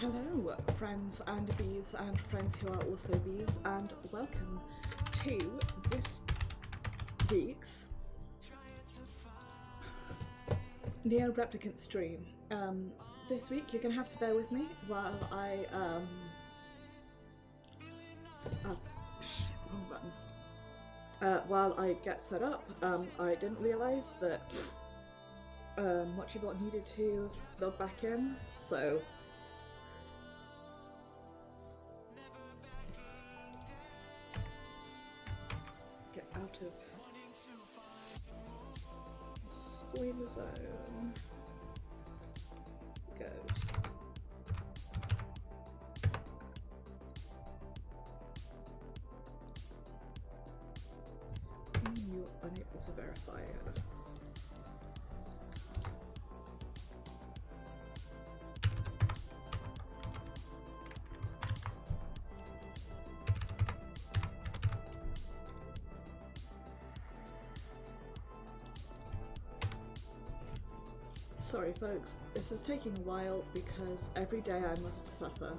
Hello, friends and bees and friends who are also bees, and welcome to this week's NieR Replicant stream. This week you're going to have to bear with me while I, wrong button. While I get set up. I didn't realise that Mochibot needed to log back in, so get out of spoiler zone. Go. You're unable to verify it. Sorry folks, this is taking a while because every day I must suffer.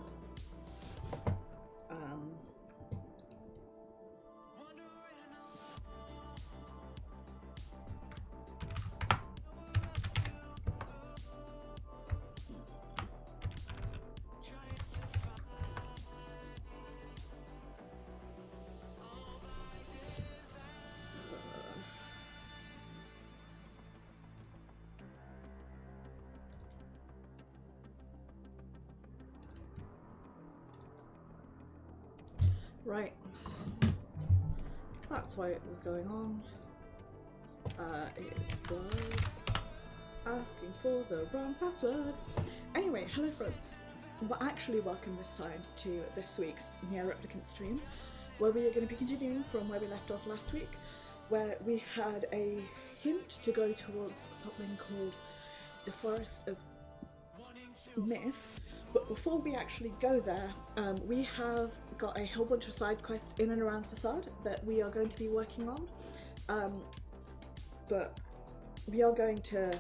Right, that's why it was going on. It was asking for the wrong password. Anyway, hello friends. We're actually welcome this time to this week's NieR Replicant stream, where we are going to be continuing from where we left off last week, where we had a hint to go towards something called the Forest of Myth. But before we actually go there, we have got a whole bunch of side quests in and around Facade that we are going to be working on. But we are going to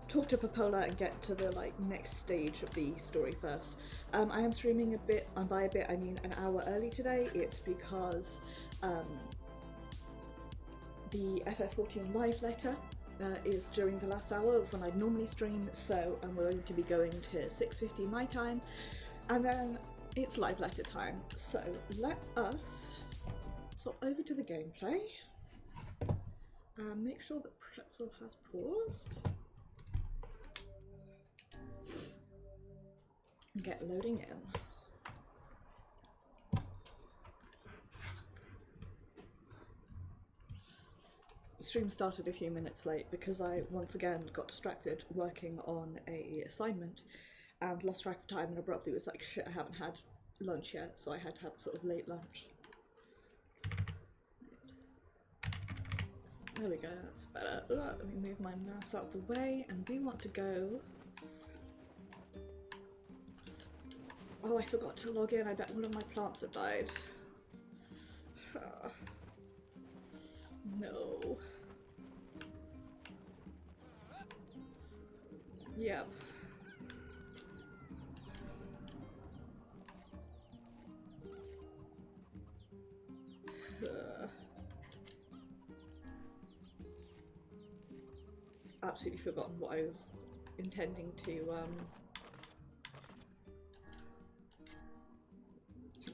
talk to Popola and get to the next stage of the story first. I am streaming a bit, and by a bit I mean an hour early today. It's because the FF14 live letter is during the last hour of when I'd normally stream, so I'm going to be going to 6:50 my time, and then it's live letter time. So let us swap over to the gameplay and make sure that Pretzel has paused and get loading in. Stream started a few minutes late because I once again got distracted working on a assignment and lost track of time and abruptly was like, shit, I haven't had lunch yet, so I had to have a sort of late lunch. There we go, that's better. Let me move my mouse out of the way, and we want to go... Oh, I forgot to log in. I bet one of my plants have died. No. Yep. Absolutely forgotten what I was intending to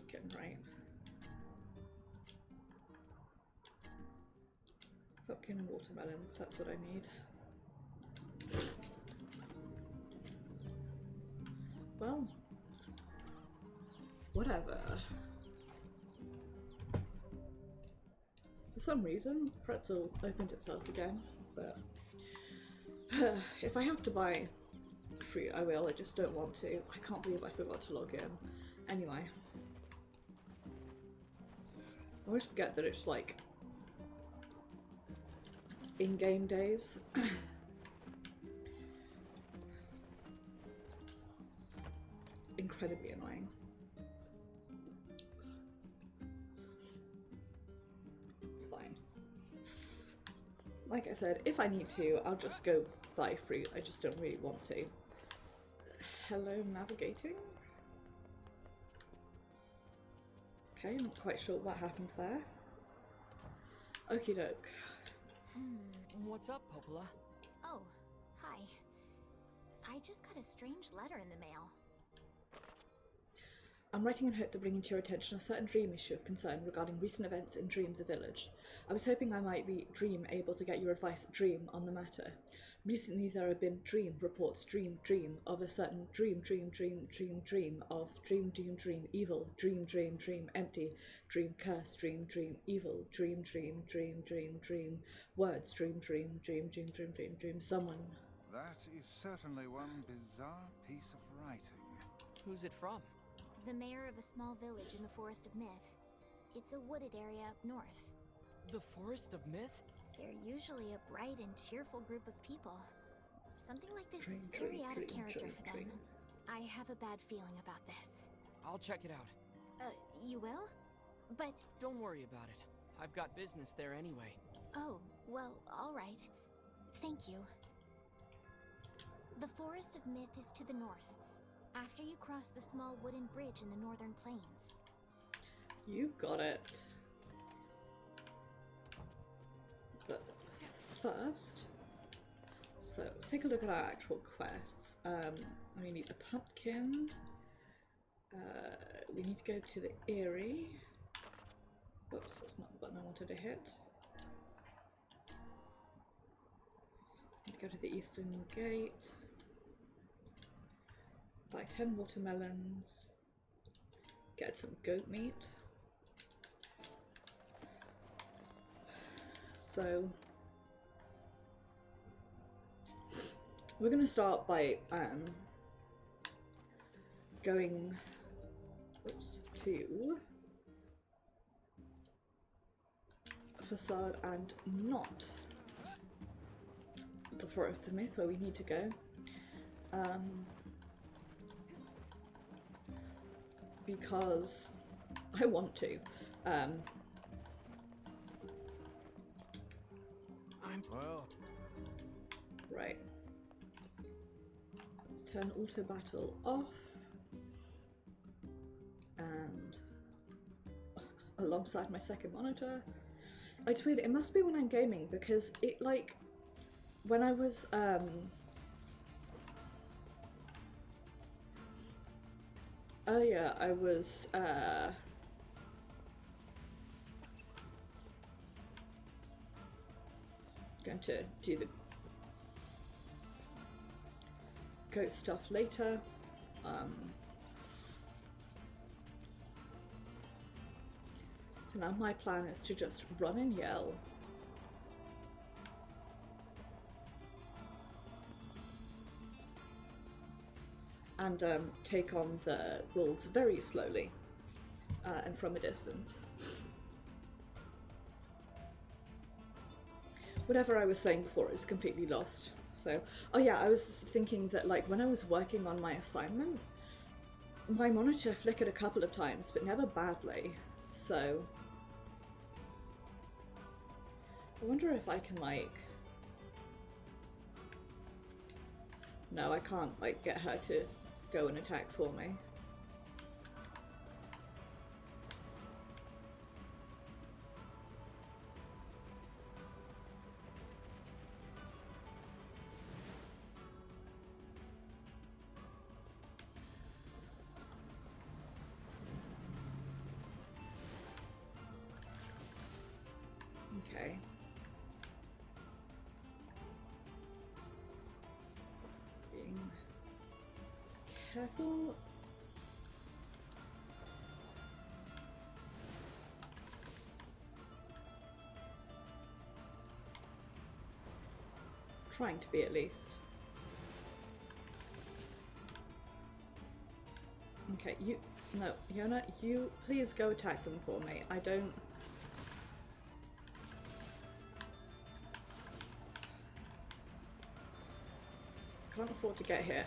get right. Pumpkin and watermelons, that's what I need. Well, whatever. For some reason, Pretzel opened itself again, but if I have to buy fruit, I will. I just don't want to. I can't believe I forgot to log in. Anyway. I always forget that it's like in-game days. Incredibly annoying. It's fine. Like I said, if I need to, I'll just go buy fruit. I just don't really want to. hello navigating. Okay, not quite sure what happened there. Okie doke. What's up, Popola? Oh, hi. I just got a strange letter in the mail. I'm writing in hopes of bringing to your attention a certain dream issue of concern regarding recent events in Dream the Village. I was hoping I might be able to get your advice, Dream, on the matter. Recently there have been reports, dream, of a certain dream of dream, evil, dream, empty, dream, curse, dream, evil, dream, words, dream, someone. That is certainly one bizarre piece of writing. Who's it from? The mayor of a small village in the Forest of Myth. It's a wooded area up north. The Forest of Myth? They're usually a bright and cheerful group of people. Something like this is very out of character for them. I have a bad feeling about this. I'll check it out. You will? But... Don't worry about it. I've got business there anyway. Oh, well, all right. Thank you. The Forest of Myth is to the north, after you cross the small wooden bridge in the northern plains. You got it. But first, so let's take a look at our actual quests. We need a pumpkin. We need to go to the Eyrie. Whoops, that's not the button I wanted to hit. Go to the Eastern Gate. Buy 10 watermelons. Get some goat meat. So we're going to start by going to Facade and not the Forest of Myth, where we need to go. Because I want to. Well, Right. Let's turn auto battle off. And alongside my second monitor. It's weird, it must be when I'm gaming, because it, like, when I was earlier I was going to do the goat stuff later. So now my plan is to just run and yell. And take on the wolves very slowly and from a distance. Whatever I was saying before is completely lost. So, oh yeah, I was thinking that, like, when I was working on my assignment, my monitor flickered a couple of times, but never badly. So, I wonder if I can, like... No, I can't, like, get her to go and attack for me. Okay. Being careful. Trying to be, at least. Okay, you... No, Yona, you please go attack them for me. I don't... Can't afford to get hit.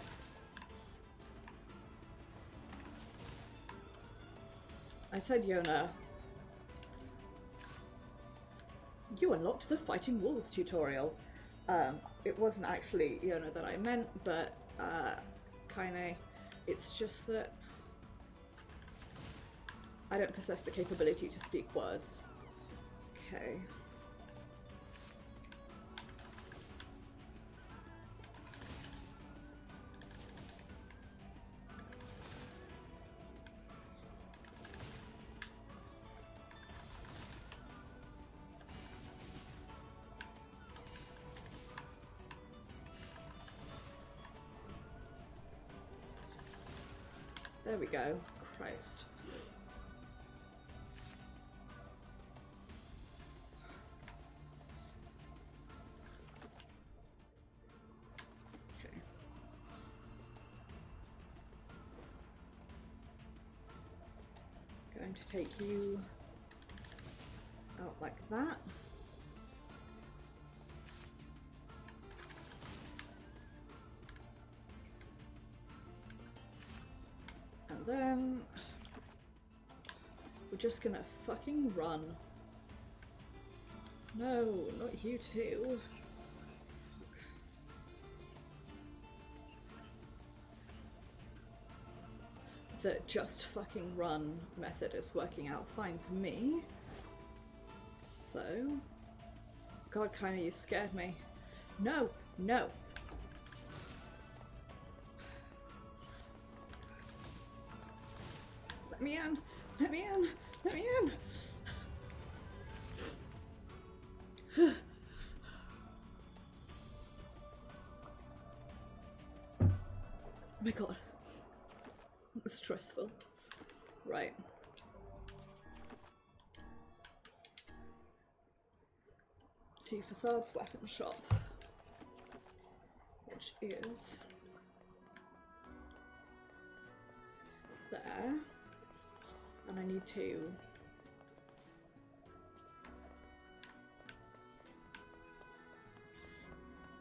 I said, Yona. You unlocked the Fighting Wolves tutorial. It wasn't actually Yona that I meant, but Kaine It's just that I don't possess the capability to speak words. Okay. There we go. Christ. Okay. Going to take you out like that. And then we're just gonna fucking run. No, not you too. The just fucking run method is working out fine for me. So, God, kinda you scared me. No, no. Let me in! Let me in! Let me in! Oh my god. It was stressful. Right. To Facades Weapon Shop. Which is there. And I need to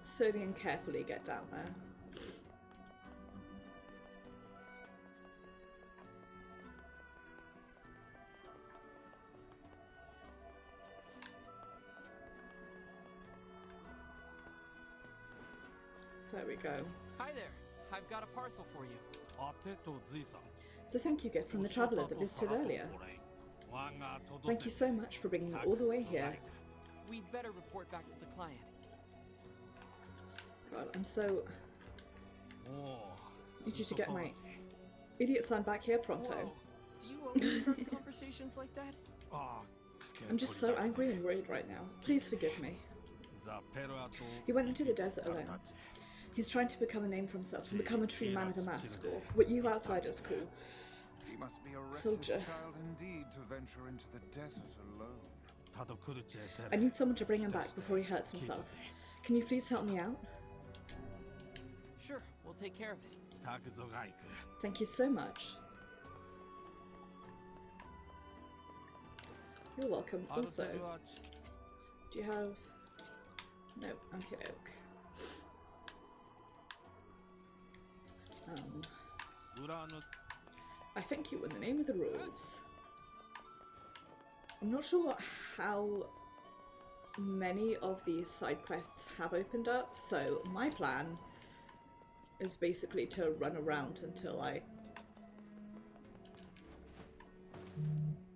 slowly and carefully get down there. There we go. Hi there. I've got a parcel for you. It's a thank you gift from the traveller that visited earlier. Thank you so much for bringing it all the way here. We'd better report back to the client. God, I'm so... Need you to get my idiot son back here pronto. Whoa. Do you always start conversations like that? I'm just so angry and worried right now. Please forgive me. He went into the desert alone. He's trying to become a name for himself and become a true man of the mask, or what you outsiders call He must be a reckless soldier. child indeed to venture into the desert alone. I need someone to bring him back before he hurts himself. Can you please help me out? Sure, we'll take care of it. Thank you so much. You're welcome. Also, do you have... No, okay, doke. I think you were the name of the rules. I'm not sure how many of these side quests have opened up, so my plan is basically to run around until I...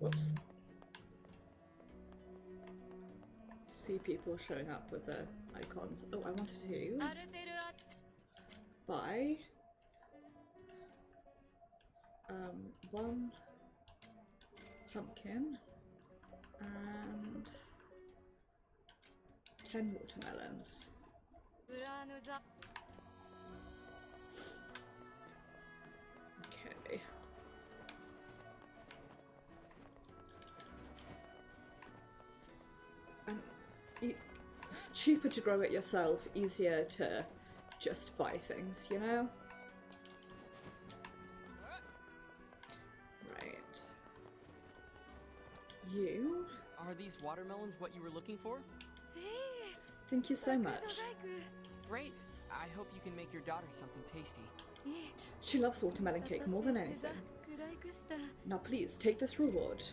Whoops. See people showing up with the icons. Oh, I wanted to buy one pumpkin and 10 watermelons. Okay. And cheaper to grow it yourself, easier to just buy things, you know? Right. You? Are these watermelons what you were looking for? Thank you so much. Great. I hope you can make your daughter something tasty. She loves watermelon cake more than anything. Now please, take this reward.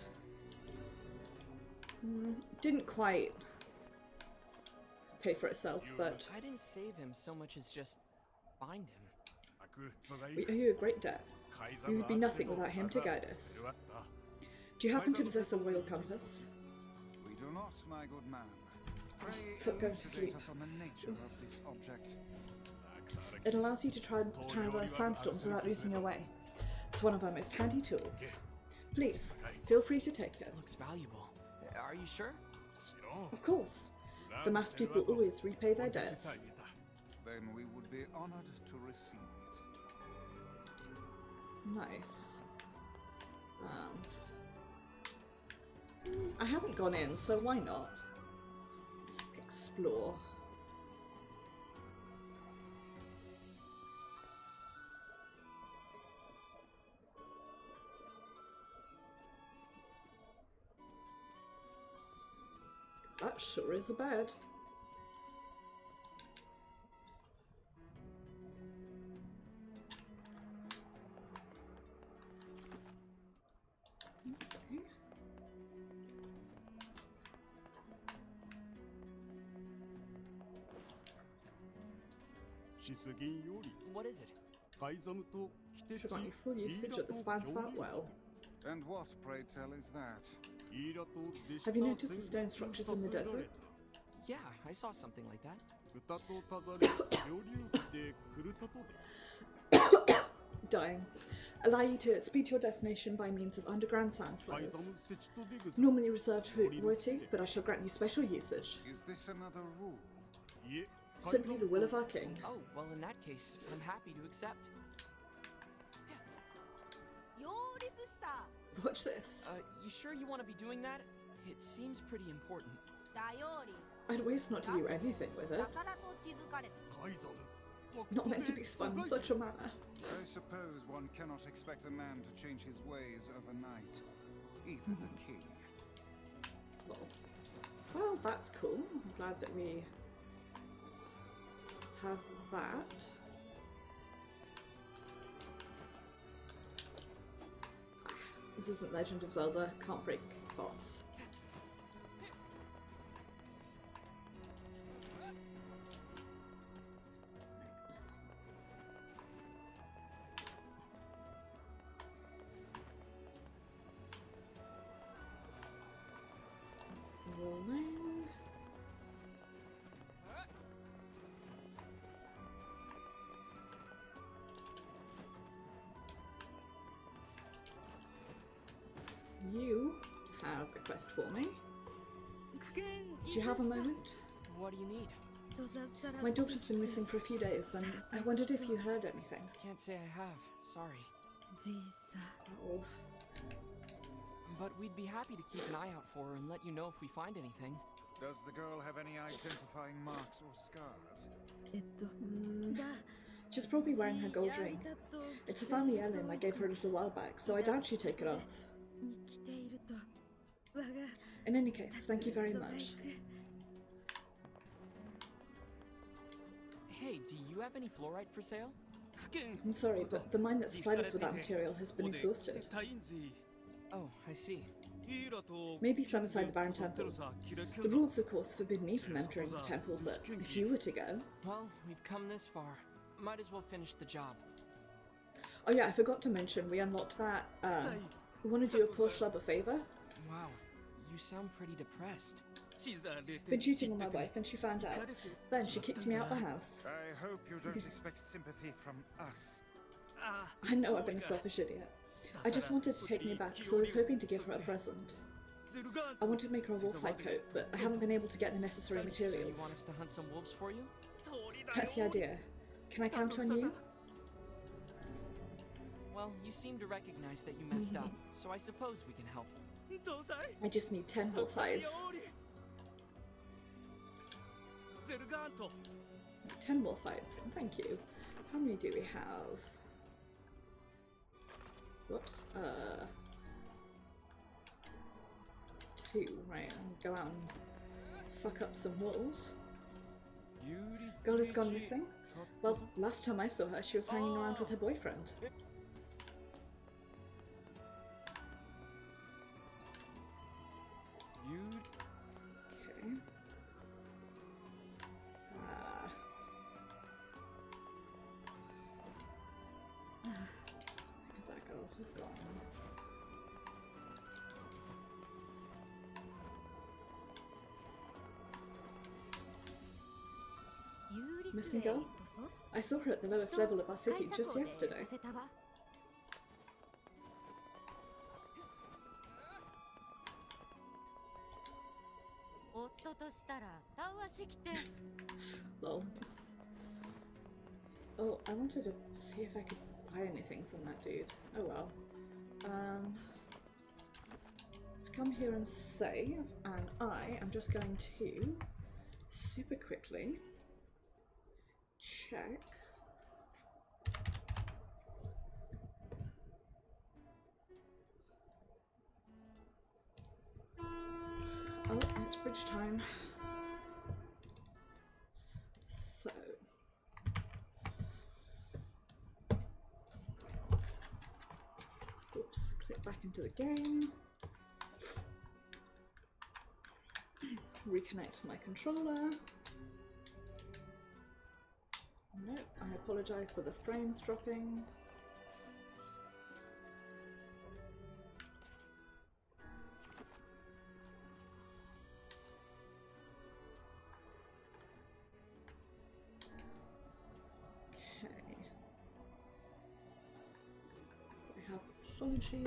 Didn't quite pay for itself, but... I didn't save him so much as just bind him. We owe you a great debt. We would be nothing without him to guide us. Do you happen to possess a royal compass? We do not, my good man. Pray Foot going to elucidate sleep. us on the nature of this object. It allows you to traverse sandstorms without losing your way. It's one of our most handy tools. Please, feel free to take it. Looks valuable. Are you sure? Of course. The masked people always repay their debts. Then we would be honored to receive it. Nice. I haven't gone in, so why not? Let's explore. That sure is a bed. Okay. What is it? Forgot your full usage at the spans about well. And what, pray tell, is that? Have you noticed the stone structures in the desert? Yeah, I saw something like that. Dying. Allow you to speed to your destination by means of underground sand flows. Normally reserved for royalty, but I shall grant you special usage. Is this another rule? Simply the will of our king. Oh, well, in that case, I'm happy to accept. Watch this. You sure you want to be doing that? It seems pretty important. I'd waste not to do anything with it. Not meant to be spun in such a manner. I suppose one cannot expect a man to change his ways overnight. Even a king. Well, that's cool. I'm glad that we have that. This isn't Legend of Zelda. Can't break pots. Rolling. You have a quest for me. Do you have a moment? What do you need? My daughter's been missing for a few days, and I wondered if you heard anything. Can't say I have. Sorry. Oh, But we'd be happy to keep an eye out for her and let you know if we find anything. Does the girl have any identifying marks or scars? she's probably wearing her gold ring. It's a family heirloom I gave her a little while back, so I doubt she'd take it off. In any case, thank you very much. Hey, do you have any fluorite for sale? I'm sorry, but the mine that supplied us with that material has been exhausted. Oh, I see. Maybe some inside the Baron Temple. The rules, of course, forbid me from entering the temple, but if you were to go... Well, we've come this far. Might as well finish the job. Oh yeah, I forgot to mention, we unlocked that, we want to do a poor schlub a favour. Wow, you sound pretty depressed. Been cheating on my wife and she found out. Then she kicked me out the house. I hope you don't expect sympathy from us. I know I've been a selfish idiot. I just wanted to take me back, so I was hoping to give her a present. I wanted to make her a wolf-hide coat, but I haven't been able to get the necessary So you want materials. us to hunt some wolves for you? That's the idea. Can I count on you? Well, you seem to recognize that you messed up, so I suppose we can help. I just need 10 wolf hides. 10 wolf hides, thank you. How many do we have? Whoops, 2, right, I'll go out and fuck up some wolves. Girl has gone missing? Well, last time I saw her, she was hanging around with her boyfriend. Okay. missing girl? I saw her at the lowest level of our city just yesterday. Lol. Oh, I wanted to see if I could buy anything from that dude. Oh well. Let's come here and save, and I am just going to super quickly check. Oh, it's bridge time. So, oops, click back into the game. Reconnect my controller. No, I apologise for the frames dropping. Apology.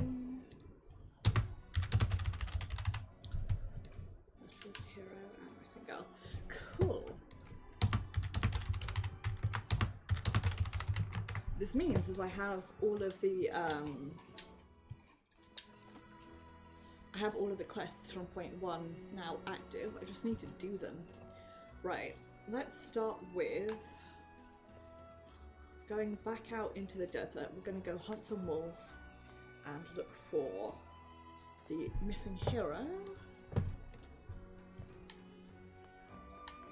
Atlas hero and missing girl. Cool. This means is I have all of the quests from point 1 now active. I just need to do them. Right. Let's start with going back out into the desert. We're going to go hunt some wolves and look for the missing hero.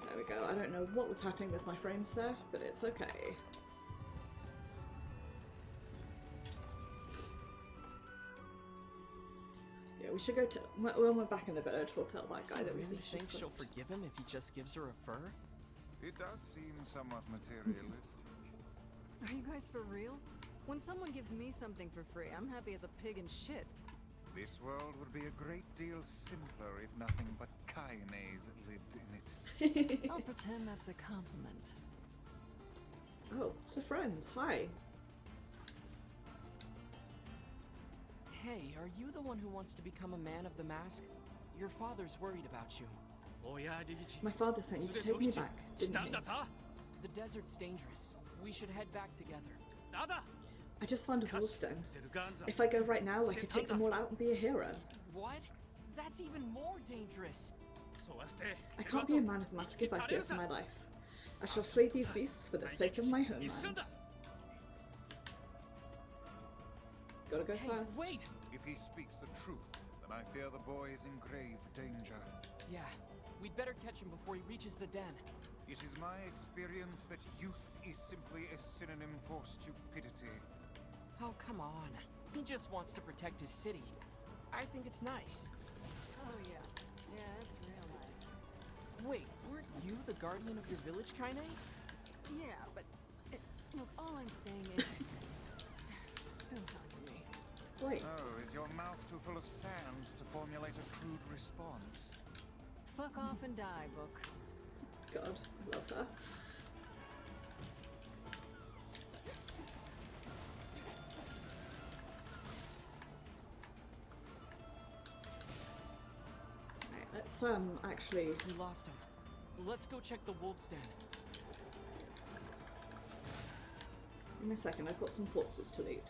There we go. I don't know what was happening with my frames there, but it's okay. Yeah, we should go to... When we're back in the village, we'll tell that guy that we really think she'll forgive him if he just gives her a fur? It does seem somewhat materialistic. Are you guys for real? When someone gives me something for free, I'm happy as a pig in shit. This world would be a great deal simpler if nothing but Kaines lived in it. I'll pretend that's a compliment. Oh, it's a friend. Hi. Hey, are you the one who wants to become a man of the mask? Your father's worried about you. My father sent you to take me back, didn't he? The desert's dangerous. We should head back together. I just found a wolf's den. If I go right now, I could take them all out and be a hero. What? That's even more dangerous. I can't be a man of the mask if I fear for my life. I shall slay these beasts for the sake of my homeland. Gotta go fast. Wait! If he speaks the truth, then I fear the boy is in grave danger. Yeah, we'd better catch him before he reaches the den. It is my experience that youth is simply a synonym for stupidity. Oh, come on. He just wants to protect his city. I think it's nice. Oh yeah. Yeah, that's real nice. Wait, weren't you the guardian of your village, Kaine? Yeah, but... look, all I'm saying is... don't talk to me. Wait. Oh, is your mouth too full of sand to formulate a crude response? Fuck off and die, book. God, love that. Right, let's actually... We lost him. Let's go check the wolf's den. In a second, I've got some corpses to loot.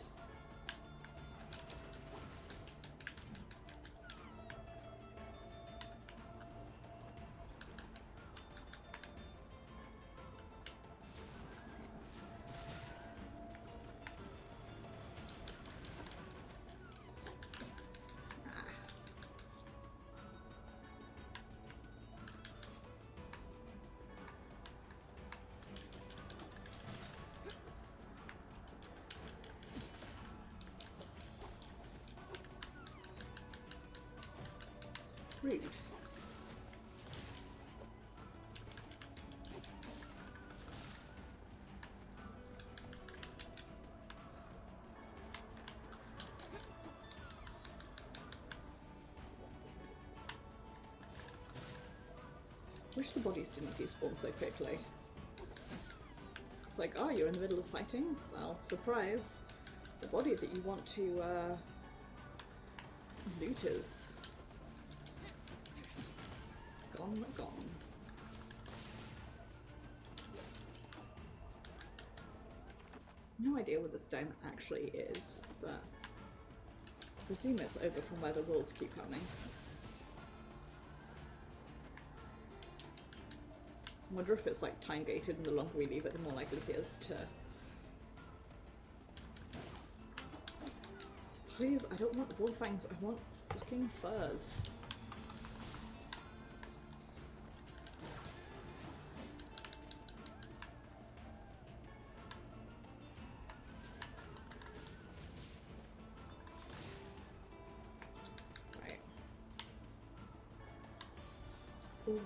Rude. Wish the bodies didn't despawn so quickly. It's like, oh, you're in the middle of fighting? Well, surprise. The body that you want to loot is gone. No idea where the stone actually is, but I presume it's over from where the wolves keep coming. I wonder if it's like time gated and the longer we leave it, the more likely it is to... Please, I don't want wolf fangs, I want fucking furs. Right. Ooh,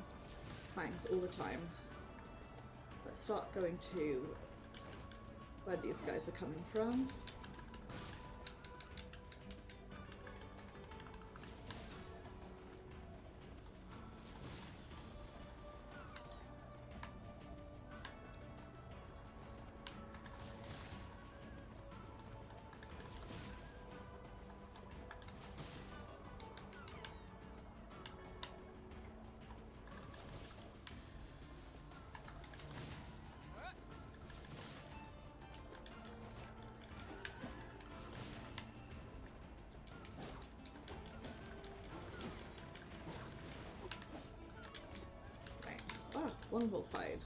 fangs all the time. Let's start going to where these guys are coming from. One wolf hide.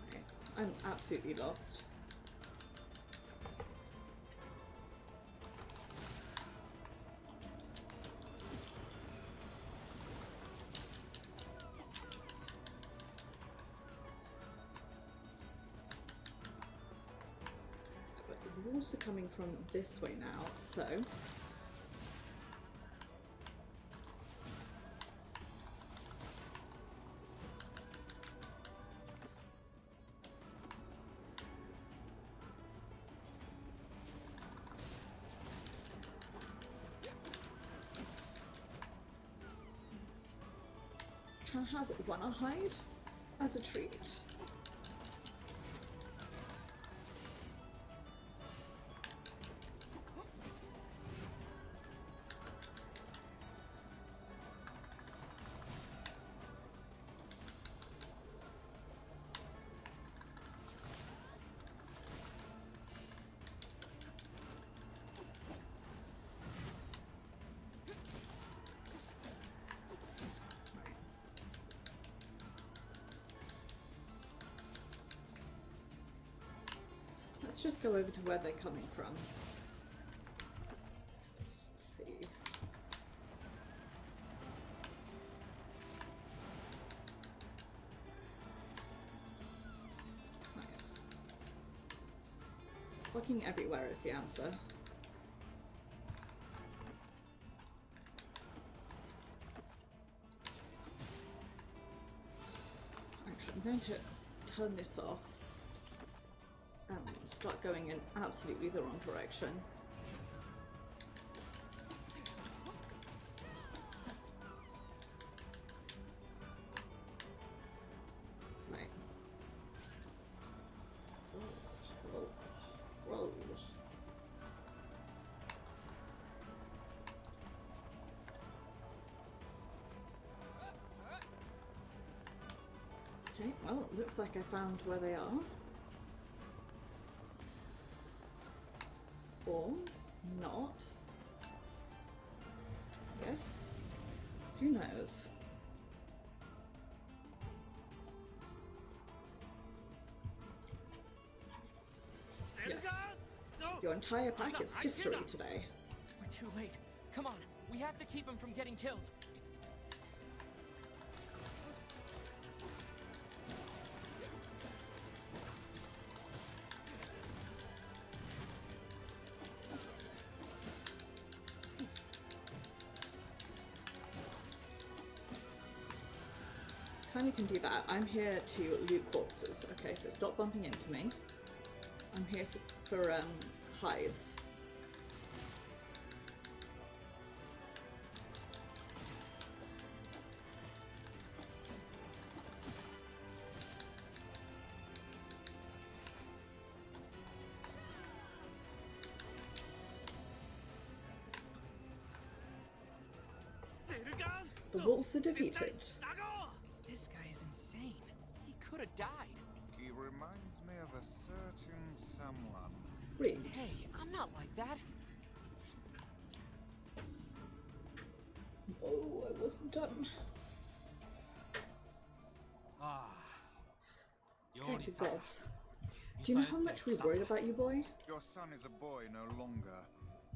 Okay. I'm absolutely lost. The wolves are coming from this way now, so can I have one hide as a treat? Let's just go over to where they're coming from. Let's see. Nice. Looking everywhere is the answer. Actually, I'm going to turn this off. Start going in absolutely the wrong direction. Right. Roll. Roll. Okay, well, it looks like I found where they are. Or not. Yes. Who knows? Yes. Your entire pack is history today. We're too late. Come on, we have to keep him from getting killed. Tiny can do that. I'm here to loot corpses. Okay, so stop bumping into me. I'm here for hides. The wolves are defeated. This guy is insane. He could have died. He reminds me of a certain someone. Read. Hey, I'm not like that. Oh, I wasn't done. Thank the gods. Do you know how much we worried about you, boy? Your son is a boy no longer.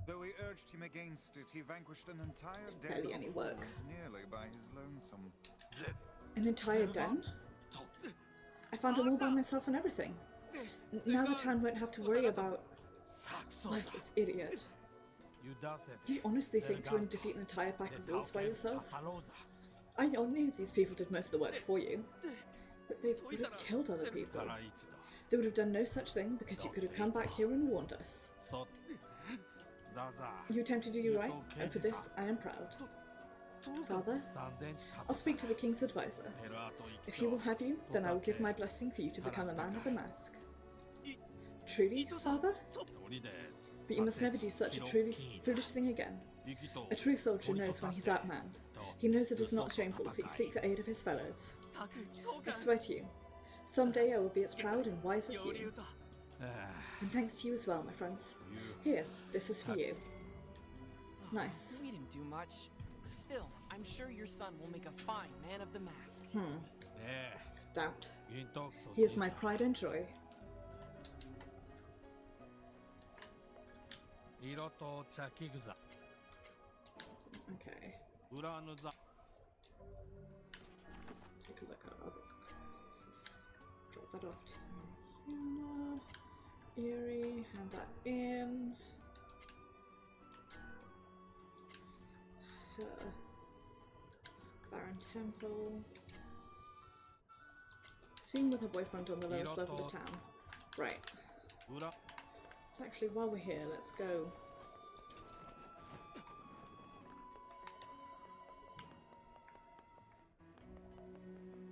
Though we urged him against it, he vanquished an entire den Barely of any work. wolves nearly by his lonesome. An entire den? I found them all by myself and everything. Now the town won't have to worry about this idiot. You honestly think to defeat an entire pack of wolves by yourself? I knew these people did most of the work for you, but they would have killed other people. They would have done no such thing because you could have come back here and warned us. You attempted to do right, and for this I am proud. Father, I'll speak to the king's advisor. If he will have you, then I will give my blessing for you to become a man of the mask. Truly, father? But you must never do such a truly foolish thing again. A true soldier knows when he's outmanned. He knows it is not shameful to seek the aid of his fellows. I swear to you, someday I will be as proud and wise as you. And thanks to you as well, my friends. Here, this is for you. Nice. We didn't do much. Still, I'm sure your son will make a fine man of the mask. Doubt. He is my pride and joy. Okay. Take a look at other quests. Drop that off to Hannah. Eerie, hand that in. Barren Temple. Seeing with her boyfriend on the lowest level of the town. Right. So actually, while we're here, let's go.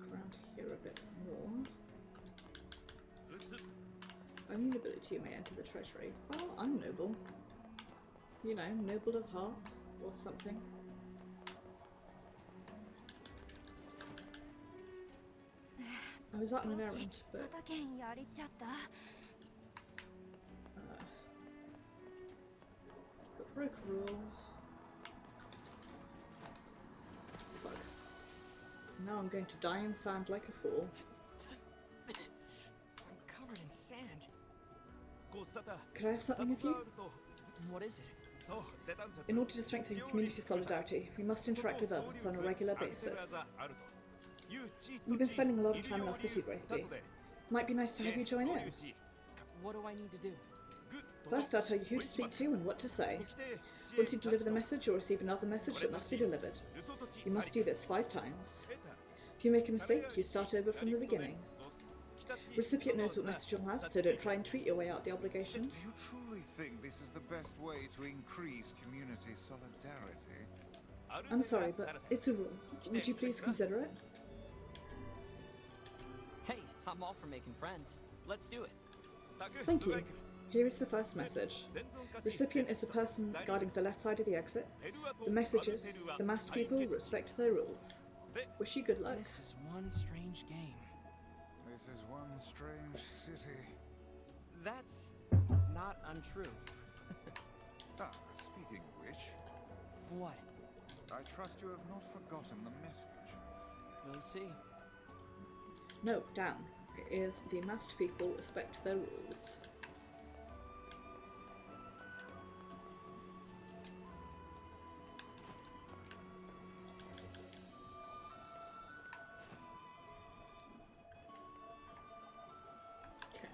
Around here a bit more. Only nobility may enter the treasury. Well, I'm noble. You know, noble of heart or something. I was out on an errand, but broke a rule. Fuck. Now I'm going to die in sand like a fool. I'm covered in sand. Could I have something of you? What is it? In order to strengthen community solidarity, we must interact with others on a regular basis. You've been spending a lot of time in our city lately. Might be nice to have you join in. What do I need to do? First, I'll tell you who to speak to and what to say. Once you deliver the message, you'll receive another message that must be delivered. You must do this 5 times. If you make a mistake, you start over from the beginning. Recipient knows what message you'll have, so don't try and treat your way out the obligation. Do you truly think this is the best way to increase community solidarity? I'm sorry, but it's a rule. Would you please consider it? Hey, I'm all for making friends. Let's do it. Thank you. Here is the first message. Recipient is the person guarding the left side of the exit. The message is, the masked people respect their rules. Wish you good luck. This is one strange game. This is one strange city. That's not untrue. Speaking of which, What? I trust you have not forgotten the message. We'll see. No, down. It is the masked people respect their rules. Okay.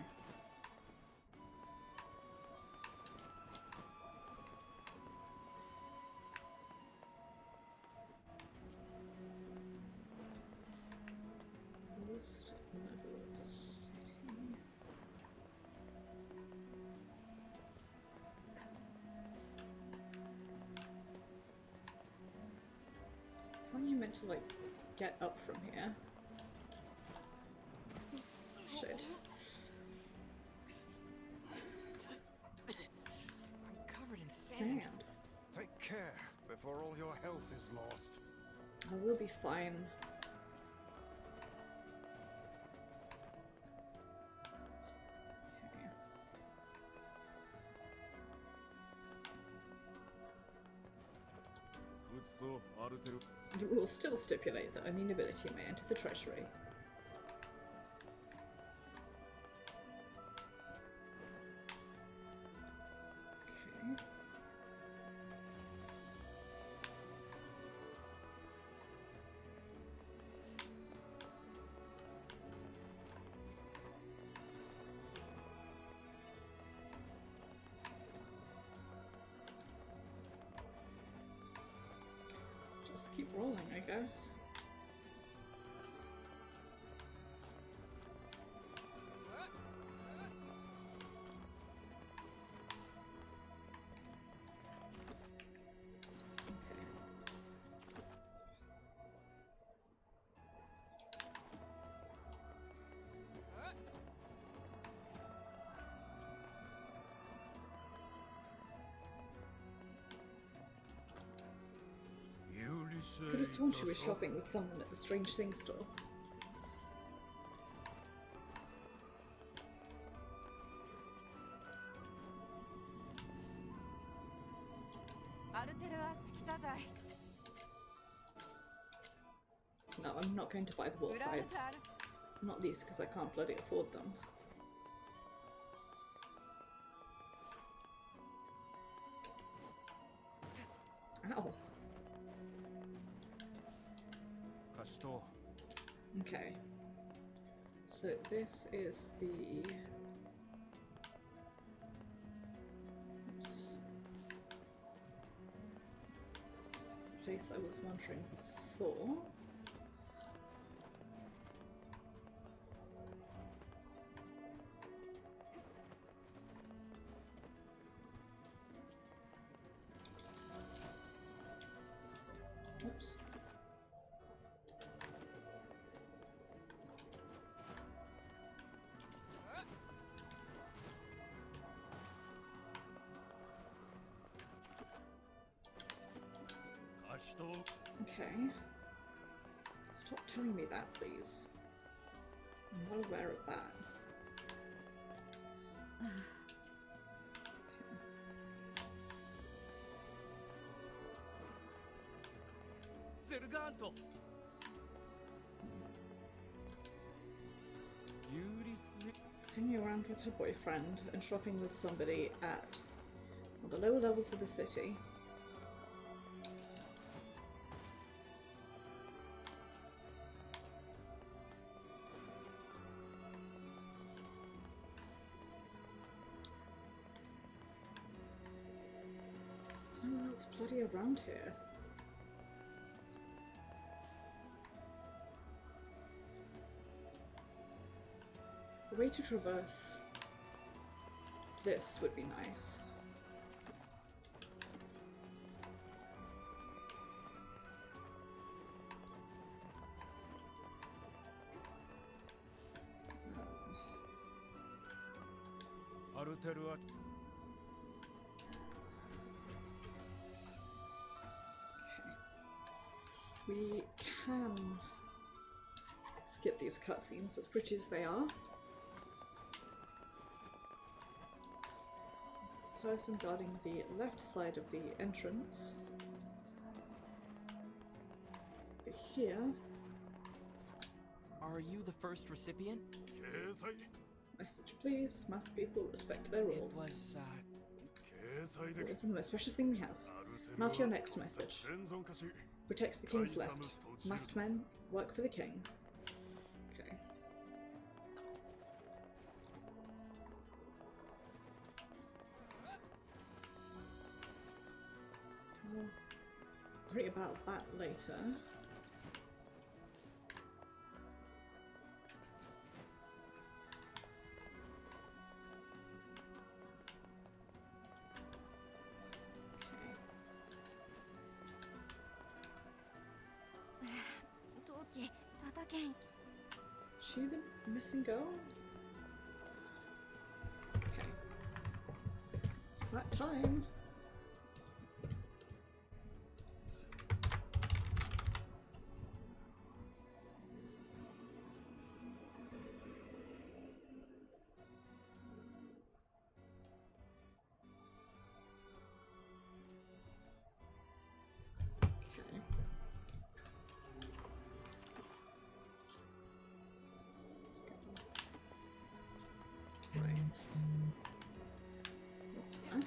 lowest level of the city. How are you meant to like get up from here? Shit. I'm covered in sand. Sand. Take care before all your health is lost. I will be fine. Okay. The rules still stipulate that only nobility may enter the treasury. Okay. Just keep rolling, I guess. Okay. Could have sworn she was shopping with someone at the Strange Things store. No, I'm not going to buy the wolf hides. Not least because I can't bloody afford them. Ow. Okay. So this is the... Oops. Place I was wandering before. Oops. Okay. Stop telling me that, please. I'm well aware of that. Hanging around with her boyfriend and shopping with somebody at the lower levels of the city. There's no one else bloody around here. A way to traverse this would be nice. We can skip these cutscenes, as pretty as they are. Person guarding the left side of the entrance. Here. Are you the first recipient? Message please. Master people respect their It rules. was, It's the most precious thing we have. Now for your next message. Protects the king's left. Masked men, work for the king. Okay. We'll worry about that later. Replicant. She the missing girl? Okay. It's that time.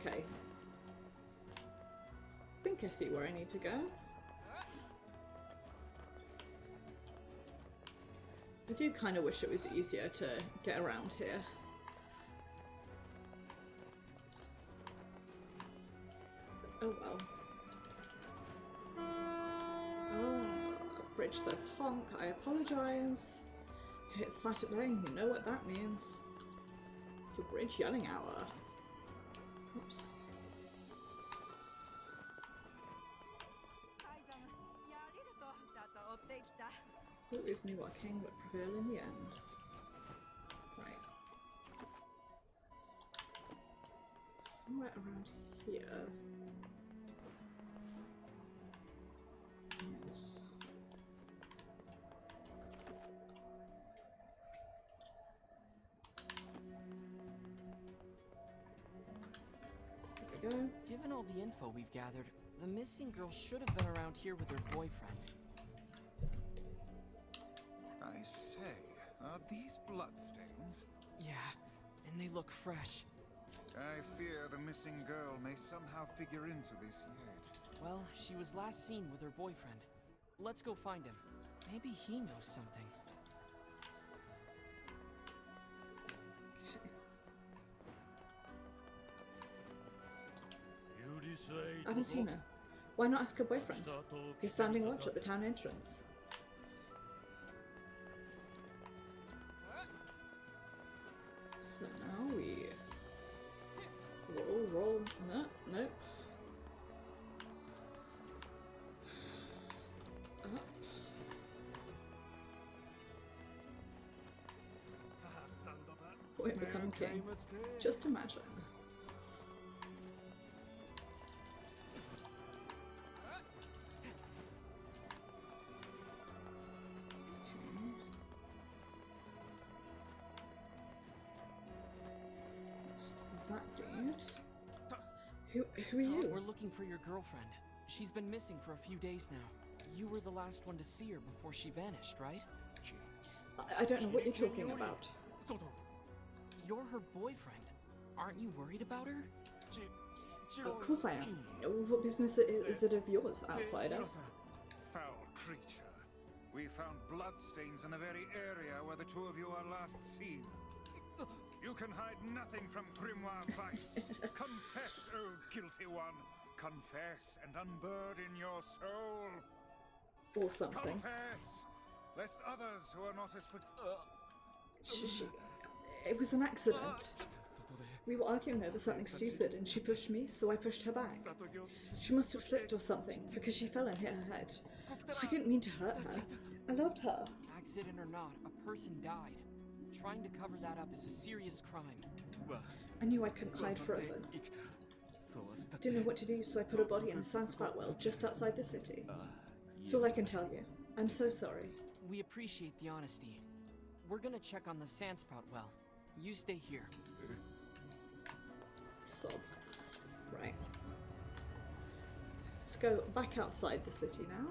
Okay. I think I see where I need to go. I do kind of wish it was easier to get around here. Oh well. Oh, bridge says honk. I apologize. It's Saturday, you know what that means. It's the bridge yelling hour. Oops. Who is knew what king would prevail in the end? Right. Somewhere around here. Yes. There we go. Given all the info we've gathered, the missing girl should have been around here with her boyfriend. I say, are these bloodstains? Yeah, and they look fresh. I fear the missing girl may somehow figure into this yet. Well, she was last seen with her boyfriend. Let's go find him. Maybe he knows something. I haven't seen her. Why not ask her boyfriend? He's standing watch at the town entrance. So now we roll. No, nope. Up. Boy, become king. Just imagine. Who are you? We're looking for your girlfriend. She's been missing for a few days now. You were the last one to see her before she vanished, right? I don't know what you're talking about. You're her boyfriend. Aren't you worried about her? Of course I am. What business is it of yours, outsider? Foul creature. We found bloodstains in the very area where the two of you are last seen. You can hide nothing from Grimoire Vice. Confess, O guilty one. Confess and unburden your soul. Or something. Confess, lest others who are not as... It was an accident. We were arguing over something stupid and she pushed me, so I pushed her back. She must have slipped or something, because she fell and hit her head. I didn't mean to hurt her. I loved her. Accident or not, a person died. Trying to cover that up is a serious crime. I knew I couldn't hide forever. Didn't know what to do, so I put her body in the Sandspout well just outside the city. That's all I can tell you. I'm so sorry. We appreciate the honesty. We're gonna check on the Sandspout well. You stay here. Sob. Right. Let's go back outside the city now.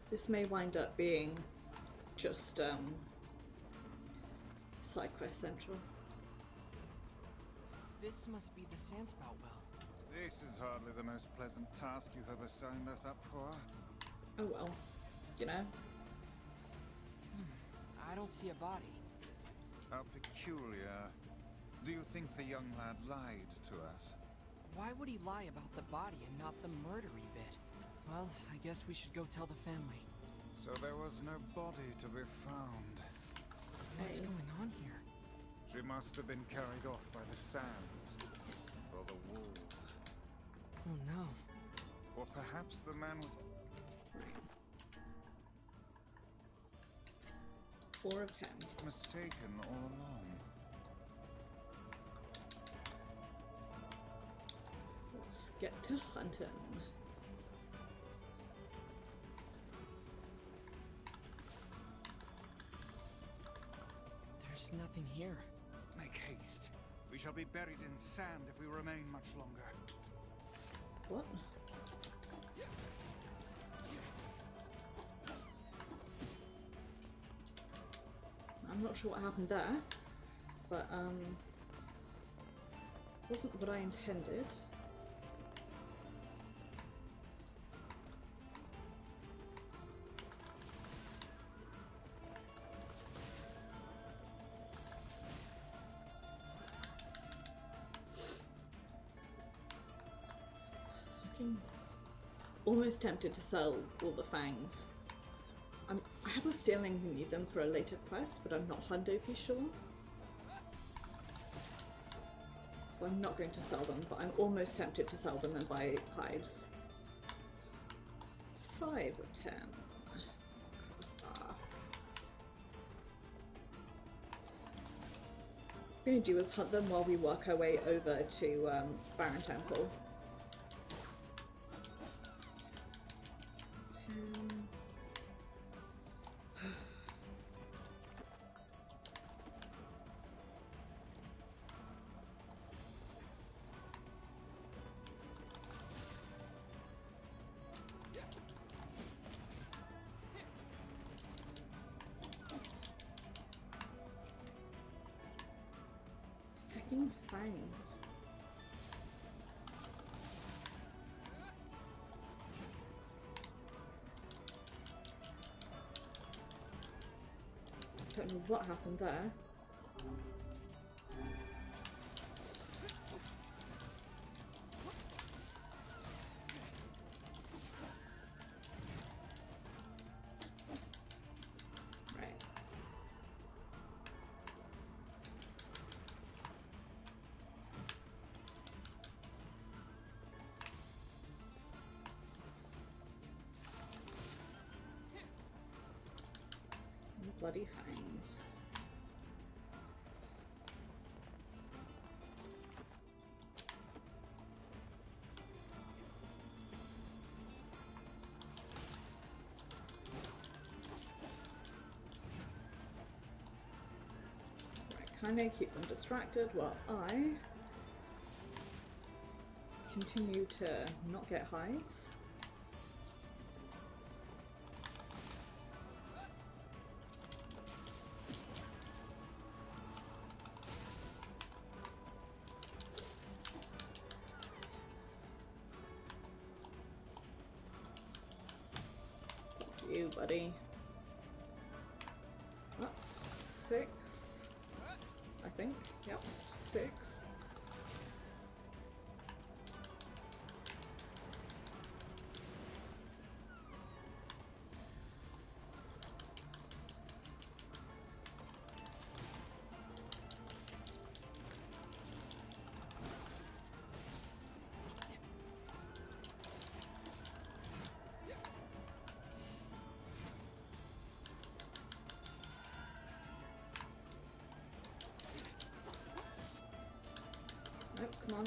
This may wind up being just Sidequest Central. This must be the Sandspout well. This is hardly the most pleasant task you've ever signed us up for. Oh well, you know. I don't see a body. How peculiar. Do you think the young lad lied to us? Why would he lie about the body and not the murdery bit? Well, I guess we should go tell the family. So there was no body to be found. What's going on here? She must have been carried off by the sands. or the wolves. Oh no. Or perhaps the man was... Right. 4 of 10. mistaken all along. Let's get to hunting. There's nothing here. Make haste. We shall be buried in sand if we remain much longer. What? I'm not sure what happened there, but wasn't what I intended. Fucking almost tempted to sell all the fangs. I have a feeling we need them for a later quest, but I'm not hundredly sure. So I'm not going to sell them, but I'm almost tempted to sell them and buy hides. 5 of 10. What we're going to do is hunt them while we work our way over to Baron Temple. 10. Fucking fangs. Don't know what happened there. Right. Bloody fangs. Right, kinda keep them distracted while I continue to not get hides. You, buddy. That's 6, I think. Yep, 6. Nope, come on.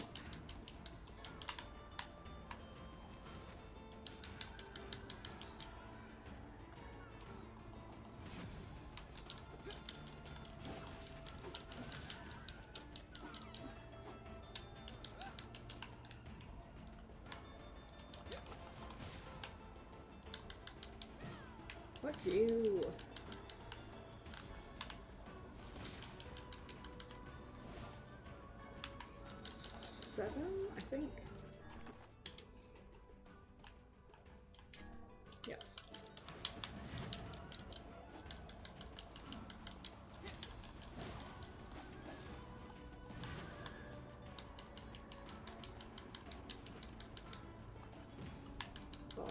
Fuck you. Seven, I think. Yep. Oh.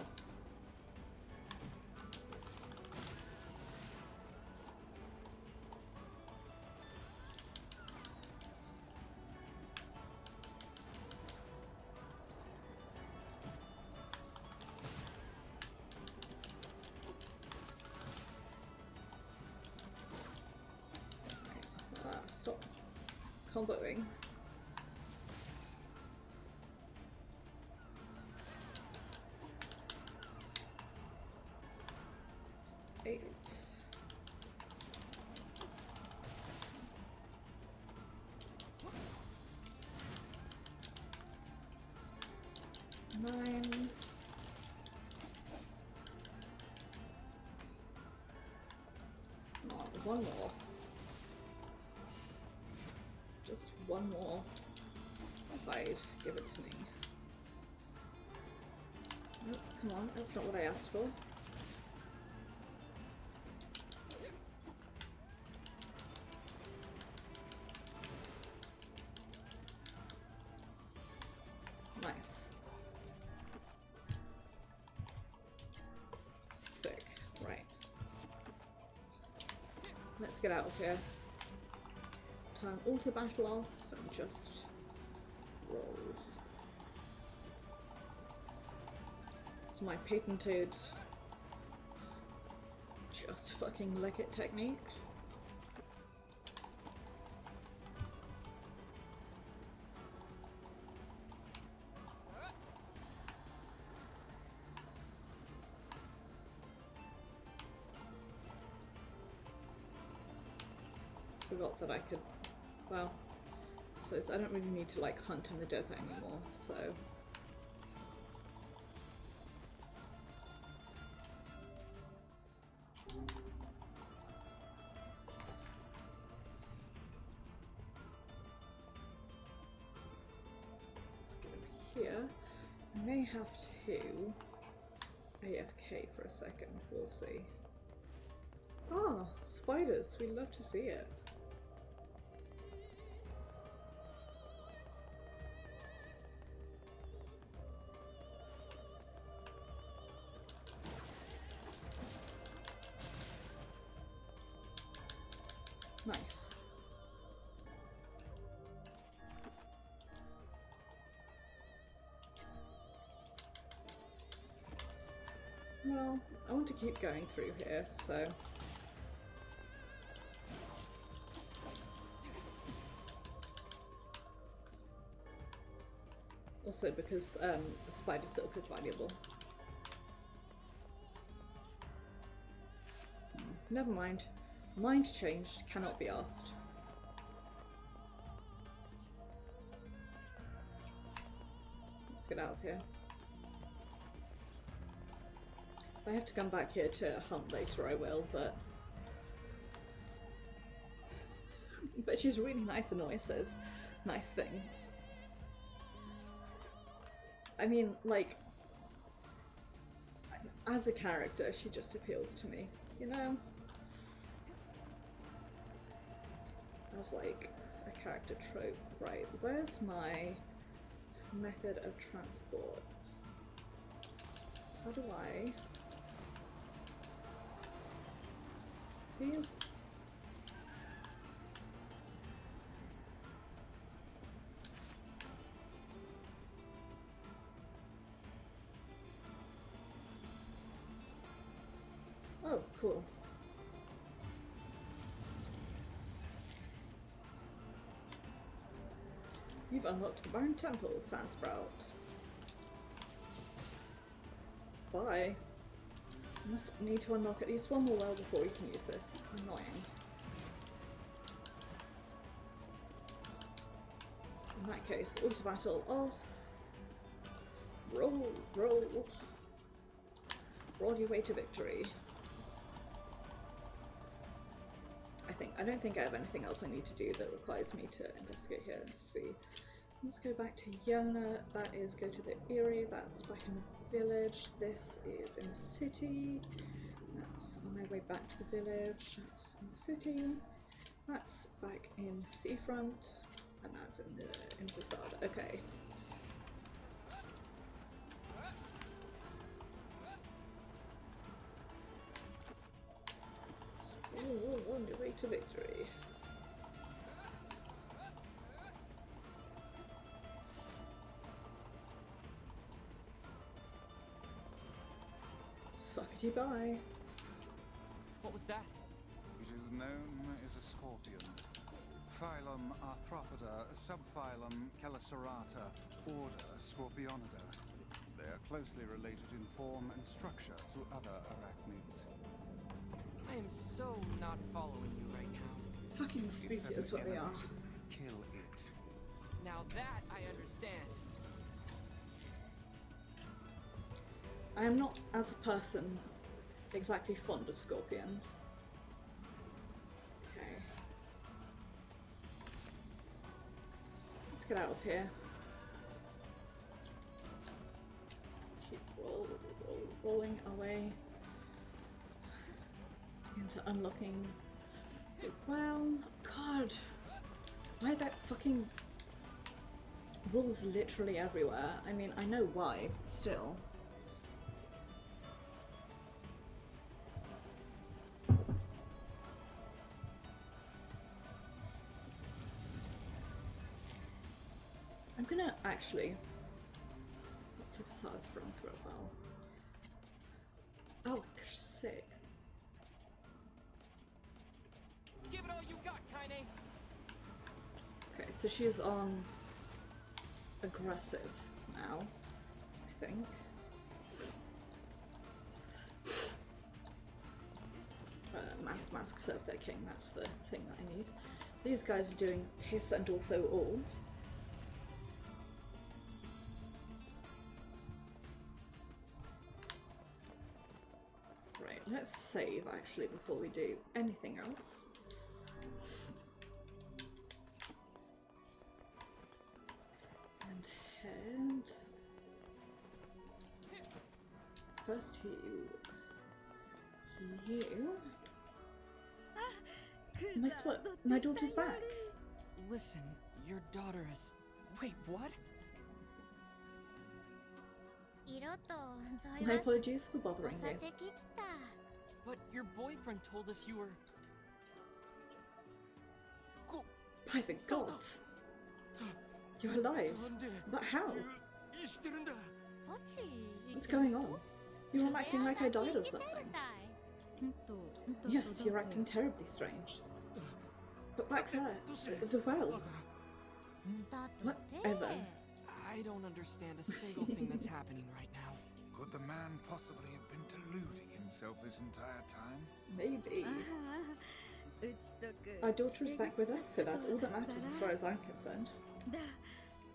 comboing. Eight. Nine. Oh, one more. Just one more. Hide. Give it to me. Oh, come on, that's not what I asked for. Nice. Sick. Right. Let's get out of here. Turn auto battle off and just roll. It's my patented just fucking lick it technique. Forgot that I could, well, I suppose I don't really need to like hunt in the desert anymore, so. Let's get over here. I may have to AFK for a second, we'll see. Ah, spiders, we love to see it. Nice. Well, I want to keep going through here, so. Also because spider silk is valuable. Never mind. Mind changed, cannot be asked. Let's get out of here. If I have to come back here to hunt later, I will, but she's really nice and always says nice things. I mean, like, as a character, she just appeals to me, you know? As like a character trope. Right, where's my method of transport? How do I... These... Oh, cool. You've unlocked the Barren Temple, Sandsprout. Bye. Must need to unlock at least one more well before we can use this. Annoying. In that case, auto battle off. Roll, roll. Roll your way to victory. I don't think I have anything else I need to do that requires me to investigate here. Let's see. Let's go back to Yona. That is go to the Eyrie. That's back in the village. This is in the city. That's on my way back to the village. That's in the city. That's back in Seafront. And that's in Facade. Okay. Ooh, on your way to victory. Fuckity bye. What was that? It is known as a scorpion. Phylum Arthropoda, subphylum Chelicerata, order Scorpionida. They are closely related in form and structure to other arachnids. I am so not following you right now. Fucking spooky It's an is what they are. enemy. Kill it. Now that I understand. I am not, as a person, exactly fond of scorpions. Okay. Let's get out of here. Keep rolling away into unlocking. Well, God, why are there fucking wolves literally everywhere? I mean, I know why, but still. I'm gonna actually look for facades for a while. Oh, sick. Give it all you got, Kaine. Okay, so she's on aggressive now, I think. Mask serve their king, that's the thing that I need. These guys are doing piss and also all. Right, let's save actually before we do anything else. And head. First you. My daughter's back. Listen, your daughter is... Wait, what? My apologies for bothering you. But your boyfriend told us you were... By the gods! You're alive? But how? What's going on? You're all acting like I died or something. Yes, you're acting terribly strange. But back there, the well. Whatever. I don't understand a single thing that's happening right now. Could the man possibly have been deluding himself this entire time? Maybe. Our daughter is back with us, so that's all that matters as far as I'm concerned.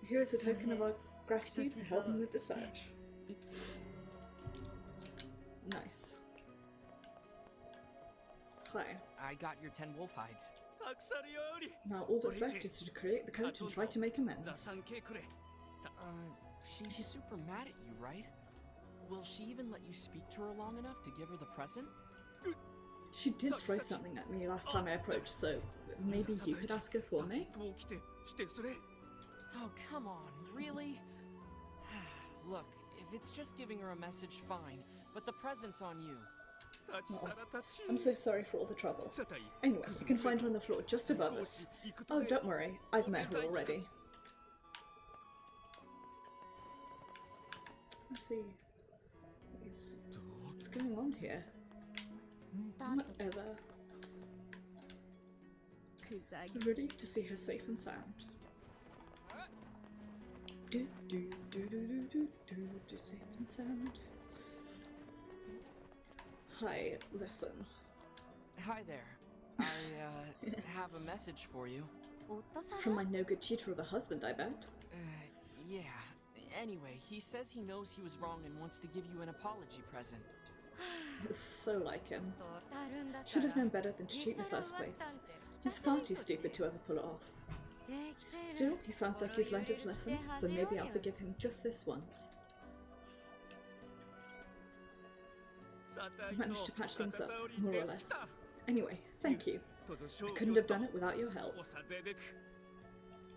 Here is a token of our gratitude for helping with the search. Nice. Hi. I got your 10 wolf hides. Now all that's left is to create the coat and try to make amends. She's super mad at you, right? Will she even let you speak to her long enough to give her the present? She did throw something at me last time I approached, so maybe you could ask her for me? Oh, come on, really? Look, if it's just giving her a message, fine, but the present's on you. Oh, I'm so sorry for all the trouble. Anyway, you can find her on the floor just above us. Oh, don't worry, I've met her already. Let's see. What's going on here? Whatever. Relieved to see her safe and sound. Do do do do do do do safe and sound. Hi, listen. Hi there. I have a message for you. From my no-good cheater of a husband, I bet. Yeah. Anyway, he says he knows he was wrong and wants to give you an apology present. So like him. Should have known better than to cheat in the first place. He's far too stupid to ever pull it off. Still, he sounds like he's learned his lesson, so maybe I'll forgive him just this once. I managed to patch things up, more or less. Anyway, thank you. I couldn't have done it without your help.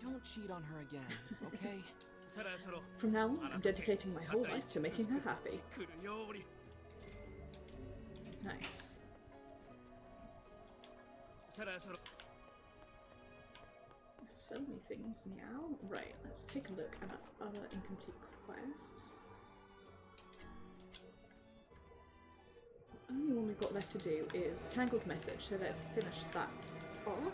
Don't cheat on her again, okay? From now on, I'm dedicating my whole life to making her happy. Nice. So many things, meow. Right, let's take a look at our other incomplete quests. The only one we've got left to do is Tangled Message, so let's finish that off.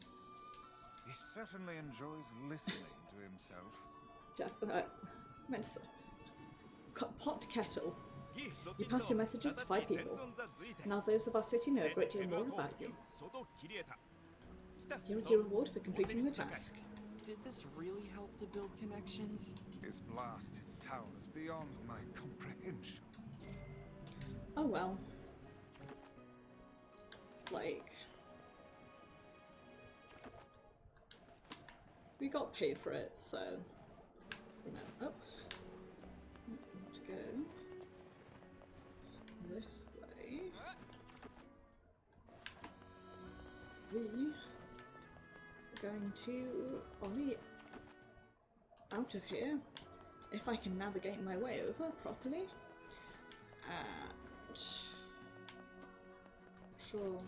He certainly enjoys listening to himself. Meant to say. Pot kettle. You pass your messages to 5 people. Now those of our city know a great deal more about you. Here is your reward for completing the task. Did this really help to build connections? His blast in town is beyond my comprehension. Oh well. Like... we got paid for it, so... you know, up. To go... this way. We... going to ollie out of here, if I can navigate my way over properly. And sure.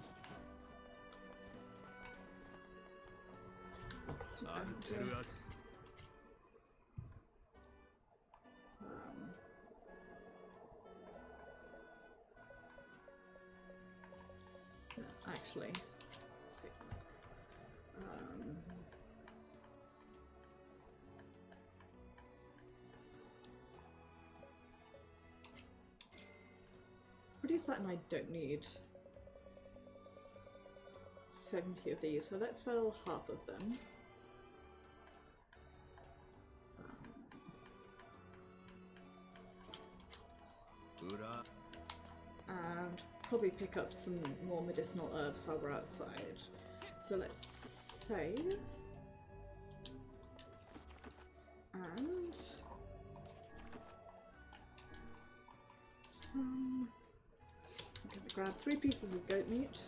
Actually, let's take a look. Produce that, and I don't need 70 of these, so let's sell half of them. And probably pick up some more medicinal herbs while we're outside. So let's save. And some... I'm going to grab 3 pieces of goat meat.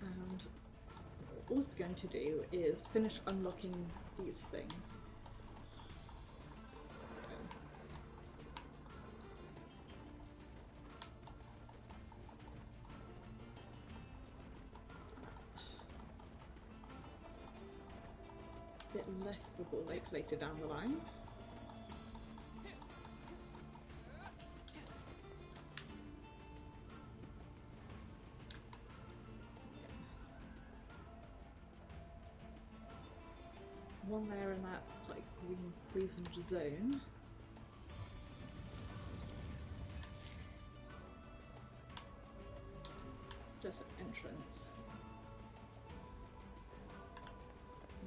And what we're also going to do is finish unlocking these things. So. It's a bit less of a ball ache later down the line. One there in that like green poisoned zone. Desert entrance.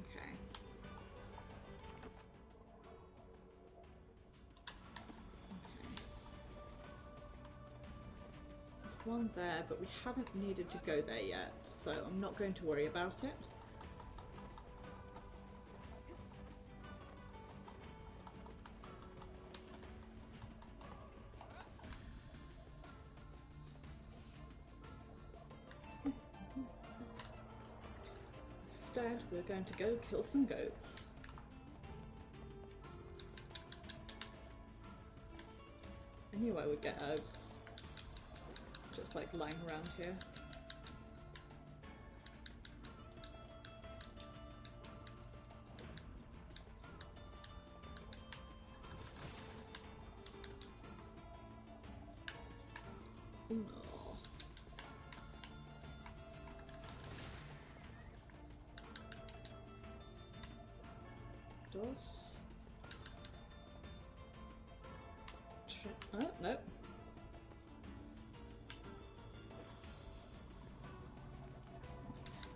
Okay. There's one there, but we haven't needed to go there yet, so I'm not going to worry about it. Instead, we're going to go kill some goats. I knew I would get herbs. Just like lying around here. No. Dos. Oh, no.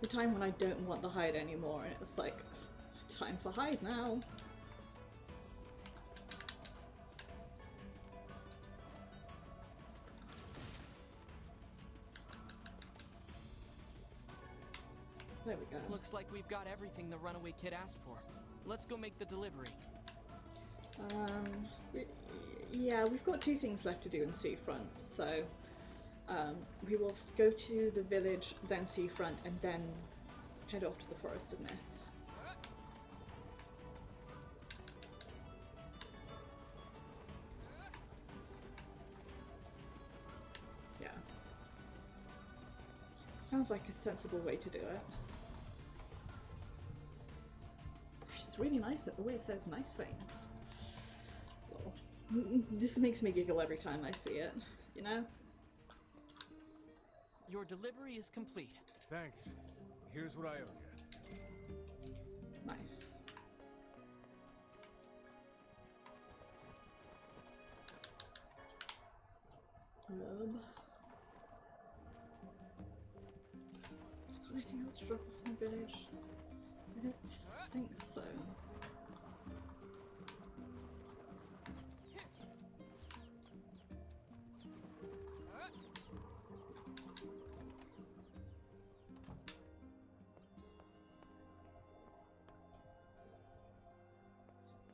The time when I don't want the hide anymore, and it's like, time for hide now. There we go. Looks like we've got everything the runaway kid asked for. Let's go make the delivery. Yeah, we've got 2 things left to do in Seafront, so we will go to the village, then Seafront, and then head off to the Forest of Myth. Sounds like a sensible way to do it. She's really nice, it always says nice things. Well, this makes me giggle every time I see it, you know? Your delivery is complete. Thanks. Here's what I owe you. Nice. Anything else to drop off in the village? I don't think so.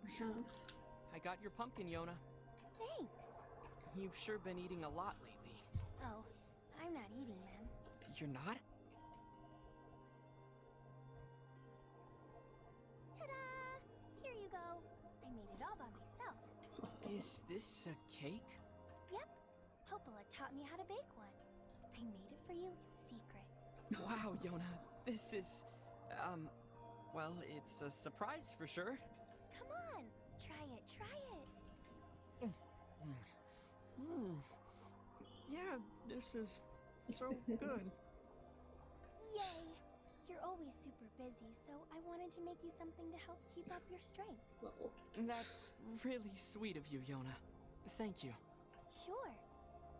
I have. I got your pumpkin, Yona. Thanks. You've sure been eating a lot lately. Oh, I'm not eating them. You're not? Ta-da! Here you go. I made it all by myself. Is this a cake? Yep. Popola taught me how to bake one. I made it for you in secret. Wow, Yona. This is, well, it's a surprise for sure. Come on, try it, try it. Yeah, this is so good. Yay! You're always super busy, so I wanted to make you something to help keep up your strength. Well, That's really sweet of you, Yona. Thank you. Sure.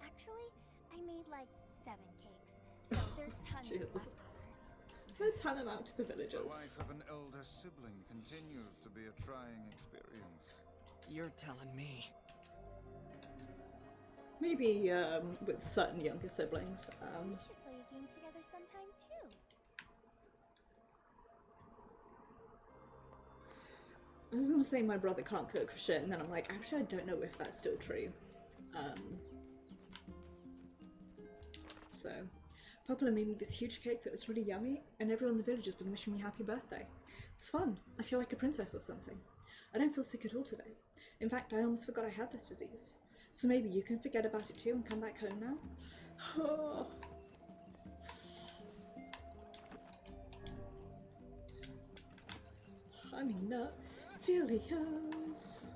Actually, I made like 7 cakes, so there's tons of Jesus. leftovers. let's hand them out to the The villagers. life of an elder sibling continues to be a trying experience. You're telling me. Maybe with certain younger siblings. We should play a game together sometime too. I was gonna say my brother can't cook for shit, and then I'm like, actually, I don't know if that's still true. So, Popola made me this huge cake that was really yummy, and everyone in the village has been wishing me happy birthday. It's fun. I feel like a princess or something. I don't feel sick at all today. In fact, I almost forgot I had this disease. So maybe you can forget about it too and come back home now? Oh. Honey nut Filios.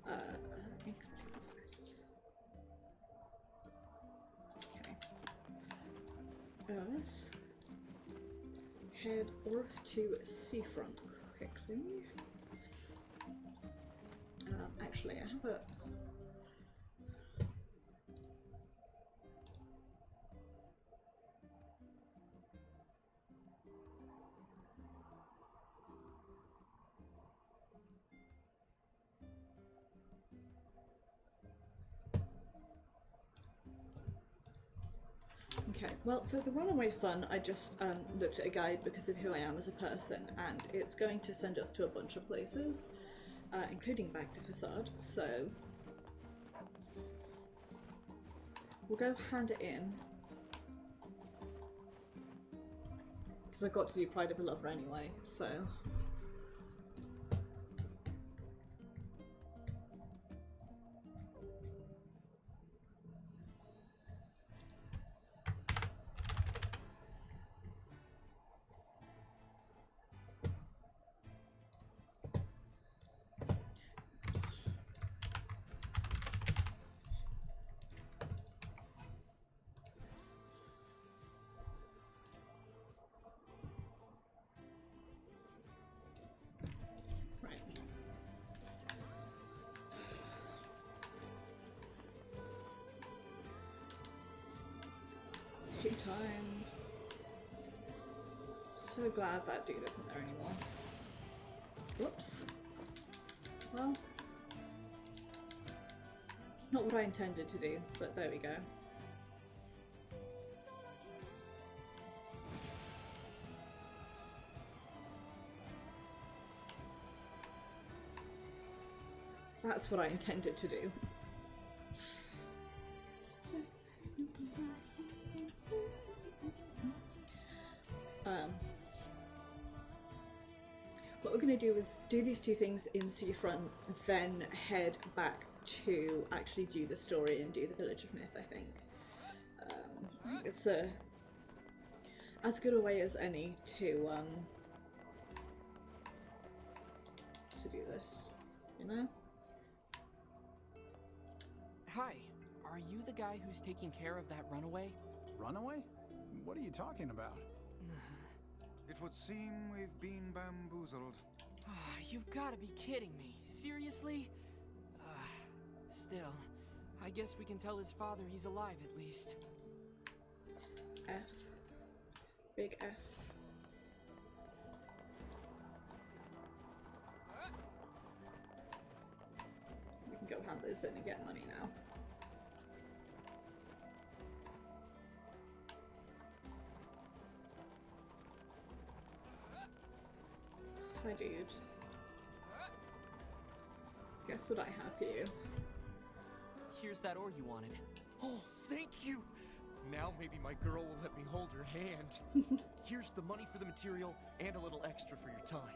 Okay. Us head off to Seafront quickly. Actually, I have a. Okay, well, so the Runaway Son, I just looked at a guide because of who I am as a person, and it's going to send us to a bunch of places, including back to Facade, so we'll go hand it in, because I've got to do Pride of a Lover anyway, so... Time. So glad that dude isn't there anymore. Whoops. Well, not what I intended to do, but there we go. That's what I intended to do. What we're going to do is do these two things in Seafront, then head back to actually do the story and do the Village of Myth, I think. It's a as good a way as any to do this, you know? Hi, are you the guy who's taking care of that runaway? Runaway? What are you talking about? It would seem we've been bamboozled. You've got to be kidding me. Seriously? Still, I guess we can tell his father he's alive at least. F. Big F. We can go hand those in and get money now. Hi, dude. Guess what I have for you? Here's that ore you wanted. Oh, thank you! Now maybe my girl will let me hold her hand. Here's the money for the material and a little extra for your time.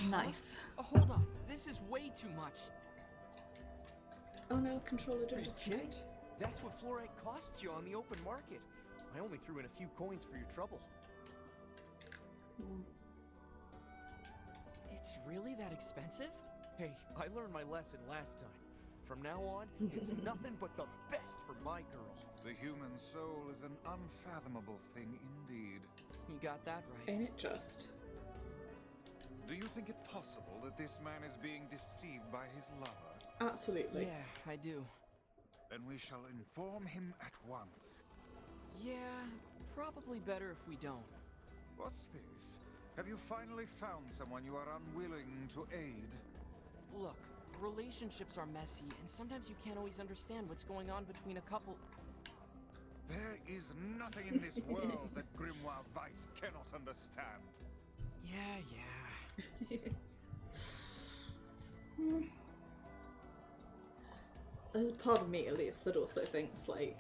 Nice. Hold on, this is way too much. Oh no, controller, Are don't you disconnect. kidding? That's what fluorite costs you on the open market. I only threw in a few coins for your trouble. It's really that expensive? Hey, I learned my lesson last time. From now on, it's nothing but the best for my girl. The human soul is an unfathomable thing indeed. You got that right. Ain't it just? Do you think it possible that this man is being deceived by his lover? Absolutely. Yeah, I do. Then we shall inform him at once. Yeah, probably better if we don't. What's this? Have you finally found someone you are unwilling to aid? Look, relationships are messy, and sometimes you can't always understand what's going on between a couple. There is nothing in this world that Grimoire Weiss cannot understand. Yeah. There's part of me, at least, that also thinks, like,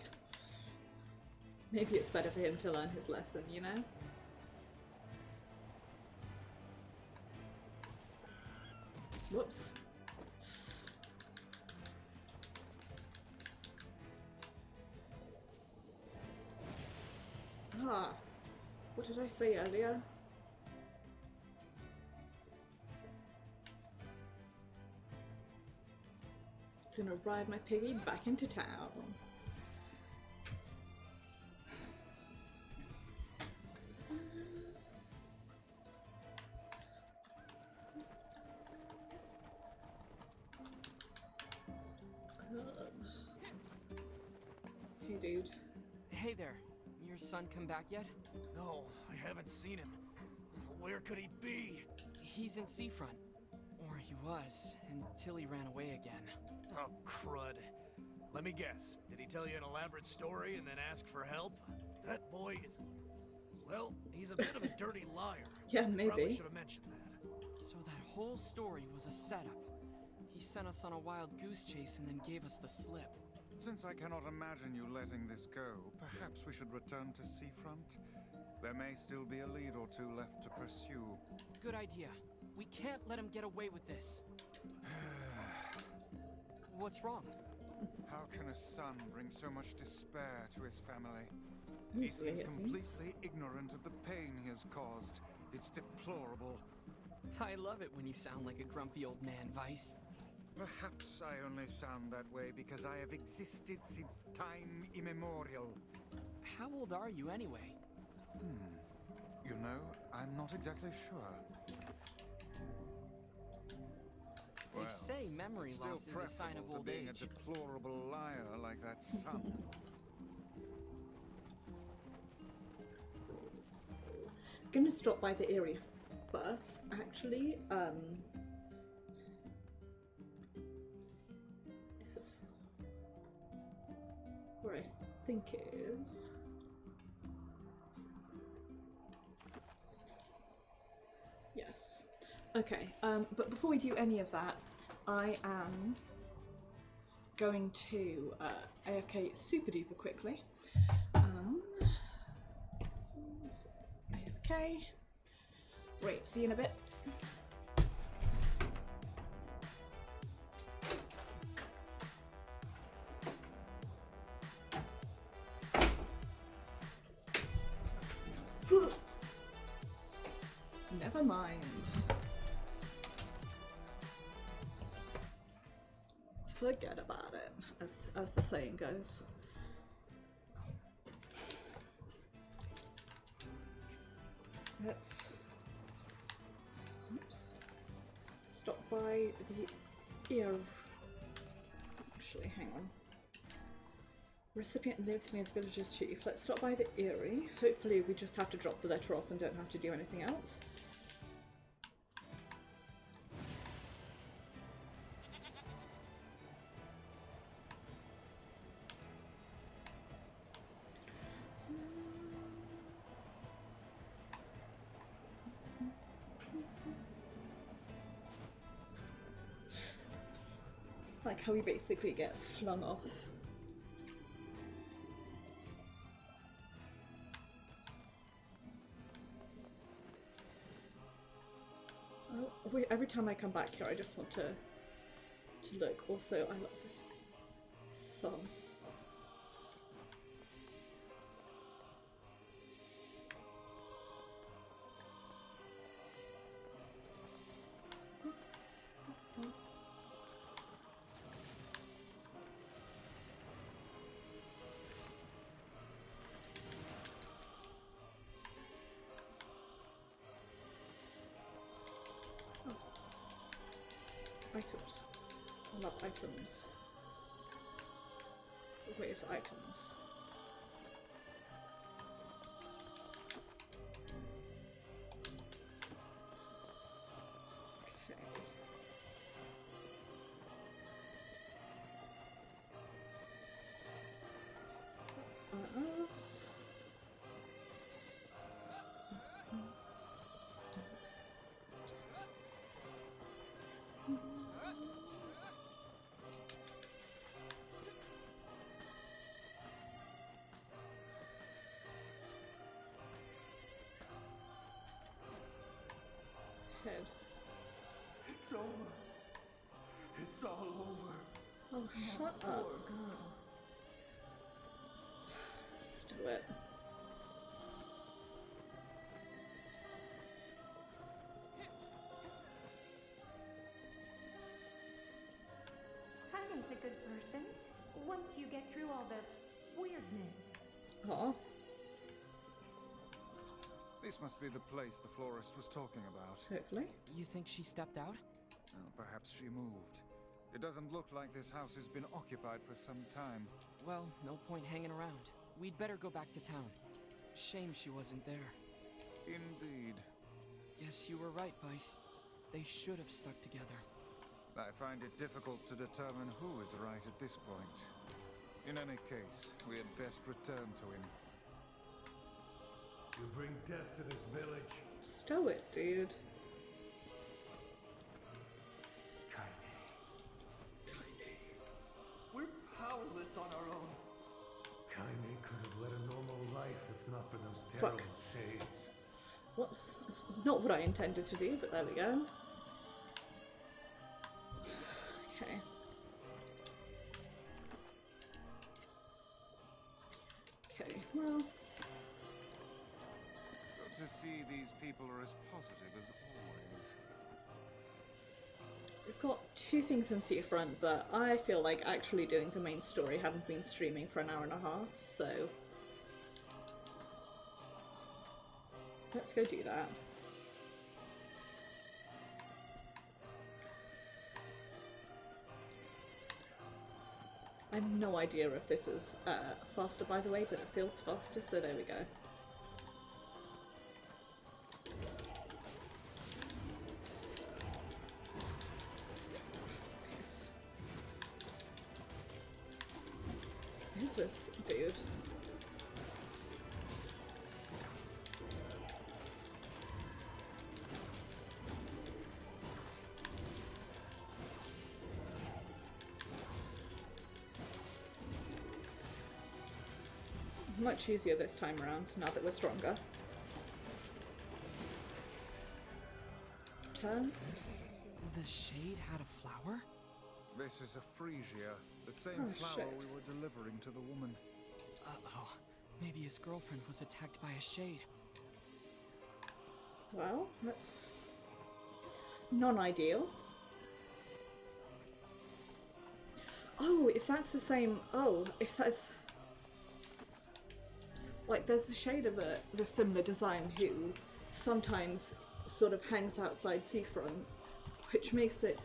maybe it's better for him to learn his lesson, you know? Whoops. Ah, what did I say earlier? Gonna ride my piggy back into town. Hey, dude. Hey there, your son come back yet? No, I haven't seen him. Where could he be? He's in Seafront. Or he was, until he ran away again. Oh, crud. Let me guess. Did he tell you an elaborate story and then ask for help? That boy is... well, he's a bit of a dirty liar. Yeah, I maybe. probably should have mentioned that. So that whole story was a setup. He sent us on a wild goose chase and then gave us the slip. Since I cannot imagine you letting this go, perhaps we should return to Seafront. There may still be a lead or two left to pursue. Good idea. We can't let him get away with this. What's wrong? How can a son bring so much despair to his family? Easily, He seems it seems. completely ignorant of the pain he has caused. It's deplorable. I love it when you sound like a grumpy old man, Vice. Perhaps I only sound that way because I have existed since time immemorial. How old are you anyway? You know, I'm not exactly sure. They say memory it's still loss is a sign of preferable to old being age. a deplorable liar like that son. Gonna stop by the area first, actually. If it's where I think it is. Yes. Okay, but before we do any of that, I am going to AFK super duper quickly. AFK. Great, see you in a bit. Never mind. Forget about it, as the saying goes. Let's stop by the ear. Actually, hang on. Recipient lives near the village's chief. Let's stop by the Eyrie. Hopefully we just have to drop the letter off and don't have to do anything else. Like how we basically get flung off. Oh, every time I come back here I just want to look. Also, I love this song. Items. I love items. Where's items? Okay. Us. Head. It's over. It's all over. Oh, shut up. Poor girl. Stow it. Kaine's a good person, once you get through all the weirdness. Aw. This must be the place the florist was talking about. Hopefully. You think she stepped out? Oh, perhaps she moved. It doesn't look like this house has been occupied for some time. Well, no point hanging around. We'd better go back to town. Shame she wasn't there. Indeed. Guess you were right, Vice. They should have stuck together. I find it difficult to determine who is right at this point. In any case, we had best return to him. You bring death to this village. Stow it, dude. We're powerless on our own. Kaine could have led a normal life if not for those terrible shades. Whoops. That's not what I intended to do, but there we go. Okay. Okay, well. Good to see these people are as positive as always. We've got two things in Seafront, but I feel like actually doing the main story haven't been streaming for an hour and a half, so let's go do that. I have no idea if this is faster, by the way, but it feels faster, so there we go. Who's this dude? Much easier this time around, now that we're stronger. Turn. The shade had a flower? This is a freesia, the same flower shit. we were delivering to the woman. Uh-oh. Maybe his girlfriend was attacked by a shade. Well, that's non-ideal. Oh, if that's the same... Oh, if that's... Like, there's a shade of the similar design who sometimes sort of hangs outside seafront, which makes it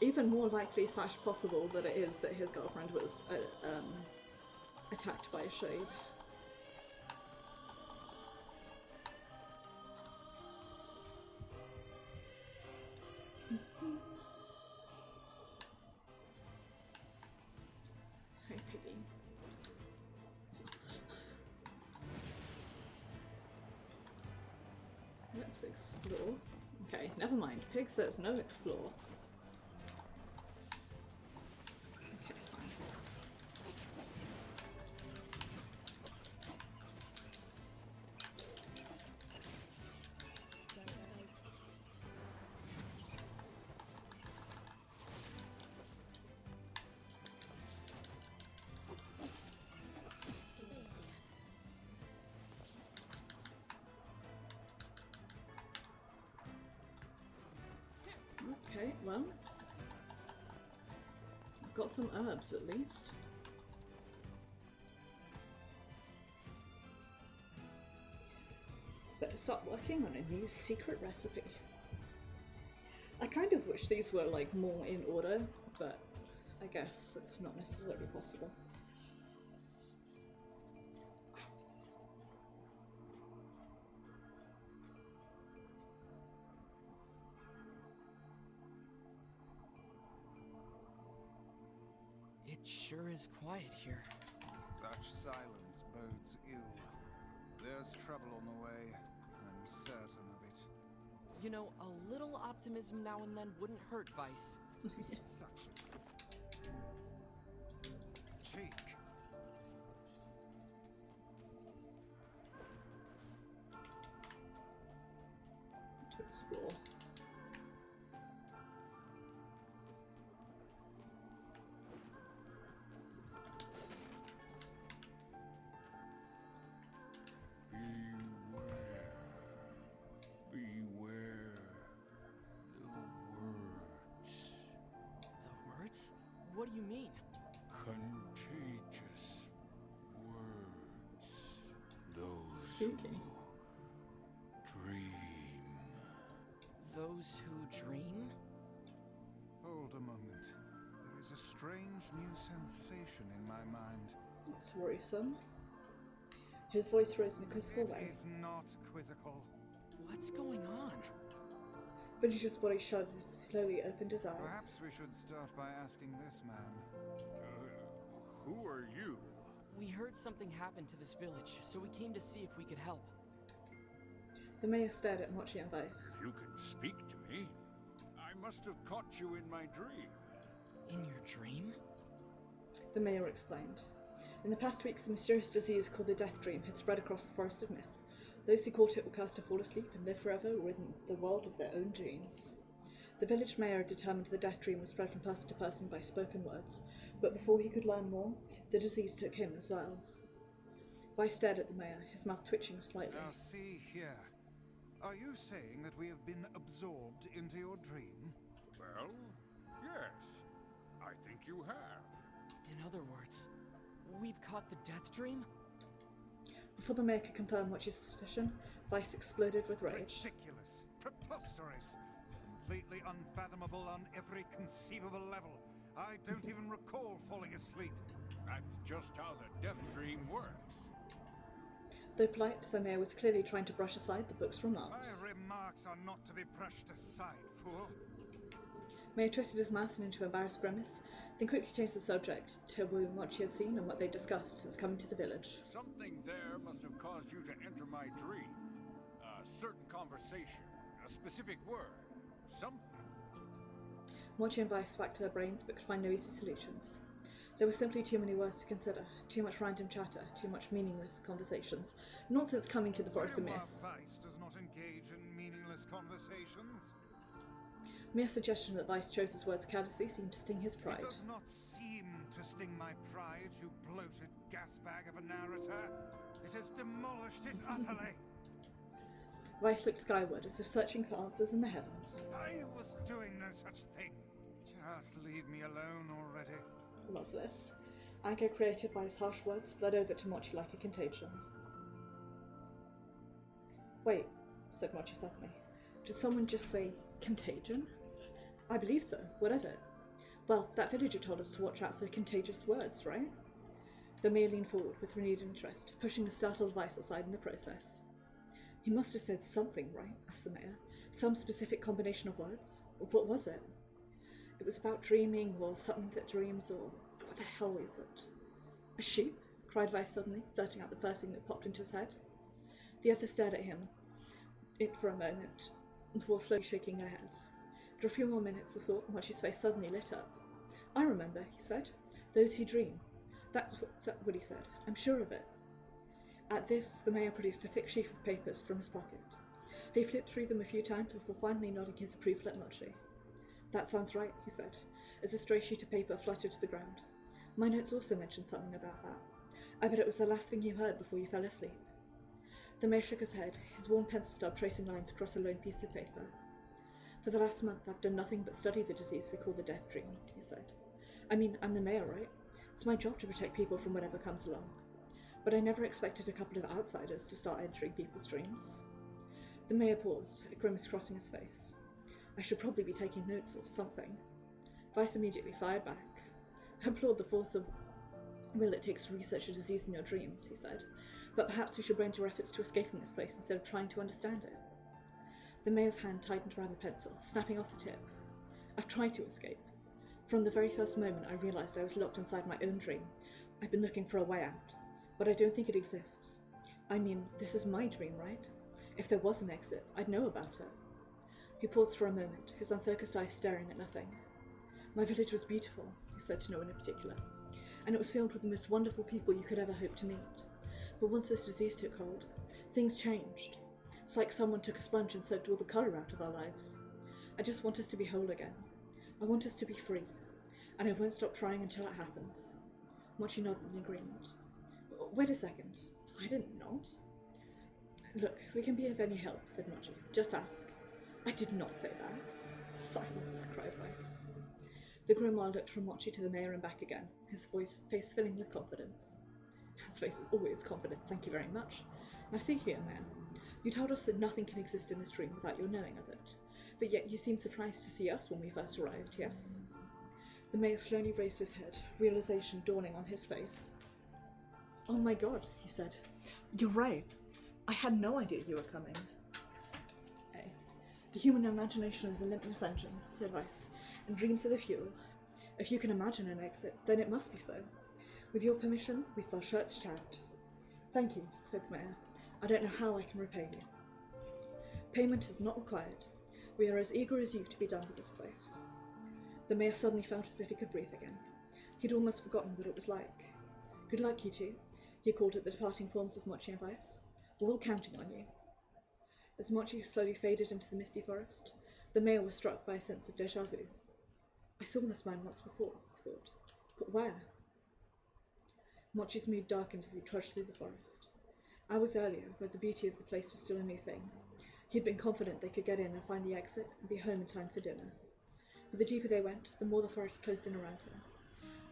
even more likely / possible that it is that his girlfriend was attacked by a shade. Hi, Piggy. Let's explore. Okay, never mind. Pig says no explore. Okay, fine. Okay, well, I've got some herbs at least. Better start working on a new secret recipe. I kind of wish these were like more in order, but I guess it's not necessarily possible. It sure is quiet here. Such silence bodes ill. There's trouble on the way. I'm certain of it. You know, a little optimism now and then wouldn't hurt, Vice. Such cheek. To explore. Beware The words? What do you mean? contagious words. Those Spooky. who dream. Those who dream? Hold a moment. There is a strange new sensation in my mind. That's worrisome. His voice rose in a quizzical It way. is not quizzical. What's going on? Benji's body shuddered as he slowly opened his eyes. Perhaps we should start by asking this man. Who are you? We heard something happened to this village, so we came to see if we could help. The mayor stared at Mochi and Vice. If you can speak to me, I must have caught you in my dream. In your dream? The mayor explained. In the past weeks, a mysterious disease called the Death Dream had spread across the Forest of Myth. Those who caught it were cursed to fall asleep and live forever within the world of their own dreams. The village mayor determined the Death Dream was spread from person to person by spoken words, but before he could learn more, the disease took him as well. Vice stared at the mayor, his mouth twitching slightly. Now see here. Are you saying that we have been absorbed into your dream? Well, yes. I think you have. In other words, we've caught the Death Dream? Before the mayor could confirm Mochi's suspicion, Vice exploded with rage. Ridiculous. Preposterous. Completely unfathomable on every conceivable level. I don't even recall falling asleep. That's just how the death dream works. Though polite, the mayor was clearly trying to brush aside the book's remarks. My remarks are not to be brushed aside, fool. Mayor twisted his mouth into an embarrassed grimace, then quickly changed the subject to what she had seen and what they'd discussed since coming to the village. Something there must have caused you to enter my dream. A certain conversation, a specific word, something. Mochi and Vice whacked their brains but could find no easy solutions. There were simply too many words to consider, too much random chatter, too much meaningless conversations. Nonsense coming to the Forest of Myth. Vice does not engage in meaningless conversations. Mere suggestion that Vice chose his words carelessly seemed to sting his pride. It does not seem to sting my pride, you bloated gasbag of a narrator. It has demolished it utterly. Vice looked skyward as if searching for answers in the heavens. I was doing no such thing. Just leave me alone already. Love this. Anger created by his harsh words bled over to Mochi like a contagion. Wait, said Mochi suddenly. Did someone just say contagion? I believe so, whatever. Well, that villager told us to watch out for contagious words, right? The mayor leaned forward with renewed interest, pushing the startled Vice aside in the process. He must have said something, right? Asked the mayor. Some specific combination of words? What was it? It was about dreaming, or something that dreams, or what the hell is it? A sheep? Cried Vice suddenly, blurting out the first thing that popped into his head. The others stared at him for a moment, before slowly shaking their heads. After a few more minutes of thought, Mochi's face suddenly lit up. I remember, he said. Those who dream. That's what he said. I'm sure of it. At this, the mayor produced a thick sheaf of papers from his pocket. He flipped through them a few times before finally nodding his approval at Mochi. That sounds right, he said, as a stray sheet of paper fluttered to the ground. My notes also mentioned something about that. I bet it was the last thing you heard before you fell asleep. The mayor shook his head, his worn pencil stub tracing lines across a lone piece of paper. For the last month, I've done nothing but study the disease we call the death dream, he said. I mean, I'm the mayor, right? It's my job to protect people from whatever comes along. But I never expected a couple of outsiders to start entering people's dreams. The mayor paused, a grimace crossing his face. I should probably be taking notes or something. Vice immediately fired back. I applaud the force of will it takes to research a disease in your dreams, he said. But perhaps we should bend your efforts to escaping this place instead of trying to understand it. The mayor's hand tightened around the pencil, snapping off the tip. I've tried to escape. From the very first moment I realised I was locked inside my own dream. I've been looking for a way out, but I don't think it exists. I mean, this is my dream, right? If there was an exit, I'd know about it. He paused for a moment, his unfocused eyes staring at nothing. My village was beautiful, he said to no one in particular, and it was filled with the most wonderful people you could ever hope to meet. But once this disease took hold, things changed. It's like someone took a sponge and soaked all the colour out of our lives. I just want us to be whole again. I want us to be free. And I won't stop trying until it happens. Mochi nodded in agreement. Wait a second. I didn't nod. Look, if we can be of any help, said Mochi. Just ask. I did not say that. Silence, cried Vice. The grimoire looked from Mochi to the mayor and back again, his face filling with confidence. His face is always confident, thank you very much. Now see here, man. You told us that nothing can exist in this dream without your knowing of it. But yet you seemed surprised to see us when we first arrived, yes? The mayor slowly raised his head, realization dawning on his face. Oh my god, he said. You're right. I had no idea you were coming. Hey. The human imagination is a limitless engine, said Vice, and dreams are the fuel. If you can imagine an exit, then it must be so. With your permission, we shall search it out. Thank you, said the mayor. I don't know how I can repay you. Payment is not required. We are as eager as you to be done with this place. The mayor suddenly felt as if he could breathe again. He'd almost forgotten what it was like. Good luck, you two, he called at the departing forms of Mochi and Vice. We're all counting on you. As Mochi slowly faded into the misty forest, the mayor was struck by a sense of déjà vu. I saw this man once before, he thought. But where? Mochi's mood darkened as he trudged through the forest. Hours earlier, where the beauty of the place was still a new thing, he'd been confident they could get in and find the exit and be home in time for dinner. But the deeper they went, the more the forest closed in around him.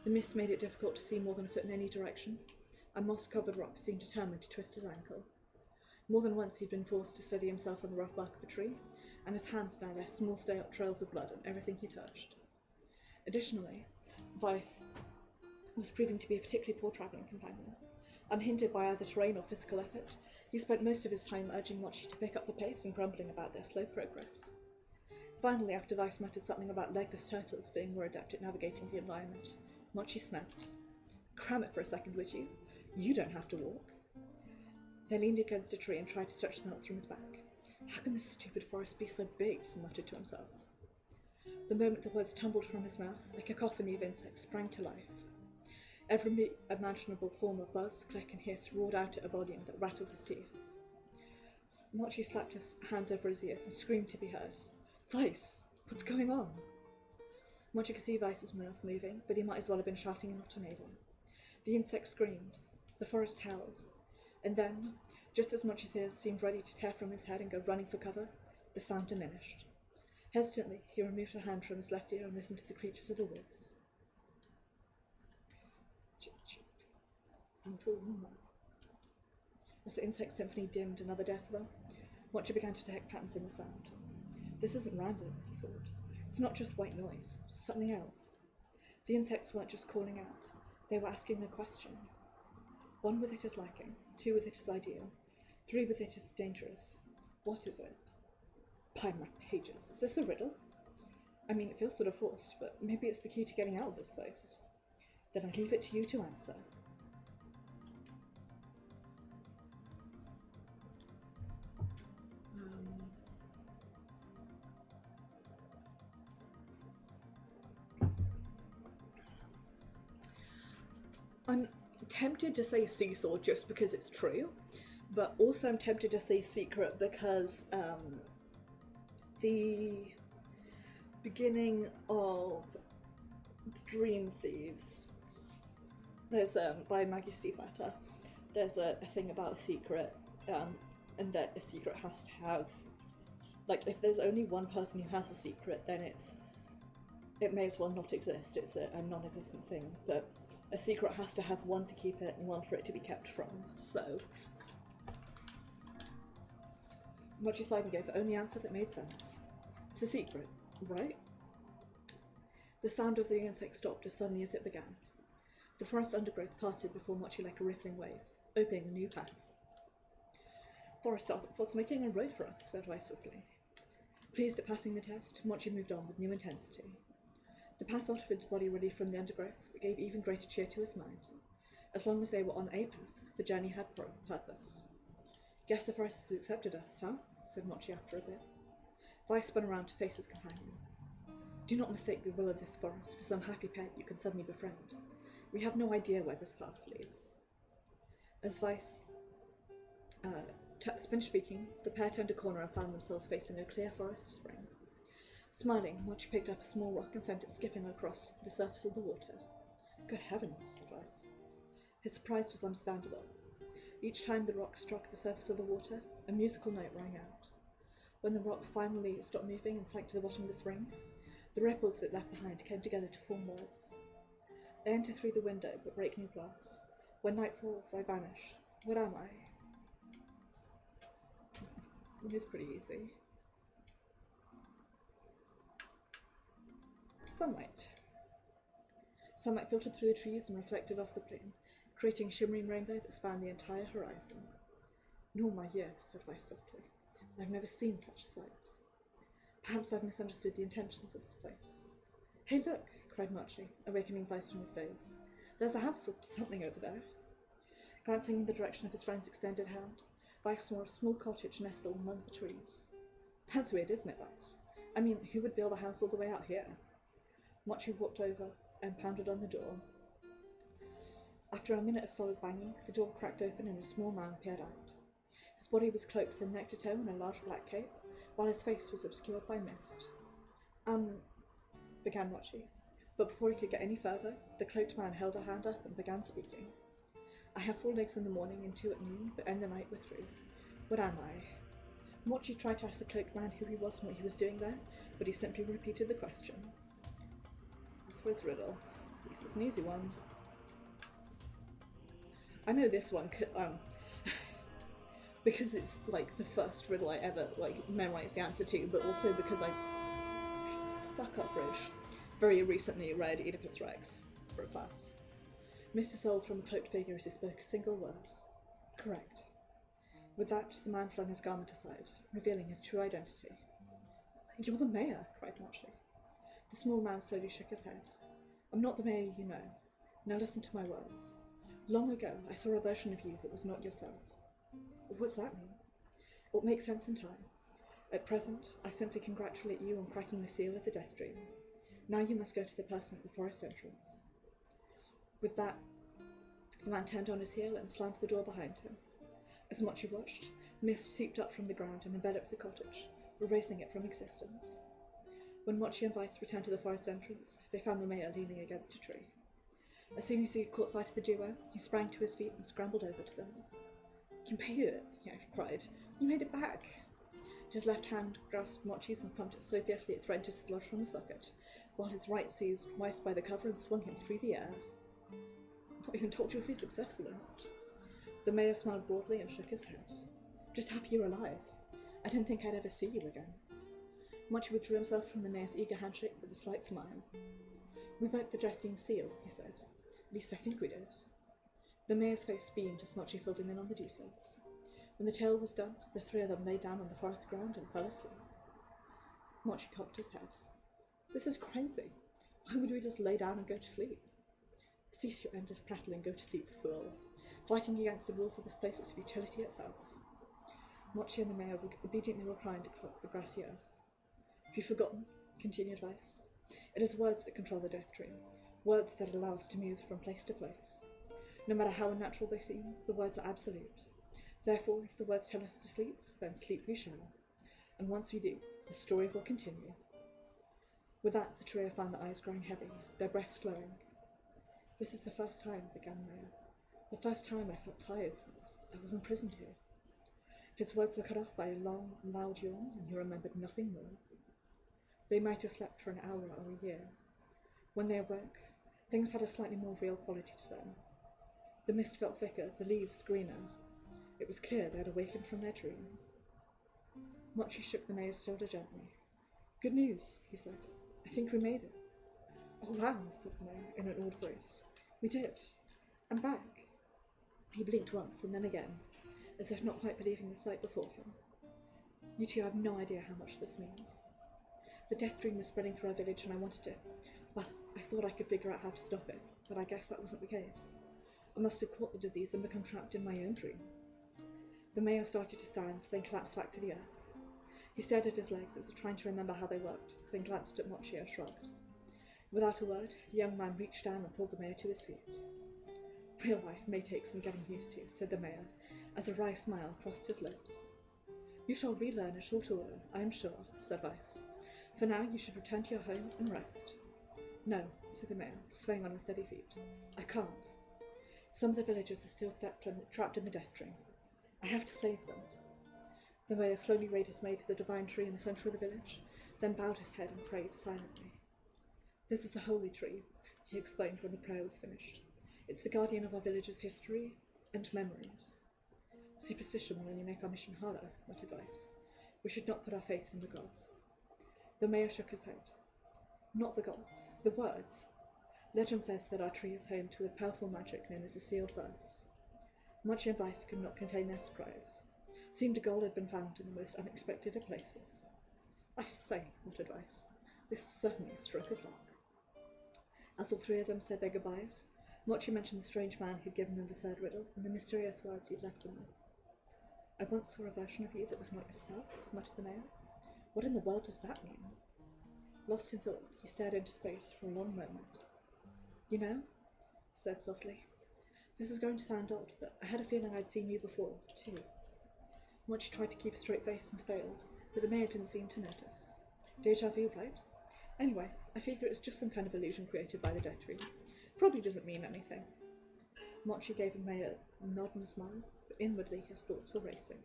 The mist made it difficult to see more than a foot in any direction, and moss-covered rocks seemed determined to twist his ankle. More than once he'd been forced to steady himself on the rough bark of a tree, and his hands now left small trails of blood on everything he touched. Additionally, Vice was proving to be a particularly poor travelling companion. Unhindered by either terrain or physical effort, he spent most of his time urging Mochi to pick up the pace and grumbling about their slow progress. Finally, after Vice muttered something about legless turtles being more adept at navigating the environment, Mochi snapped. Cram it for a second, would you? You don't have to walk. They leaned against a tree and tried to stretch the knots from his back. How can this stupid forest be so big? He muttered to himself. The moment the words tumbled from his mouth, a cacophony of insects sprang to life. Every imaginable form of buzz, click, and hiss roared out at a volume that rattled his teeth. Mochi slapped his hands over his ears and screamed to be heard. Vice! What's going on? Mochi could see Vice's mouth moving, but he might as well have been shouting in a tornado. The insects screamed. The forest howled. And then, Just as Mochi's ears seemed ready to tear from his head and go running for cover, the sound diminished. Hesitantly, he removed a hand from his left ear and listened to the creatures of the woods. As the insect symphony dimmed another decibel, Mochi began to detect patterns in the sound. This isn't random, he thought. It's not just white noise, it's something else. The insects weren't just calling out, they were asking a question. 1 with it is lacking, 2 with it is ideal, 3 with it is dangerous. What is it? By my pages, is this a riddle? I mean, it feels sort of forced, but maybe it's the key to getting out of this place. Then I leave it to you to answer. I'm tempted to say seesaw just because it's true, but also I'm tempted to say secret because the beginning of Dream Thieves, there's by Maggie Stiefvater, there's a thing about a secret, and that a secret has to have, like, if there's only one person who has a secret, then it may as well not exist. It's a non-existent thing, but a secret has to have one to keep it and one for it to be kept from, so Mochi sighed and gave the only answer that made sense. It's a secret, right? The sound of the insect stopped as suddenly as it began. The forest undergrowth parted before Mochi like a rippling wave, opening a new path. Forest arthropods making a road for us, said Vice swiftly. Pleased at passing the test, Mochi moved on with new intensity. The path out of its body relieved from the undergrowth, but gave even greater cheer to his mind. As long as they were on a path, the journey had purpose. Guess the forest has accepted us, huh? Said Mochi after a bit. Vice spun around to face his companion. Do not mistake the will of this forest for some happy pet you can suddenly befriend. We have no idea where this path leads. As Vice finished speaking, the pair turned a corner and found themselves facing a clear forest spring. Smiling, Mochi picked up a small rock and sent it skipping across the surface of the water. Good heavens, said Vice. His surprise was understandable. Each time the rock struck the surface of the water, a musical note rang out. When the rock finally stopped moving and sank to the bottom of the spring, the ripples it left behind came together to form words. I enter through the window, but break new glass. When night falls, I vanish. What am I? It is pretty easy. Sunlight. Sunlight filtered through the trees and reflected off the plain, creating a shimmering rainbow that spanned the entire horizon. In all my years, said Vice softly, I've never seen such a sight. Perhaps I've misunderstood the intentions of this place. Hey, look, cried Mochi, awakening Vice from his daze. There's a house or something over there. Glancing in the direction of his friend's extended hand, Vice saw a small cottage nestled among the trees. That's weird, isn't it, Vice? I mean, who would build a house all the way out here? Mochi walked over and pounded on the door. After a minute of solid banging, the door cracked open and a small man peered out. His body was cloaked from neck to toe in a large black cape, while his face was obscured by mist. Began Mochi, but before he could get any further, the cloaked man held a hand up and began speaking. I have 4 legs in the morning and 2 at noon, but end the night with 3. What am I? Mochi tried to ask the cloaked man who he was and what he was doing there, but he simply repeated the question. As for his riddle, at least it's an easy one. I know this one, because it's like the first riddle I ever memorized the answer to, but also because I very recently read Oedipus Rex for a class. Mr. Sold from a cloaked figure as he spoke a single word. Correct. With that, the man flung his garment aside, revealing his true identity. You're the mayor, cried Mochi. The small man slowly shook his head. I'm not the mayor you know. Now listen to my words. Long ago, I saw a version of you that was not yourself. What's that mean? It'll make sense in time. At present, I simply congratulate you on cracking the seal of the Death Dream. Now you must go to the person at the forest entrance. With that, the man turned on his heel and slammed the door behind him. As Mochi watched, mist seeped up from the ground and enveloped the cottage, erasing it from existence. When Mochi and Vice returned to the forest entrance, they found the mayor leaning against a tree. As soon as he caught sight of the duo, he sprang to his feet and scrambled over to them. You made it, he cried. You made it back! His left hand grasped Mochi's and pumped it so fiercely it threatened to dislodge from the socket, while his right seized Weiss by the cover and swung him through the air. Not even told you if he's successful or not. The mayor smiled broadly and shook his head. Just happy you're alive. I didn't think I'd ever see you again. Mochi withdrew himself from the mayor's eager handshake with a slight smile. We broke the death-themed seal, he said. At least I think we did. The mayor's face beamed as Mochi filled him in on the details. When the tale was done, the three of them lay down on the forest ground and fell asleep. Mochi cocked his head. This is crazy. Why would we just lay down and go to sleep? Cease your endless prattle and go to sleep, fool. Fighting against the rules of this place is futility itself. Mochi and the mayor obediently reclined atop the grassy earth. Have you forgotten? Continued Weiss. It is words that control the death tree, words that allow us to move from place to place. No matter how unnatural they seem, the words are absolute. Therefore, if the words tell us to sleep, then sleep we shall. And once we do, the story will continue. With that, the trio found their eyes growing heavy, their breaths slowing. This is the first time, began Mayor. The first time I felt tired since I was imprisoned here. His words were cut off by a long, loud yawn, and he remembered nothing more. They might have slept for an hour or a year. When they awoke, things had a slightly more real quality to them. The mist felt thicker, the leaves greener. It was clear they had awakened from their dream. Mochi shook the mayor's shoulder gently. Good news, he said. I think we made it. Oh wow, said the mayor in an awed voice. We did. I'm back. He blinked once and then again, as if not quite believing the sight before him. You two have no idea how much this means. The death dream was spreading through our village and I wanted to... Well, I thought I could figure out how to stop it, but I guess that wasn't the case. I must have caught the disease and become trapped in my own dream. The mayor started to stand, then collapsed back to the earth. He stared at his legs as if trying to remember how they worked, then glanced at Mochi and shrugged. Without a word, the young man reached down and pulled the mayor to his feet. Real life may take some getting used to, said the mayor, as a wry smile crossed his lips. You shall relearn in short order, I am sure, said Weiss. For now, you should return to your home and rest. No, said the mayor, swaying on unsteady feet. I can't. Some of the villagers are still trapped in the death dream. I have to save them. The mayor slowly raised his maid to the divine tree in the centre of the village, then bowed his head and prayed silently. This is a holy tree, he explained when the prayer was finished. It's the guardian of our village's history and memories. Superstition will only make our mission harder, muttered Weiss. We should not put our faith in the gods. The mayor shook his head. Not the gods, the words. Legend says that our tree is home to a powerful magic known as the sealed verse. Mochi and Weiss could not contain their surprise. Seemed a gold had been found in the most unexpected of places. I say, muttered Weiss, this is certainly a stroke of luck. As all three of them said their goodbyes, Mochi mentioned the strange man who'd given them the third riddle and the mysterious words he'd left them with. I once saw a version of you that was not yourself, muttered the mayor. What in the world does that mean? Lost in thought, he stared into space for a long moment. You know, he said softly, this is going to sound odd, but I had a feeling I'd seen you before, too. Mochi tried to keep a straight face and failed, but the mayor didn't seem to notice. Deja vu, right? Anyway, I figure it's just some kind of illusion created by the death tree. Probably doesn't mean anything. Mochi gave the mayor a nod and a smile, but inwardly his thoughts were racing.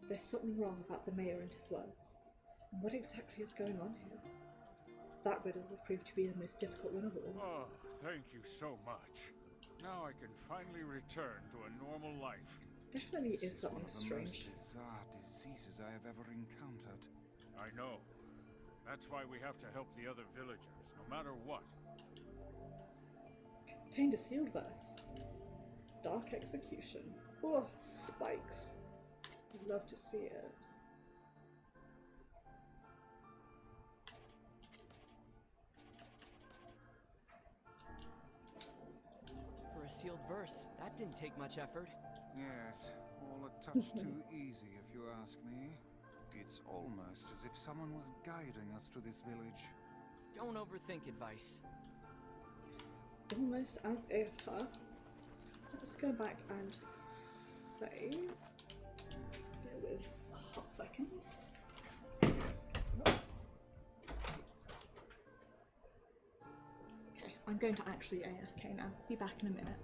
There's something wrong about the mayor and his words. And what exactly is going on here? That riddle would prove to be the most difficult one of all. Oh, thank you so much. Now I can finally return to a normal life. Definitely This is something one of the strange. most bizarre diseases I have ever encountered. I know. That's why we have to help the other villagers, no matter what. Contained a sealed verse. Dark execution. Oh, spikes. I'd love to see it. For a sealed verse, that didn't take much effort. Yes, all a touch too easy if you ask me. It's almost as if someone was guiding us to this village. Don't overthink advice. Almost as if, huh? Let's go back and save. Bear with a hot second. Oops. Okay, I'm going to actually AFK now. Be back in a minute.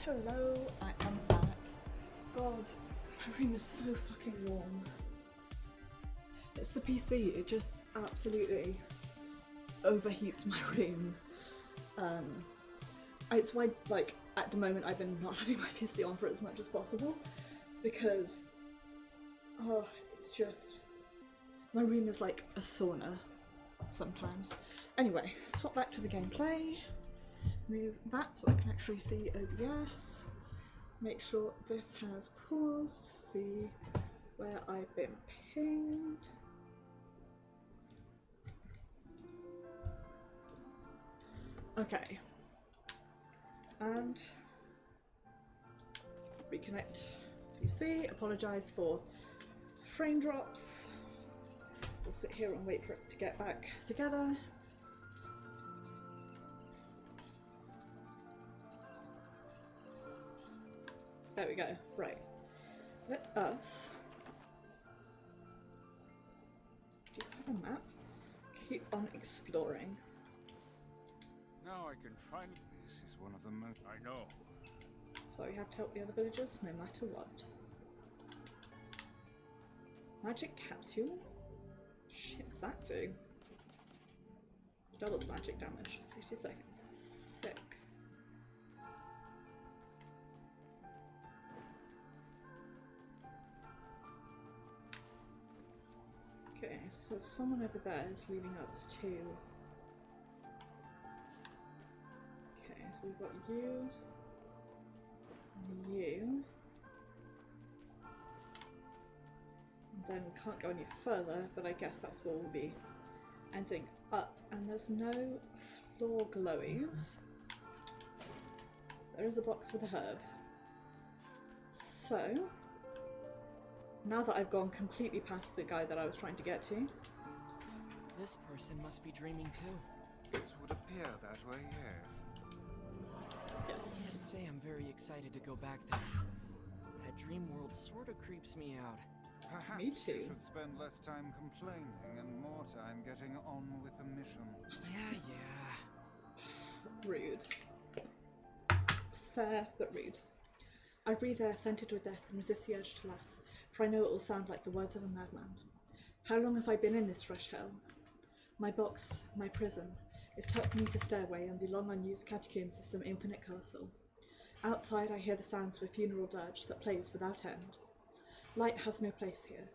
Hello, I am back. God, my room is so fucking warm. It's the PC, it just absolutely overheats my room. It's why, like, at the moment I've been not having my PC on for as much as possible, because, oh, it's just, my room is like a sauna sometimes. Anyway, swap back to the gameplay. Move that so I can actually see OBS. Make sure this has paused. See where I've been pinged. Okay. And reconnect PC. Apologise for frame drops. We'll sit here and wait for it to get back together. There we go. Right. Let us do you have a map? Keep on exploring. Now I can find. This is one of the most. I know. So we have to help the other villagers no matter what. Magic capsule? Shit's that do? Doubles magic damage, 60 seconds. Sick. Okay, so someone over there is leading us to... Okay, so we've got you, and you. And then can't go any further, but I guess that's where we'll be ending up. And there's no floor glowies. There is a box with a herb. So... now that I've gone completely past the guy that I was trying to get to. This person must be dreaming too. It would appear that way, yes. Yes. Can't say I'm very excited to go back there. That dream world sort of creeps me out. Perhaps Me too. you should spend less time complaining and more time getting on with the mission. Yeah. Rude. Fair, but rude. I breathe air scented with death and resist the urge to laugh, for I know it will sound like the words of a madman. How long have I been in this fresh hell? My box, my prison, is tucked beneath the stairway and the long unused catacombs of some infinite castle. Outside I hear the sounds of a funeral dirge that plays without end. Light has no place here.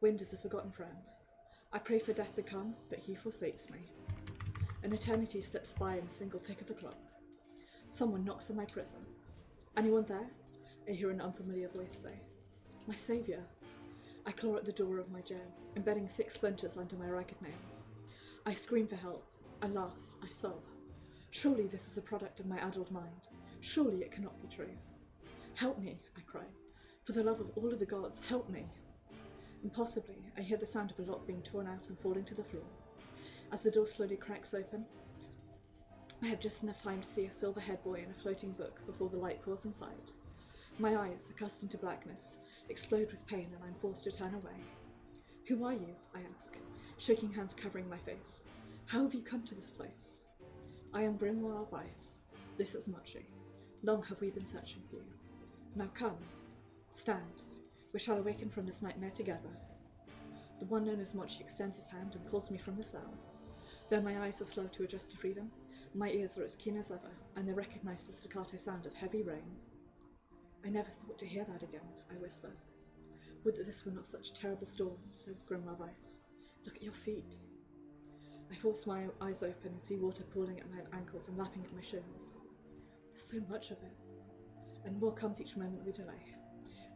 Wind is a forgotten friend. I pray for death to come, but he forsakes me. An eternity slips by in the single tick of the clock. Someone knocks on my prison. Anyone there? I hear an unfamiliar voice say. My saviour. I claw at the door of my jail, embedding thick splinters under my ragged nails. I scream for help. I laugh. I sob. Surely this is a product of my addled mind. Surely it cannot be true. Help me, I cry. For the love of all of the gods, help me. Impossibly, I hear the sound of a lock being torn out and falling to the floor. As the door slowly cracks open, I have just enough time to see a silver-haired boy in a floating book before the light pours inside. My eyes, accustomed to blackness, explode with pain and I'm forced to turn away. Who are you? I ask, shaking hands covering my face. How have you come to this place? I am Grimoire Weiss. This is Mochi. Long have we been searching for you. Now come. Stand. We shall awaken from this nightmare together. The one known as Mochi extends his hand and pulls me from the cell. Though my eyes are slow to adjust to freedom, my ears are as keen as ever, and they recognize the staccato sound of heavy rain. I never thought to hear that again, I whisper. Would that this were not such a terrible storm, said Grimoire Weiss. Look at your feet. I force my eyes open and see water pooling at my ankles and lapping at my shins. There's so much of it, and more comes each moment we delay.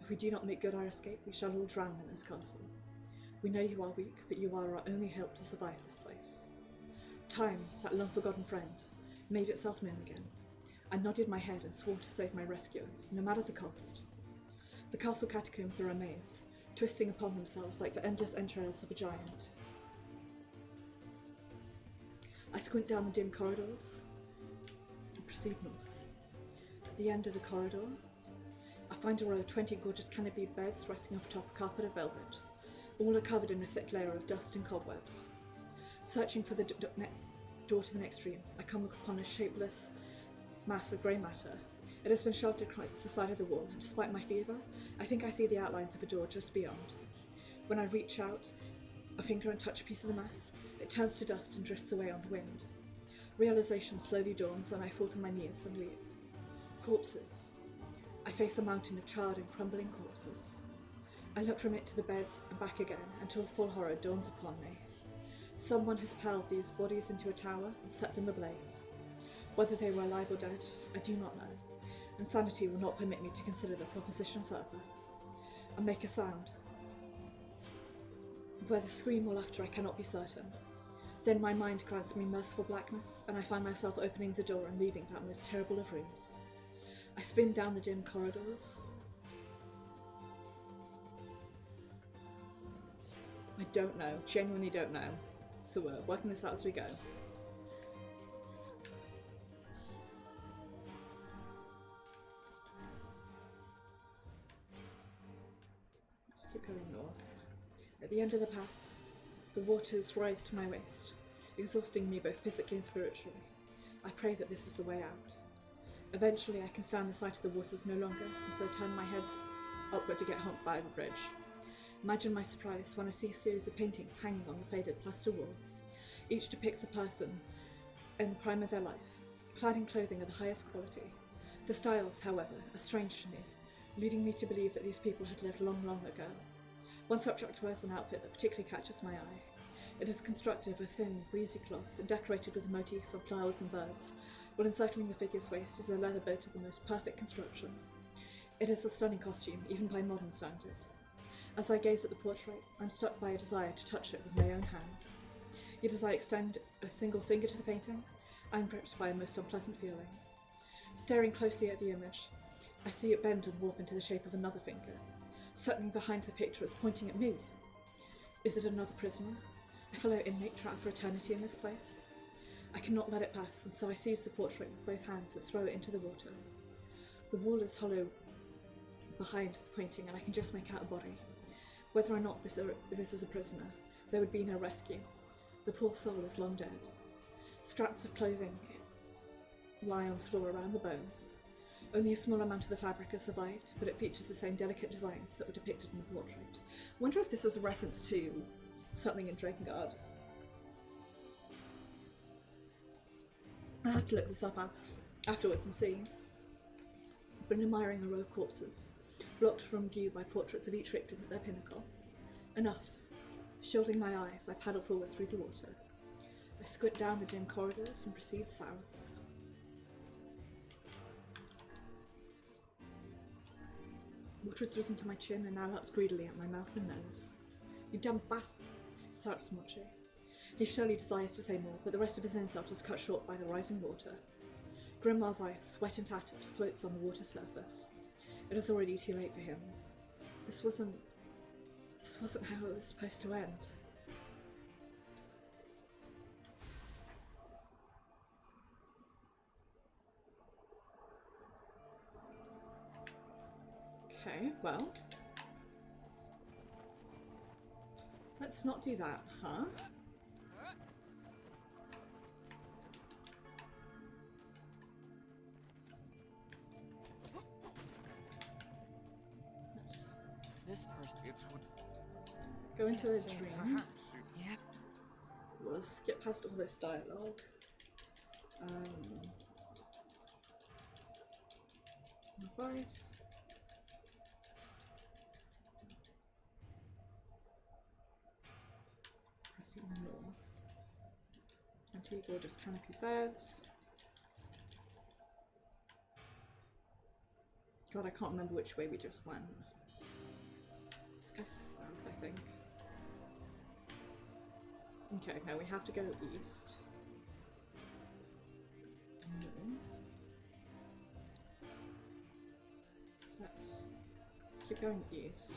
If we do not make good our escape, we shall all drown in this castle. We know you are weak, but you are our only help to survive this place. Time, that long-forgotten friend, made itself known again. I nodded my head and swore to save my rescuers, no matter the cost. The castle catacombs are a maze, twisting upon themselves like the endless entrails of a giant. I squint down the dim corridors and proceed north. At the end of the corridor, I find a row of 20 gorgeous canopied beds resting atop a carpet of velvet. All are covered in a thick layer of dust and cobwebs. Searching for the door to the next room, I come upon a shapeless mass of grey matter. It has been shoved across the side of the wall, and despite my fever, I think I see the outlines of a door just beyond. When I reach out a finger and touch a piece of the mass, it turns to dust and drifts away on the wind. Realization slowly dawns, and I fall to my knees and weep. Corpses. I face a mountain of charred and crumbling corpses. I look from it to the beds and back again until full horror dawns upon me. Someone has piled these bodies into a tower and set them ablaze. Whether they were alive or dead, I do not know, and sanity will not permit me to consider the proposition further. I make a sound. Whether scream or laughter, I cannot be certain. Then my mind grants me merciful blackness, and I find myself opening the door and leaving that most terrible of rooms. I spin down the dim corridors. I don't know, genuinely don't know. So we're working this out as we go. Let's keep going north. At the end of the path, the waters rise to my waist, exhausting me both physically and spiritually. I pray that this is the way out. Eventually I can stand the sight of the waters no longer, and so turn my head upward to get humped by the bridge. Imagine my surprise when I see a series of paintings hanging on the faded plaster wall. Each depicts a person in the prime of their life, clad in clothing of the highest quality. The styles, however, are strange to me, leading me to believe that these people had lived long, long ago. One subject wears an outfit that particularly catches my eye. It is constructed of a thin, breezy cloth and decorated with a motif of flowers and birds, while encircling the figure's waist is a leather boat of the most perfect construction. It is a stunning costume, even by modern standards. As I gaze at the portrait, I'm struck by a desire to touch it with my own hands. Yet as I extend a single finger to the painting, I am gripped by a most unpleasant feeling. Staring closely at the image, I see it bend and warp into the shape of another finger. Something behind the picture is pointing at me. Is it another prisoner? A fellow inmate trapped for eternity in this place? I cannot let it pass, and so I seize the portrait with both hands and throw it into the water. The wall is hollow behind the painting, and I can just make out a body. Whether or not this is a prisoner, there would be no rescue. The poor soul is long dead. Scraps of clothing lie on the floor around the bones. Only a small amount of the fabric has survived, but it features the same delicate designs that were depicted in the portrait. I wonder if this is a reference to something in Drakengard. I'll have to look this up afterwards and see. But admiring a row of corpses, blocked from view by portraits of each victim at their pinnacle. Enough. Shielding my eyes, I paddle forward through the water. I squint down the dim corridors and proceed south. Water has risen to my chin and now laps greedily at my mouth and nose. "You dumb bastard," shouts Mochi. He surely desires to say more, but the rest of his insult is cut short by the rising water. Grimoire Weiss, wet and tattered, floats on the water surface. It is already too late for him. This wasn't how it was supposed to end. Okay, well. Let's not do that, huh? This person. It's what Go into a Yes, dream. perhaps it Yeah. We'll skip past all this dialogue. Advice. Pressing north. Antique gorgeous canopy beds. God, I can't remember which way we just went. Let's go south, I think. Okay, no, we have to go east. North. Let's keep going east.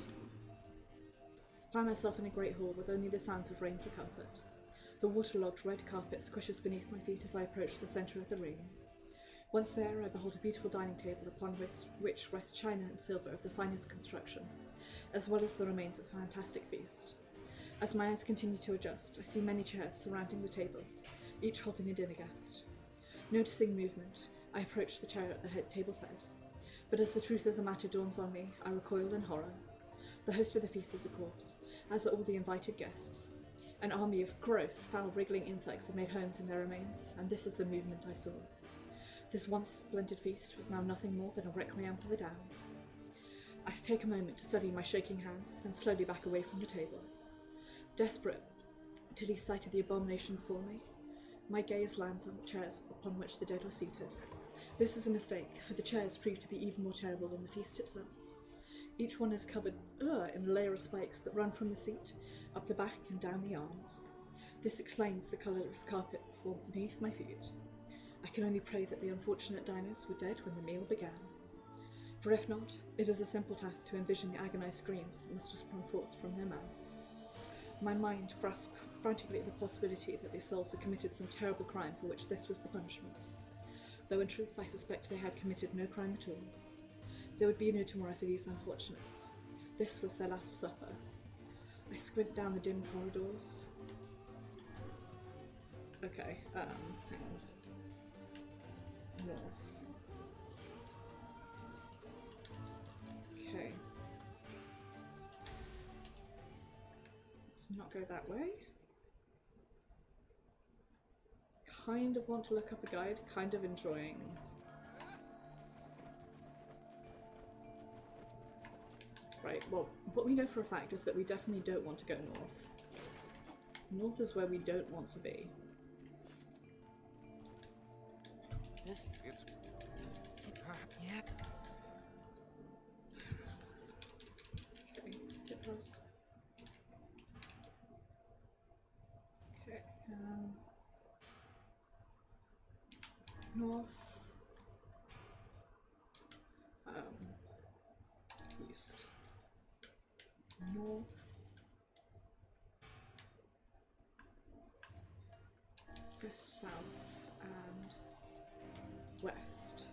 Find myself in a great hall with only the sounds of rain for comfort. The waterlogged red carpet squishes beneath my feet as I approach the centre of the room. Once there, I behold a beautiful dining table upon which rests china and silver of the finest construction, as well as the remains of a fantastic feast. As my eyes continue to adjust, I see many chairs surrounding the table, each holding a dinner guest. Noticing movement, I approach the chair at the table's head. But as the truth of the matter dawns on me, I recoil in horror. The host of the feast is a corpse, as are all the invited guests. An army of gross, foul-wriggling insects have made homes in their remains, and this is the movement I saw. This once splendid feast was now nothing more than a requiem for the damned. I take a moment to study my shaking hands, then slowly back away from the table. Desperate to lose sight of the abomination before me, my gaze lands on the chairs upon which the dead were seated. This is a mistake, for the chairs prove to be even more terrible than the feast itself. Each one is covered in a layer of spikes that run from the seat, up the back and down the arms. This explains the colour of the carpet beneath my feet. I can only pray that the unfortunate diners were dead when the meal began. For if not, it is a simple task to envision the agonised screams that must have sprung forth from their mouths. My mind grasped frantically at the possibility that these souls had committed some terrible crime for which this was the punishment. Though in truth I suspect they had committed no crime at all. There would be no tomorrow for these unfortunates. This was their last supper. I squint down the dim corridors. Okay, hang on. North. Okay. Let's not go that way. Kind of want to look up a guide, kind of enjoying. Right, well, what we know for a fact is that we definitely don't want to go north. North is where we don't want to be. This... It's... Yeah. Okay, skip us. Okay, north. East. North. West, south, and west.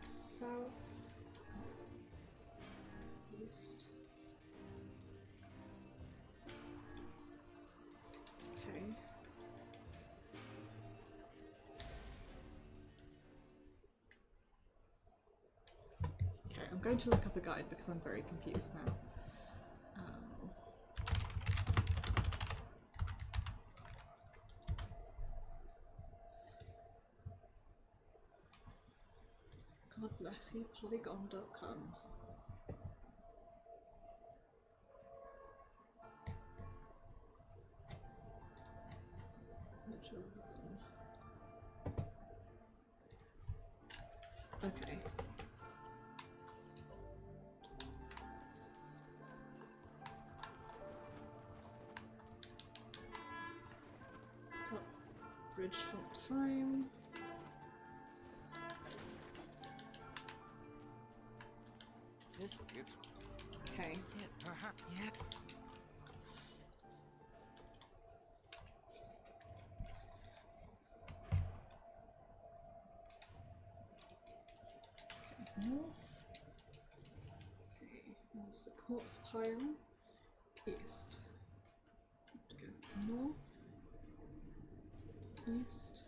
South. East. Okay. Okay, I'm going to look up a guide because I'm very confused now. God bless you, Polygon.com. Okay. Bridge hump time. This... It's... Okay. Yeah. North. Okay, there's the corpse pile. East. Go north. East.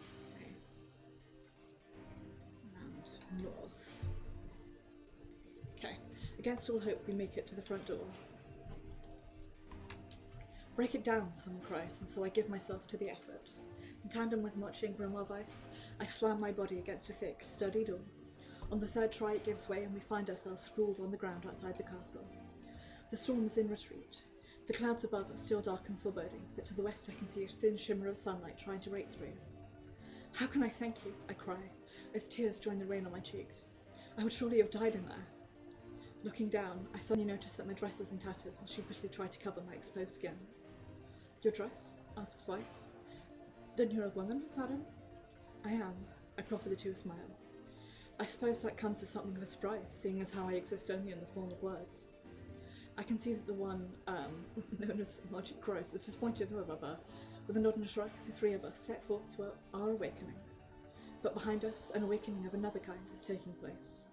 Okay. And north. Okay. Against all hope, we make it to the front door. Break it down, someone cries, and so I give myself to the effort. In tandem with marching grimoire vice, I slam my body against a thick, sturdy door. On the third try it gives way and we find ourselves sprawled on the ground outside the castle. The storm is in retreat. The clouds above are still dark and foreboding, but to the west I can see a thin shimmer of sunlight trying to break through. How can I thank you? I cry, as tears join the rain on my cheeks. I would surely have died in there. Looking down, I suddenly notice that my dress is in tatters and sheepishly try to cover my exposed skin. Your dress? Asks Weiss. Then you're a woman, madam? I am. I proffer the two a smile. I suppose that comes as something of a surprise, seeing as how I exist only in the form of words. I can see that the one, known as Logic Gross, is disappointed however. With a nod and a shrug, the three of us set forth to our awakening. But behind us, an awakening of another kind is taking place.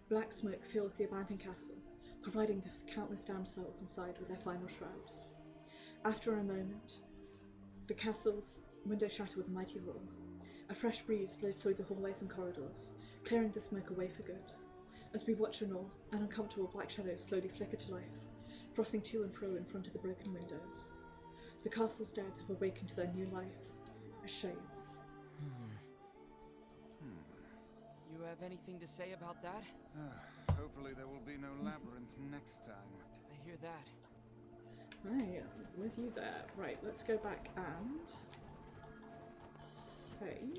Black smoke fills the abandoned castle, providing the countless damned souls inside with their final shrouds. After a moment, the castle's Windows shatter with a mighty roar. A fresh breeze blows through the hallways and corridors, clearing the smoke away for good. As we watch NieR, an uncomfortable black shadow slowly flicker to life, crossing to and fro in front of the broken windows. The castle's dead have awakened to their new life as shades. You have anything to say about that? Hopefully there will be no labyrinth next time. I hear that. Right, I'm with you there. Right, let's go back and save.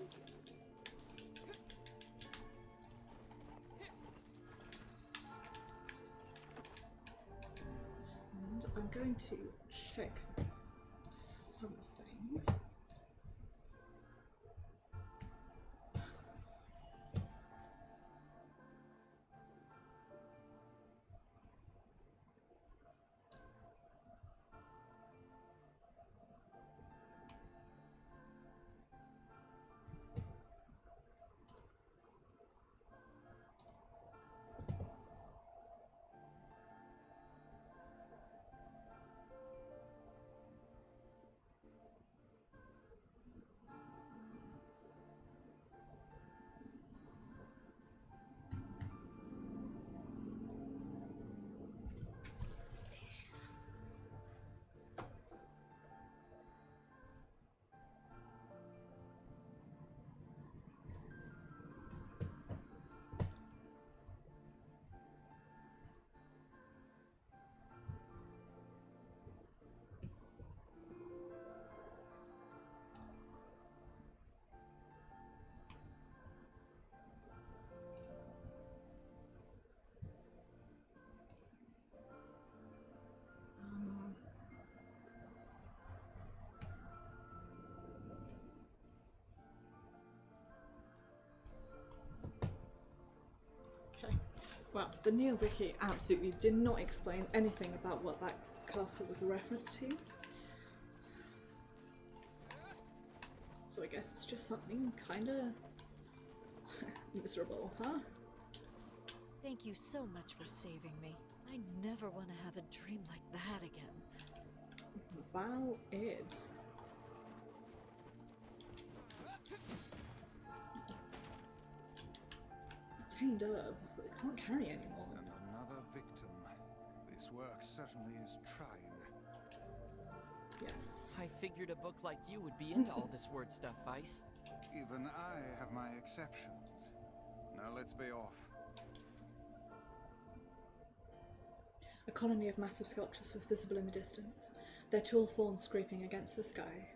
And I'm going to check something. Okay. Well, the NieR Wiki absolutely did not explain anything about what that castle was a reference to. So I guess it's just something kinda miserable, huh? Thank you so much for saving me. I never want to have a dream like that again. Wow, it. Obtained herb, but it can't carry anymore. And another victim. This work certainly is trying. Yes. I figured a book like you would be into all this word stuff, Vice. Even I have my exceptions. Now let's be off. A colony of massive sculptures was visible in the distance, their tall forms scraping against the sky.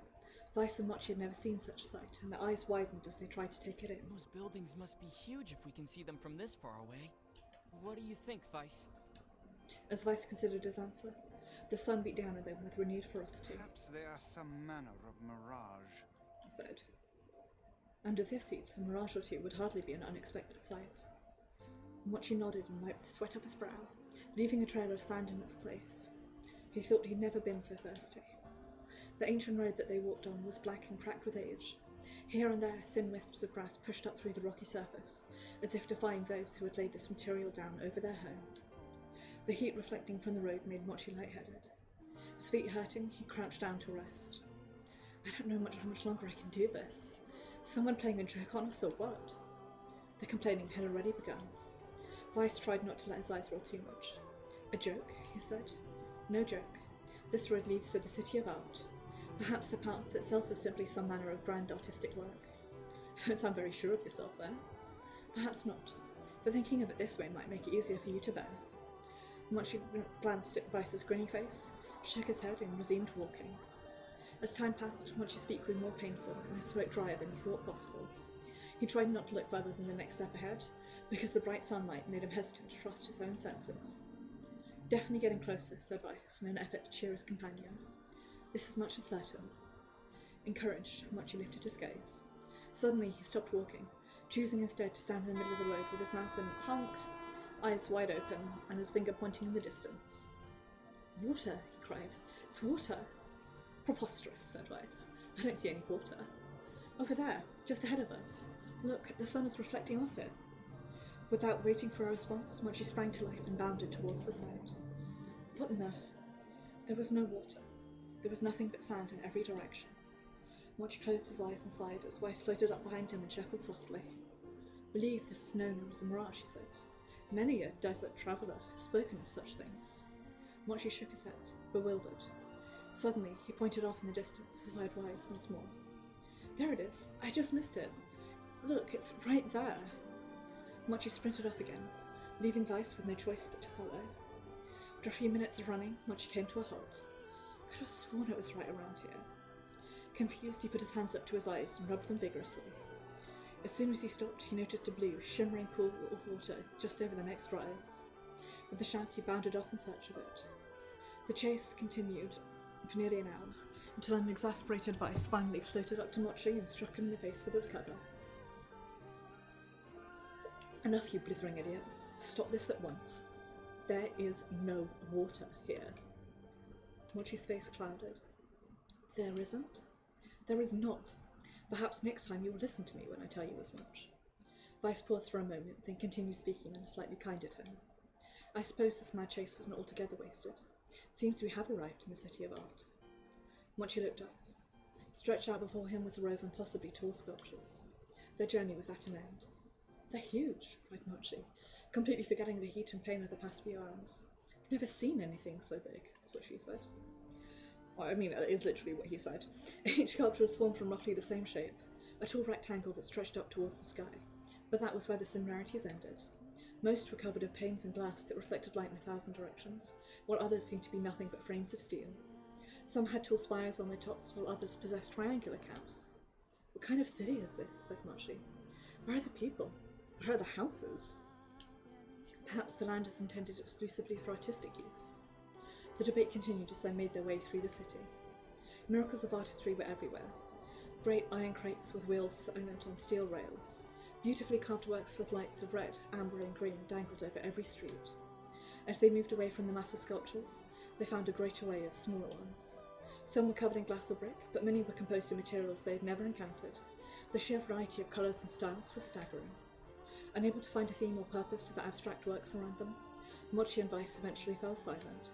Vice and Mochi had never seen such a sight, and their eyes widened as they tried to take it in. Those buildings must be huge if we can see them from this far away. What do you think, Vice? As Vice considered his answer, the sun beat down on them with renewed ferocity. Perhaps they are some manner of mirage. He said. Under this heat, a mirage or two would hardly be an unexpected sight. Mochi nodded and wiped the sweat off his brow, leaving a trail of sand in its place. He thought he'd never been so thirsty. The ancient road that they walked on was black and cracked with age. Here and there, thin wisps of grass pushed up through the rocky surface, as if defying those who had laid this material down over their home. The heat reflecting from the road made Mochi lightheaded. His feet hurting, he crouched down to rest. I don't know how much longer I can do this. Someone playing a joke on us or what? The complaining had already begun. Vice tried not to let his eyes roll too much. A joke, he said. No joke. This road leads to the city of art. Perhaps the path itself is simply some manner of grand artistic work. Don't sound very sure of yourself there. Perhaps not, but thinking of it this way might make it easier for you to bear. Mochi glanced at Vice's grinning face, shook his head and resumed walking. As time passed, Mochi's feet grew more painful and his throat drier than he thought possible. He tried not to look further than the next step ahead, because the bright sunlight made him hesitant to trust his own senses. Definitely getting closer, said Vice, in an effort to cheer his companion. This is much as certain. Encouraged, Mochi lifted his gaze. Suddenly he stopped walking, choosing instead to stand in the middle of the road with his mouth in honk, eyes wide open, and his finger pointing in the distance. Water, he cried. It's water. Preposterous, said Vice. I don't see any water. Over there, just ahead of us. Look, the sun is reflecting off it. Without waiting for a response, Mochi sprang to life and bounded towards the side. What in the... There was no water. There was nothing but sand in every direction. Mochi closed his eyes and sighed as Weiss floated up behind him and chuckled softly. Believe this is known as a mirage, he said. Many a desert traveller has spoken of such things. Mochi shook his head, bewildered. Suddenly, he pointed off in the distance, his eyes wide once more. There it is. I just missed it. Look, it's right there. Mochi sprinted off again, leaving Weiss with no choice but to follow. After a few minutes of running, Mochi came to a halt. Could have sworn it was right around here. Confused, he put his hands up to his eyes and rubbed them vigorously. As soon as he stopped, he noticed a blue, shimmering pool of water just over the next rise. With a shout, he bounded off in search of it. The chase continued for nearly an hour, until an exasperated Weiss finally floated up to Mochi and struck him in the face with his cutter. Enough, you blithering idiot. Stop this at once. There is no water here. Mochi's face clouded. There isn't? There is not. Perhaps next time you will listen to me when I tell you as much. Weiss paused for a moment, then continued speaking in a slightly kinder tone. I suppose this mad chase wasn't altogether wasted. It seems we have arrived in the City of Art. Mochi looked up. Stretched out before him was a row of impossibly tall sculptures. Their journey was at an end. They're huge, cried Mochi, completely forgetting the heat and pain of the past few hours. I've never seen anything so big, is what she said. Well, I mean, it is literally what he said. Each sculpture was formed from roughly the same shape, a tall rectangle that stretched up towards the sky, but that was where the similarities ended. Most were covered in panes and glass that reflected light in 1,000 directions, while others seemed to be nothing but frames of steel. Some had tall spires on their tops, while others possessed triangular caps. What kind of city is this? Said Mochi. Where are the people? Where are the houses? Perhaps the land is intended exclusively for artistic use. The debate continued as they made their way through the city. Miracles of artistry were everywhere. Great iron crates with wheels silent on steel rails. Beautifully carved works with lights of red, amber and green dangled over every street. As they moved away from the massive sculptures, they found a great array of smaller ones. Some were covered in glass or brick, but many were composed of materials they had never encountered. The sheer variety of colours and styles was staggering. Unable to find a theme or purpose to the abstract works around them, Mochi and Weiss eventually fell silent.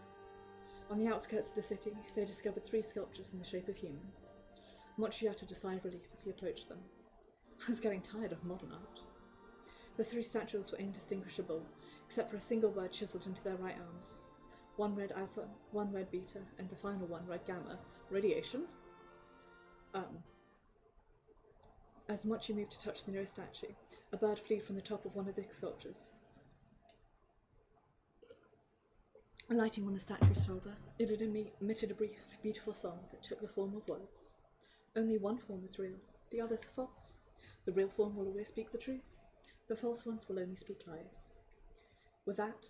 On the outskirts of the city, they discovered 3 sculptures in the shape of humans. Mochi uttered a sigh of relief as he approached them. I was getting tired of modern art. The 3 statues were indistinguishable, except for a single word chiselled into their right arms. One read alpha, one read beta, and the final one read gamma. Radiation? As Mochi moved to touch the nearest statue, a bird flew from the top of one of the sculptures. Alighting on the statue's shoulder, it had emitted a brief, beautiful song that took the form of words. Only one form is real, the others are false. The real form will always speak the truth. The false ones will only speak lies. With that,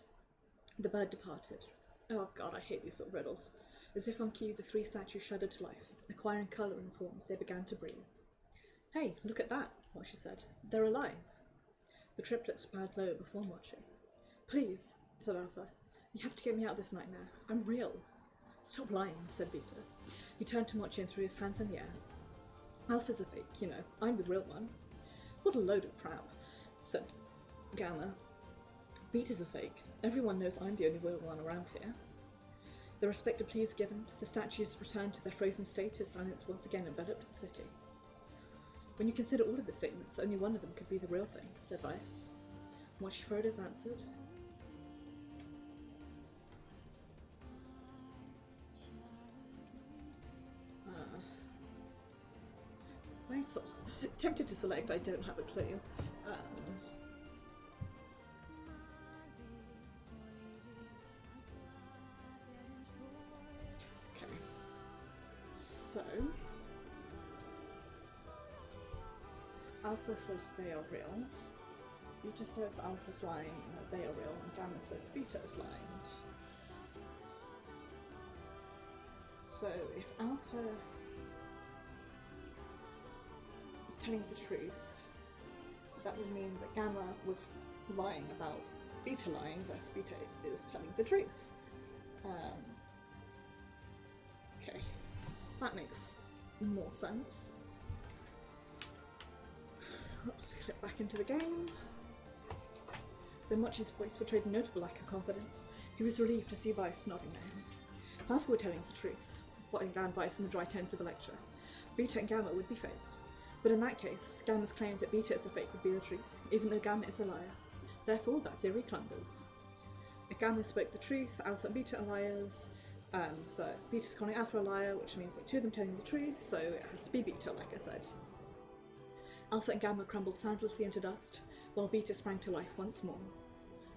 the bird departed. Oh god, I hate these sort of riddles. As if on cue, the 3 statues shuddered to life, acquiring colour and forms they began to breathe. Hey, look at that, Mochi said. They're alive. The triplets bowed low before Mochi. Please, said Alpha. You have to get me out of this nightmare. I'm real. Stop lying, said Beta. He turned to Mochi and threw his hands in the air. Alpha's a fake, you know. I'm the real one. What a load of crap, said Gamma. Beta's a fake. Everyone knows I'm the only real one around here. The respected pleas given, the statues returned to their frozen state as silence once again enveloped the city. When you consider all of the statements, only one of them could be the real thing, said Weiss. Mochi Frodo's answered. Tempted to select, I don't have a clue. Okay. So, Alpha says they are real. Beta says Alpha's lying and that they are real, and Gamma says Beta is lying. So, if Alpha is telling the truth, that would mean that Gamma was lying about Beta lying, thus Beta is telling the truth. Okay, that makes more sense. Oops, click back into the game. Then Mochi's voice betrayed a notable lack of confidence. He was relieved to see Weiss nodding at him. If Alpha were telling the truth, putting down Weiss on the dry tones of a lecture, Beta and Gamma would be fakes. But in that case, Gamma's claim that Beta is a fake would be the truth, even though Gamma is a liar. Therefore, that theory clunders. If Gamma spoke the truth, Alpha and Beta are liars, but Beta's calling Alpha a liar, which means that two of them telling the truth, so it has to be Beta, like I said. Alpha and Gamma crumbled soundlessly into dust, while Beta sprang to life once more.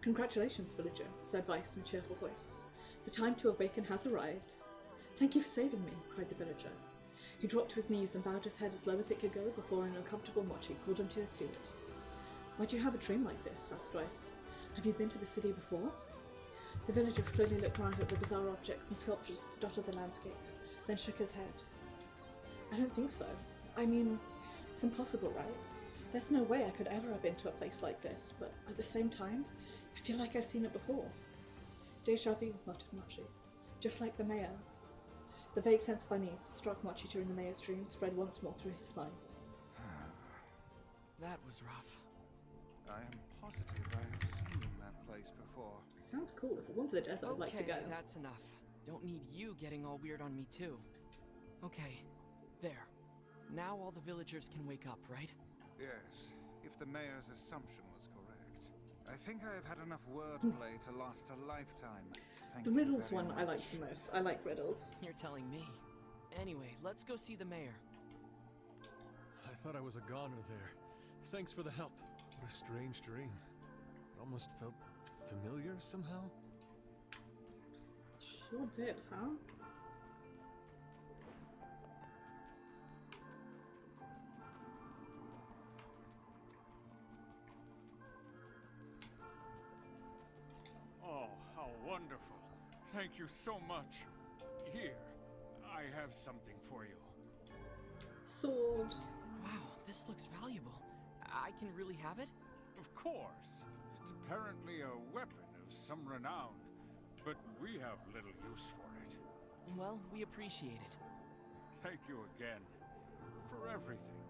Congratulations, villager, said Vice in a cheerful voice. The time to awaken has arrived. Thank you for saving me, cried the villager. He dropped to his knees and bowed his head as low as it could go before an uncomfortable Mochi called him to his feet. Why do you have a dream like this? Asked Vice. Have you been to the city before? The villager slowly looked round at the bizarre objects and sculptures that dotted the landscape, then shook his head. I don't think so. I mean, it's impossible, right? There's no way I could ever have been to a place like this, but at the same time, I feel like I've seen it before. Deja vu, muttered Mochi. Just like the mayor. The vague sense of unease that struck Mochi during the mayor's dream spread once more through his mind. That was rough. I am positive I have seen that place before. Sounds cool. If it weren't for the desert, I'd like to go. Okay, that's enough. Don't need you getting all weird on me too. Okay, there. Now all the villagers can wake up, right? Yes, if the mayor's assumption was correct. I think I have had enough wordplay to last a lifetime. Thank The you riddles very one I like much. the most. I like riddles. You're telling me. Anyway, let's go see the mayor. I thought I was a goner there. Thanks for the help. What a strange dream. It almost felt familiar somehow. Sure did, huh? Oh, how wonderful. Thank you so much. Here, I have something for you. Sword. Wow, this looks valuable. I can really have it? Of course. It's apparently a weapon of some renown, but we have little use for it. Well, we appreciate it. Thank you again for everything.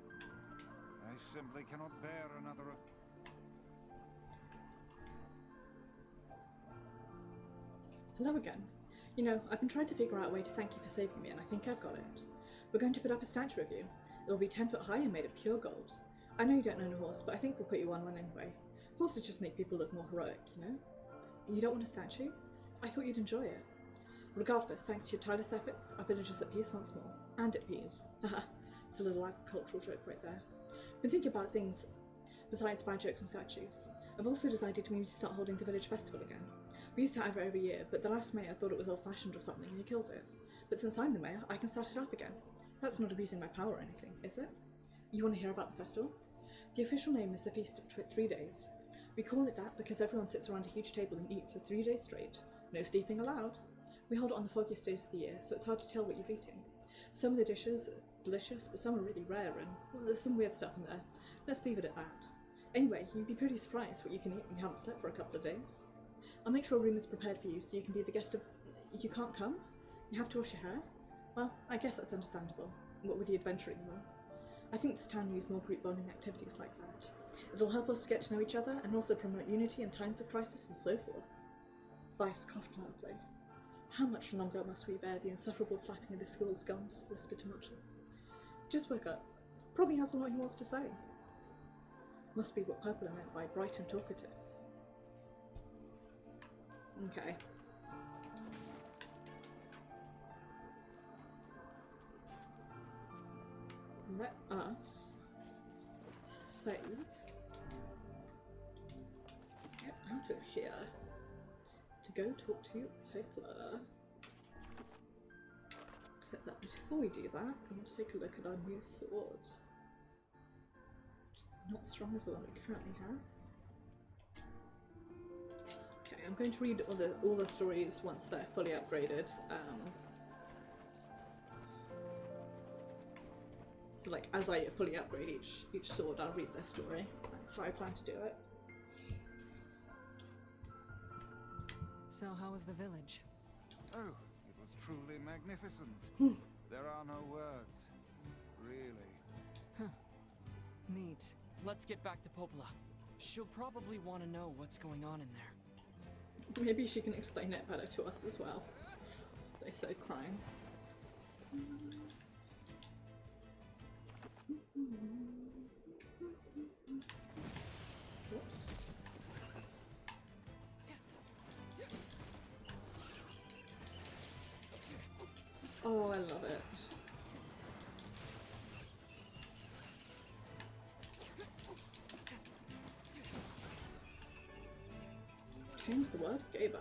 I simply cannot bear another of... Hello again. You know, I've been trying to figure out a way to thank you for saving me, and I think I've got it. We're going to put up a statue of you. It'll be 10 foot high and made of pure gold. I know you don't own a horse, but I think we'll put you on one anyway. Horses just make people look more heroic, you know? You don't want a statue? I thought you'd enjoy it. Regardless, thanks to your tireless efforts, our village is at peace once more. And at peace. Haha, it's a little agricultural joke right there. Been thinking about things besides bad jokes and statues. I've also decided we need to start holding the village festival again. We used to have it every year, but the last mayor thought it was old-fashioned or something and he killed it. But since I'm the mayor, I can start it up again. That's not abusing my power or anything, is it? You want to hear about the festival? The official name is the Feast of 3 Days. We call it that because everyone sits around a huge table and eats for 3 days straight. No sleeping allowed. We hold it on the foggiest days of the year, so it's hard to tell what you're eating. Some of the dishes are delicious, but some are really rare and well, there's some weird stuff in there. Let's leave it at that. Anyway, you'd be pretty surprised what you can eat when you haven't slept for a couple of days. I'll make sure a room is prepared for you so you can be the guest of... You can't come? You have to wash your hair? Well, I guess that's understandable, what with the adventuring and all. I think this town needs more group bonding activities like that. It'll help us get to know each other and also promote unity in times of crisis and so forth. Vice coughed loudly. How much longer must we bear the insufferable flapping of this fool's gums? Whispered to Mochi. Just woke up. Probably has a lot he wants to say. Must be what Purple meant by bright and talkative. Okay. Let us save. Get out of here to go talk to Purple. Except that before we do that, I want to take a look at our new sword. Which is not as strong as the one we currently have. Okay, I'm going to read all the stories once they're fully upgraded. So like, as I fully upgrade each sword, I'll read their story. That's how I plan to do it. So how was the village? Oh, it was truly magnificent. There are no words. Really. Huh. Neat. Let's get back to Popola. She'll probably want to know what's going on in there. Maybe she can explain it better to us as well. They say crying. Oh, I love it. Change the word Gaber.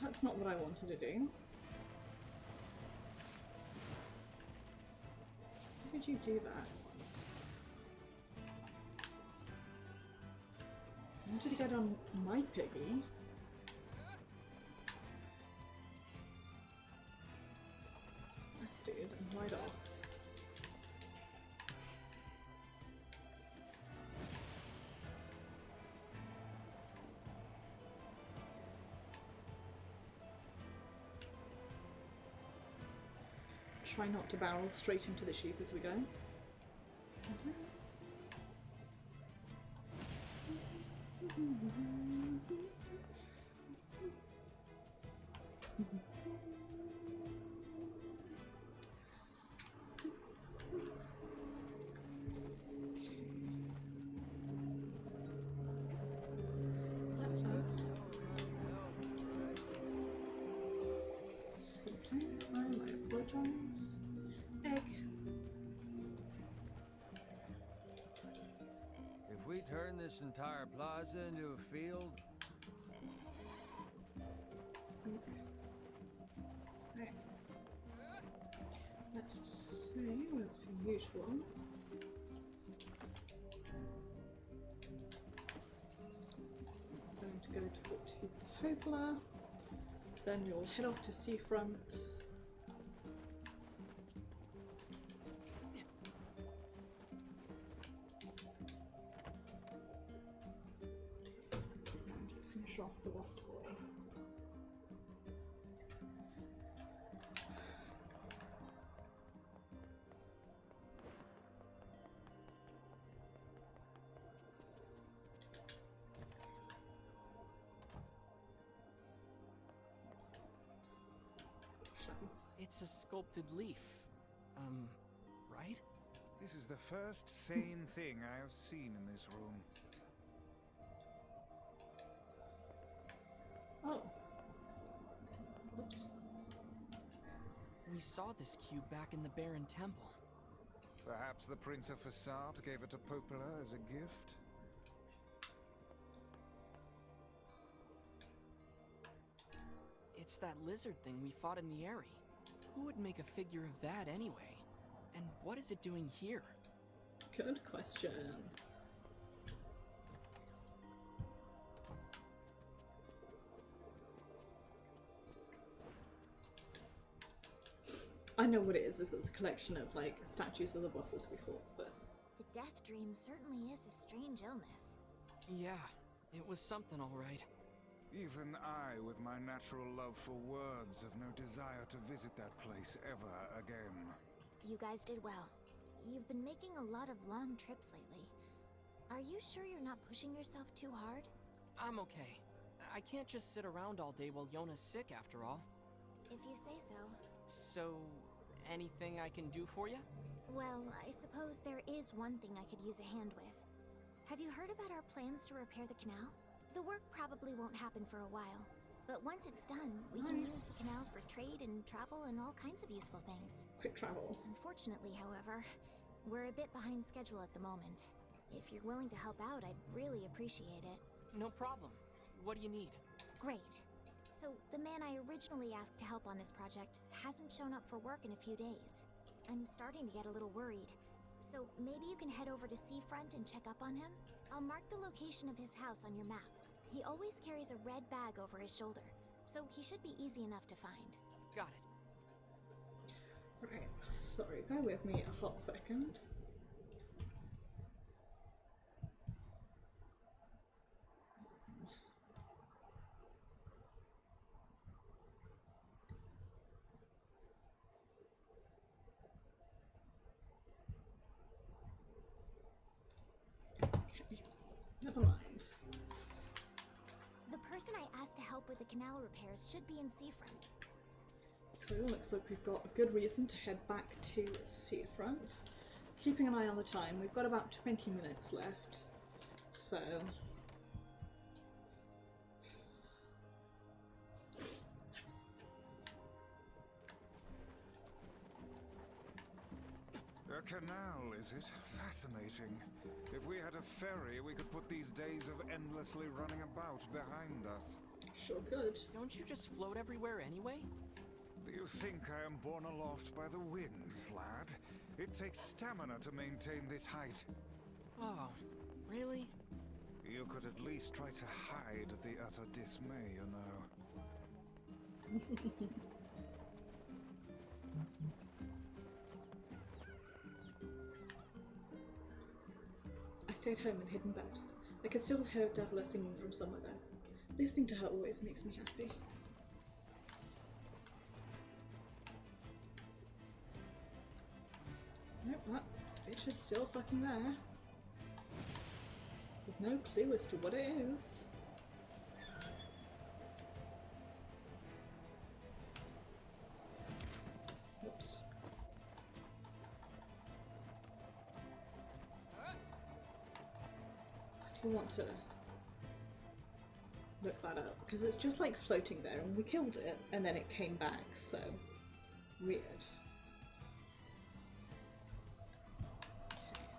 That's not what I wanted to do. How did you do that? I wanted to go down my piggy. Nice dude, and right off. Try not to barrel straight into the sheep as we go. Egg. If we turn this entire plaza into a field... Right. Let's see, as per usual. I'm going to go talk to Popola. Then we'll head off to Seafront. Finish off the Lost Boy. It's a sculpted leaf. Right? This is the first sane thing I have seen in this room. Oh. Oops. We saw this cube back in the Baron Temple. Perhaps the Prince of Fassart gave it to Popola as a gift? It's that lizard thing we fought in the Eyrie. Who would make a figure of that anyway? And what is it doing here? Good question. I know what it is. It's a collection of like statues of the bosses we fought, but The death dream certainly is a strange illness. Yeah, it was something all right. Even I, with my natural love for words, have no desire to visit that place ever again. You guys did well. You've been making a lot of long trips lately. Are you sure you're not pushing yourself too hard? I'm okay. I can't just sit around all day while Yona's sick after all. If you say so. So, anything I can do for you? Well, I suppose there is one thing I could use a hand with. Have you heard about our plans to repair the canal? The work probably won't happen for a while, but once it's done, we can use the canal for trade and travel and all kinds of useful things. quick travel. Unfortunately, however, we're a bit behind schedule at the moment. If you're willing to help out, I'd really appreciate it. No problem. What do you need? Great. So, the man I originally asked to help on this project hasn't shown up for work in a few days. I'm starting to get a little worried. So, maybe you can head over to Seafront and check up on him? I'll mark the location of his house on your map. He always carries a red bag over his shoulder, so he should be easy enough to find. Got it. Right, sorry, bear with me a hot second. Never mind. The person I asked to help with the canal repairs should be in Seafront. So looks like we've got a good reason to head back to Seafront. Keeping an eye on the time, we've got about 20 minutes left. So a canal, is it? Fascinating. If we had a ferry, we could put these days of endlessly running about behind us. sure could. Don't you just float everywhere anyway? Do you think I am borne aloft by the winds, lad? It takes stamina to maintain this height. Oh, really? You could at least try to hide the utter dismay, you know. I stayed home and hid in bed. I could still hear Devla singing from somewhere though. Listening to her always makes me happy. Nope, that bitch is still fucking there. With no clue as to what it is. Oops. I do want to look that up because it's just like floating there and we killed it and then it came back, so weird.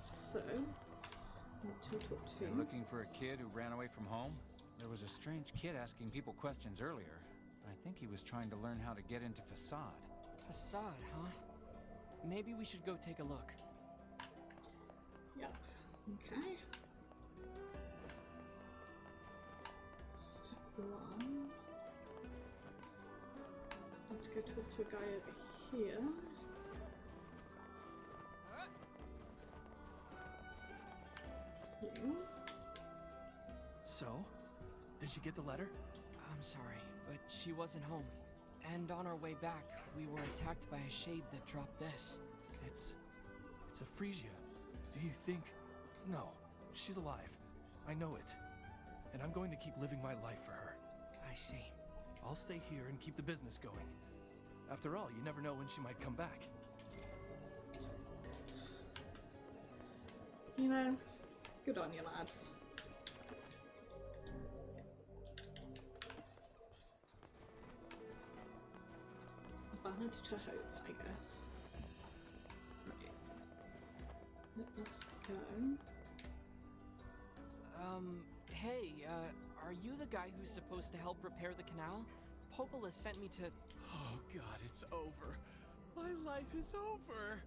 So, what to talk to? You're looking for a kid who ran away from home? There was a strange kid asking people questions earlier. I think he was trying to learn how to get into Facade. Facade, huh? Maybe we should go take a look. Yep. Okay. Step 1. Let's go talk to a guy over here. You. So? Did she get the letter? I'm sorry, but she wasn't home. And on our way back, we were attacked by a shade that dropped this. It's a Frisia. Do you think... No, she's alive. I know it. And I'm going to keep living my life for her. I see. I'll stay here and keep the business going. After all, you never know when she might come back. You know, good on you, lad. Bad to hope, I guess. Right. Let us go. Hey, are you the guy who's supposed to help repair the canal? Popola sent me to... Oh god, it's over. My life is over.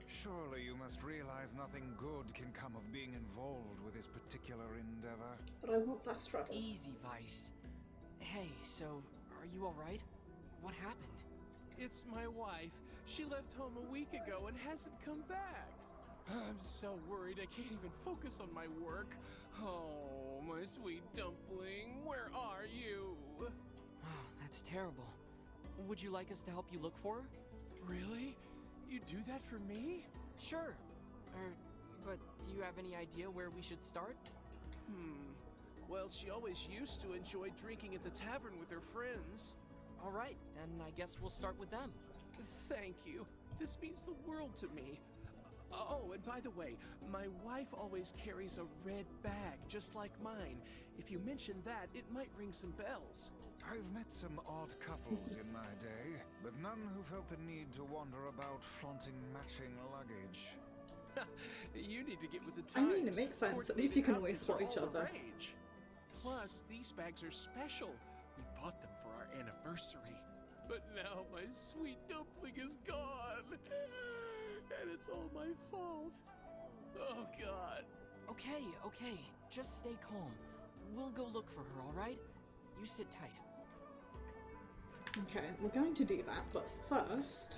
Surely you must realize nothing good can come of being involved with this particular endeavor. But I want fast travel. Easy, Vice. Hey, so, are you alright? What happened? It's my wife. She left home a week ago and hasn't come back. I'm so worried I can't even focus on my work. Oh, my sweet dumpling, where are you? Oh, that's terrible. Would you like us to help you look for her? Really? You do that for me? Sure. But do you have any idea where we should start? Well, she always used to enjoy drinking at the tavern with her friends. Alright, then I guess we'll start with them. Thank you. This means the world to me. Oh, and by the way, my wife always carries a red bag, just like mine. If you mention that, it might ring some bells. I've met some odd couples in my day, but none who felt the need to wander about flaunting matching luggage. You need to get with the I times. mean, it makes sense. At least you can always spot each other. Plus, these bags are special. We bought them for our anniversary. But now my sweet dumpling is gone. And it's all my fault. Oh, God. Okay. Just stay calm. We'll go look for her, alright? You sit tight. Okay, we're going to do that, but first...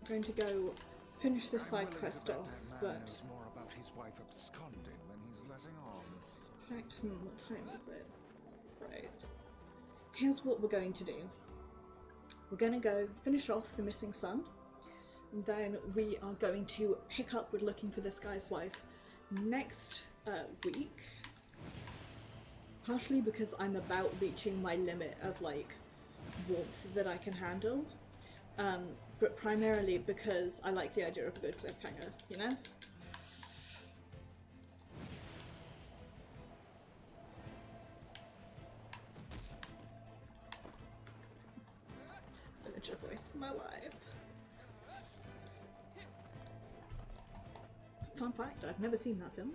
I'm going to go finish this side quest off, but... knows more about his wife absconding than he's letting on. In fact, what time is it? Right. Here's what we're going to do. We're going to go finish off the missing son. then we are going to pick up with looking for this guy's wife next week. Partially because I'm about reaching my limit of like warmth that I can handle, but primarily because I like the idea of a good cliffhanger, you know? Villager voice for my wife. Fun fact, I've never seen that film.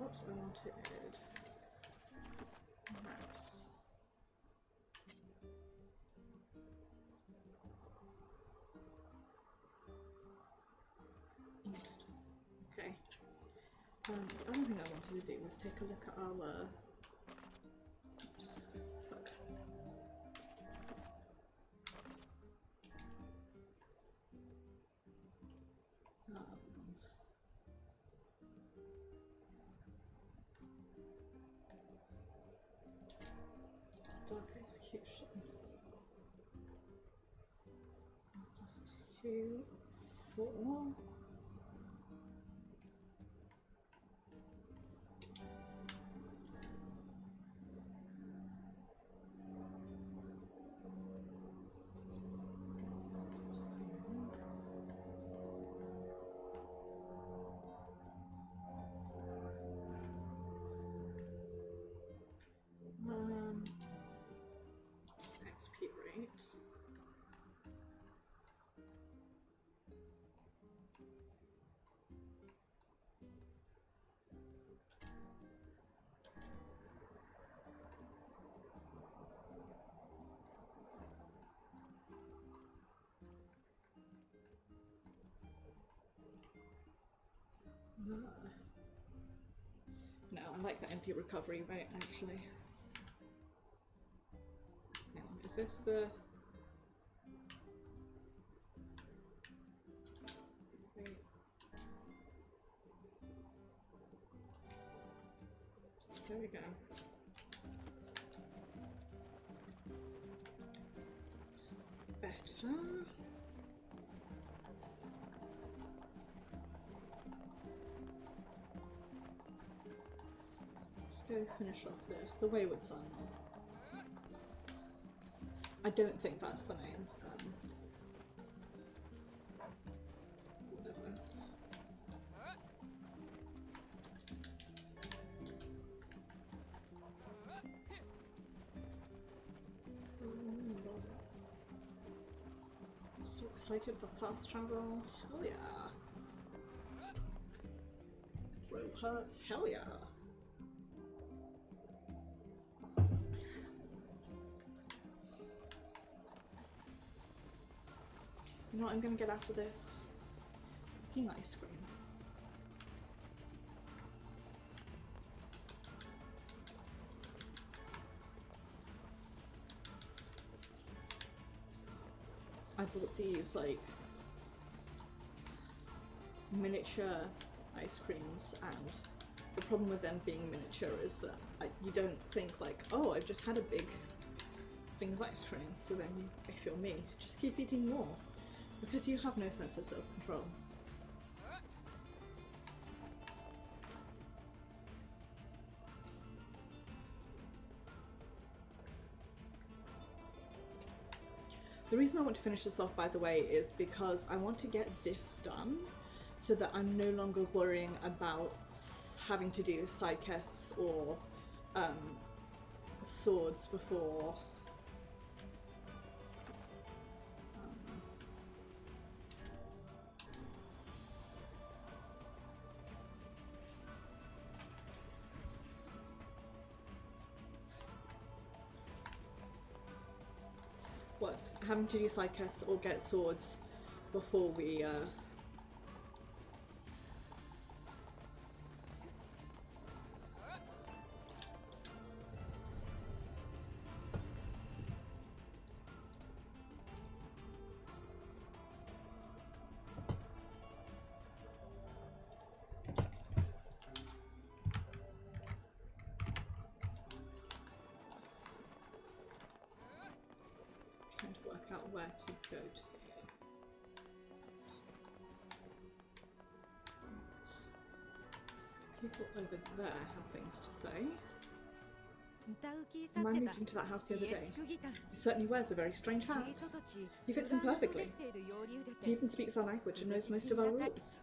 Oops, I wanted maps. East. Okay. The other thing I wanted to do was take a look at our. Oops. Fuck. Dark execution. +2, 4. XP rate. No, I like the MP recovery rate actually. Now, is this the... Wait. There we go. It's better. Let's go finish off the Wayward Son. I don't think that's the name. Whatever. I'm so excited for fast travel. Hell yeah. Throw hurts. Hell yeah. You know what I'm gonna get after this? Peanut ice cream. I bought these like miniature ice creams, and the problem with them being miniature is that you don't think like, oh, I've just had a big thing of ice cream, so then you, if you're me, just keep eating more. Because you have no sense of self-control. The reason I want to finish this off, by the way, is because I want to get this done so that I'm no longer worrying about having to do sidequests or swords before having to do sidequests or get swords before we where to go to. People over there have things to say. Man moved into that house the other day. He certainly wears a very strange hat. He fits in perfectly. He even speaks our language and knows most of our rules.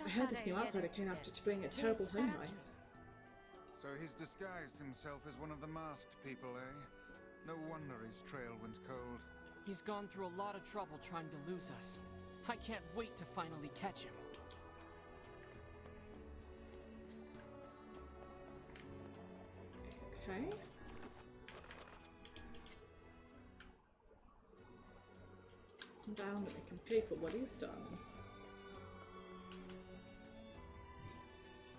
I heard this new outsider came after fleeing a terrible home life. So he's disguised himself as one of the masked people, eh? No wonder his trail went cold. He's gone through a lot of trouble trying to lose us. I can't wait to finally catch him. Okay. Down that we can pay for what he's done.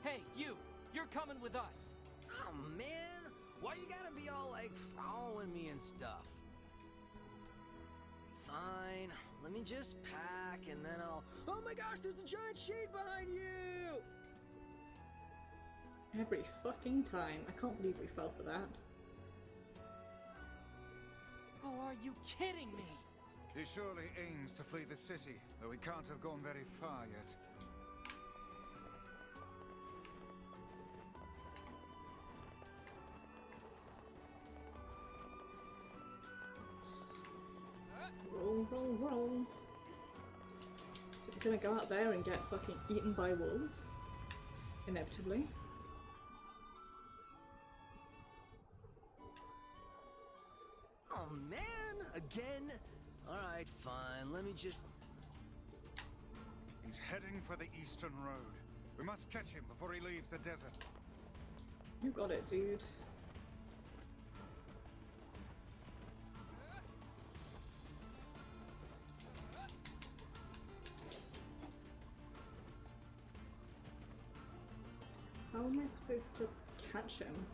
Hey, you! You're coming with us! Oh man! Why you gotta be all like following me and stuff? Fine, let me just pack and then I'll... Oh my gosh, there's a giant shade behind you! Every fucking time. I can't believe we fell for that. Oh, are you kidding me? He surely aims to flee the city, though he can't have gone very far yet. Roll, roll, roll. We're gonna go out there and get fucking eaten by wolves. Inevitably. Oh man, again? Alright, fine, let me just... He's heading for the eastern road. We must catch him before he leaves the desert. You got it, dude. How am I supposed to catch him?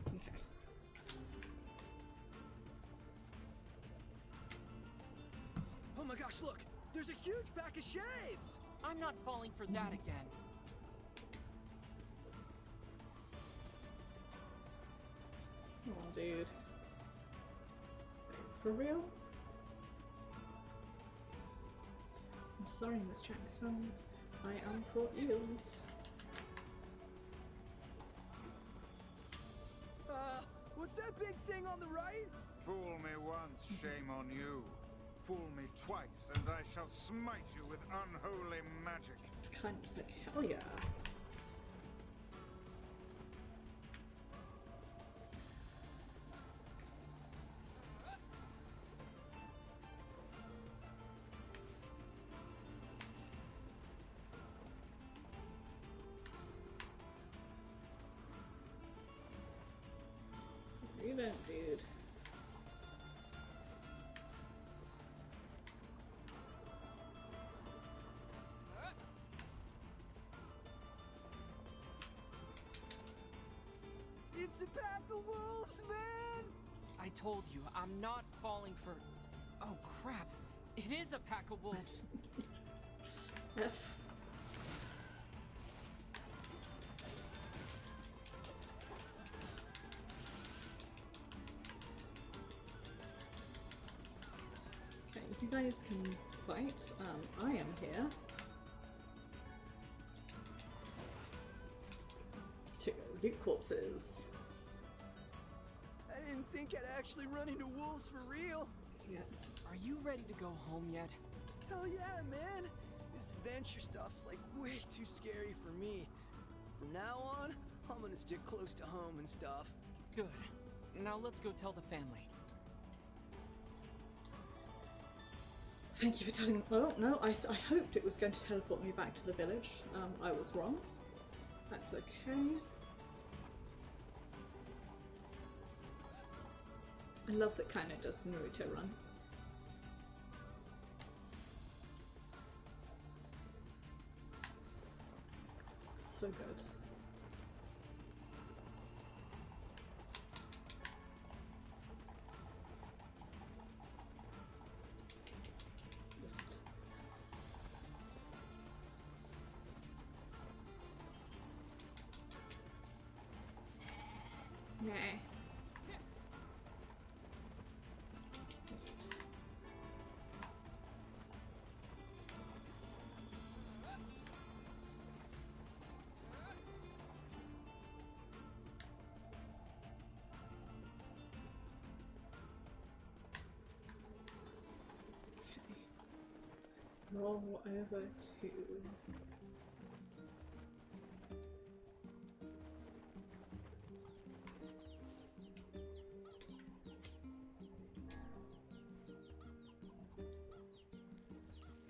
Okay. Oh my gosh, look! There's a huge pack of shades! I'm not falling for that again. Come on, dude. For real? I'm sorry, Miss Jackson. I am for eels. What's that big thing on the right? Fool me once, shame on you. Fool me twice, and I shall smite you with unholy magic. Cunt, like hell yeah. Breathe in, dude. It's a pack of wolves, man! I told you, I'm not falling for... Oh crap, it is a pack of wolves. F. Okay, you guys can fight. I am here to loot corpses. I didn't think I'd actually run into wolves for real. Yeah. Are you ready to go home yet? Hell yeah, man! This adventure stuff's like way too scary for me. From now on, I'm gonna stick close to home and stuff. Good. Now let's go tell the family. Thank you for telling. Oh no, I hoped it was going to teleport me back to the village. I was wrong. That's okay. I love that Kana does the Naruto run. So good. Nah. Roll over to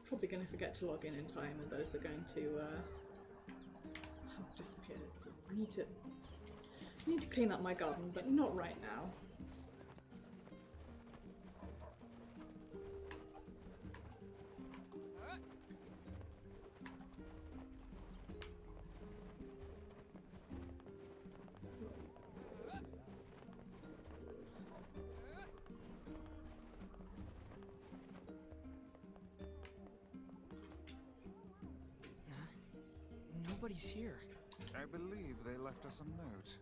probably going to forget to log in time, and those are going to have disappeared. I need to clean up my garden, but not right now. Nobody's here. I believe they left us a note.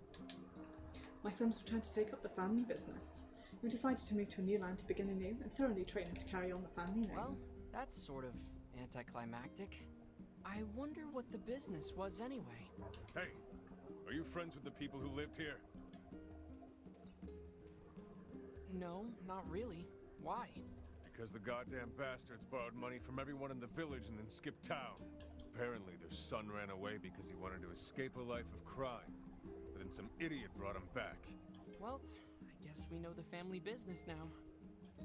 My son's returned to take up the family business. We decided to move to a new land to begin anew and thoroughly train him to carry on the family name. Well, that's sort of anticlimactic. I wonder what the business was anyway. Hey, are you friends with the people who lived here? No, not really. Why? Because the goddamn bastards borrowed money from everyone in the village and then skipped town. Apparently their son ran away because he wanted to escape a life of crime. But then some idiot brought him back. Well, I guess we know the family business now.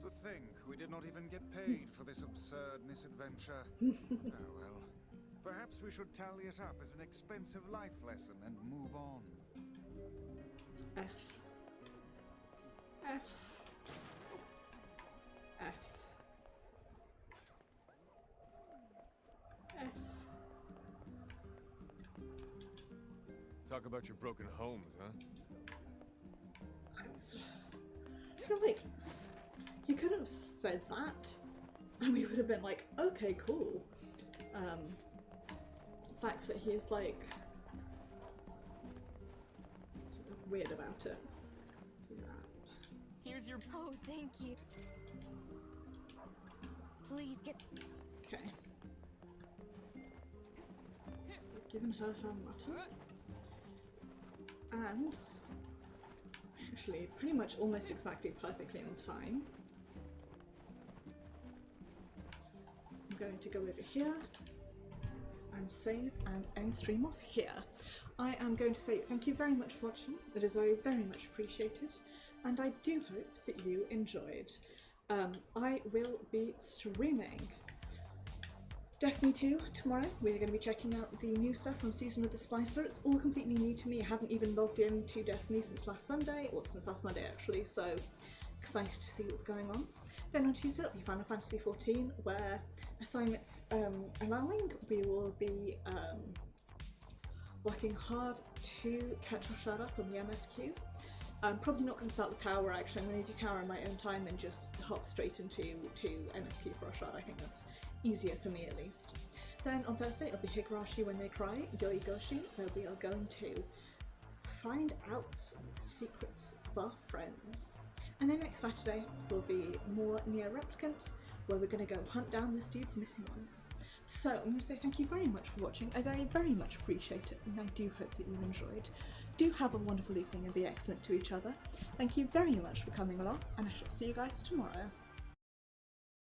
To think we did not even get paid for this absurd misadventure. Oh well. Perhaps we should tally it up as an expensive life lesson and move on. F. F. F. F. Talk about your broken homes, huh? I feel like he could have said that and we would have been like, okay, cool. The fact that he's like sort of weird about it. Do that. Here's your— Oh, thank you. Please get— Okay. We've given her mutton. And actually pretty much almost exactly perfectly on time. I'm going to go over here and save and end stream off here. I am going to say thank you very much for watching. It is very much appreciated, and I do hope that you enjoyed. I will be streaming Destiny 2 tomorrow. We're going to be checking out the new stuff from Season of the Spicer. It's all completely new to me. I haven't even logged into Destiny since last Sunday, or since last Monday actually, so excited to see what's going on. Then on Tuesday it'll be Final Fantasy 14, where assignments allowing, we will be working hard to catch our shot up on the MSQ. I'm probably not going to start with Tower actually. I'm going to do Tower in my own time and just hop straight into MSQ for a shot. I think that's easier for me at least. Then on Thursday it'll be Higurashi When They Cry, Yoigoshi, where we are going to find out secrets of our friends. And then next Saturday will be more NieR Replicant, where we're going to go hunt down this dude's missing wife. So I'm going to say thank you very much for watching. I very much appreciate it, and I do hope that you enjoyed. Do have a wonderful evening and be excellent to each other. Thank you very much for coming along, and I shall see you guys tomorrow.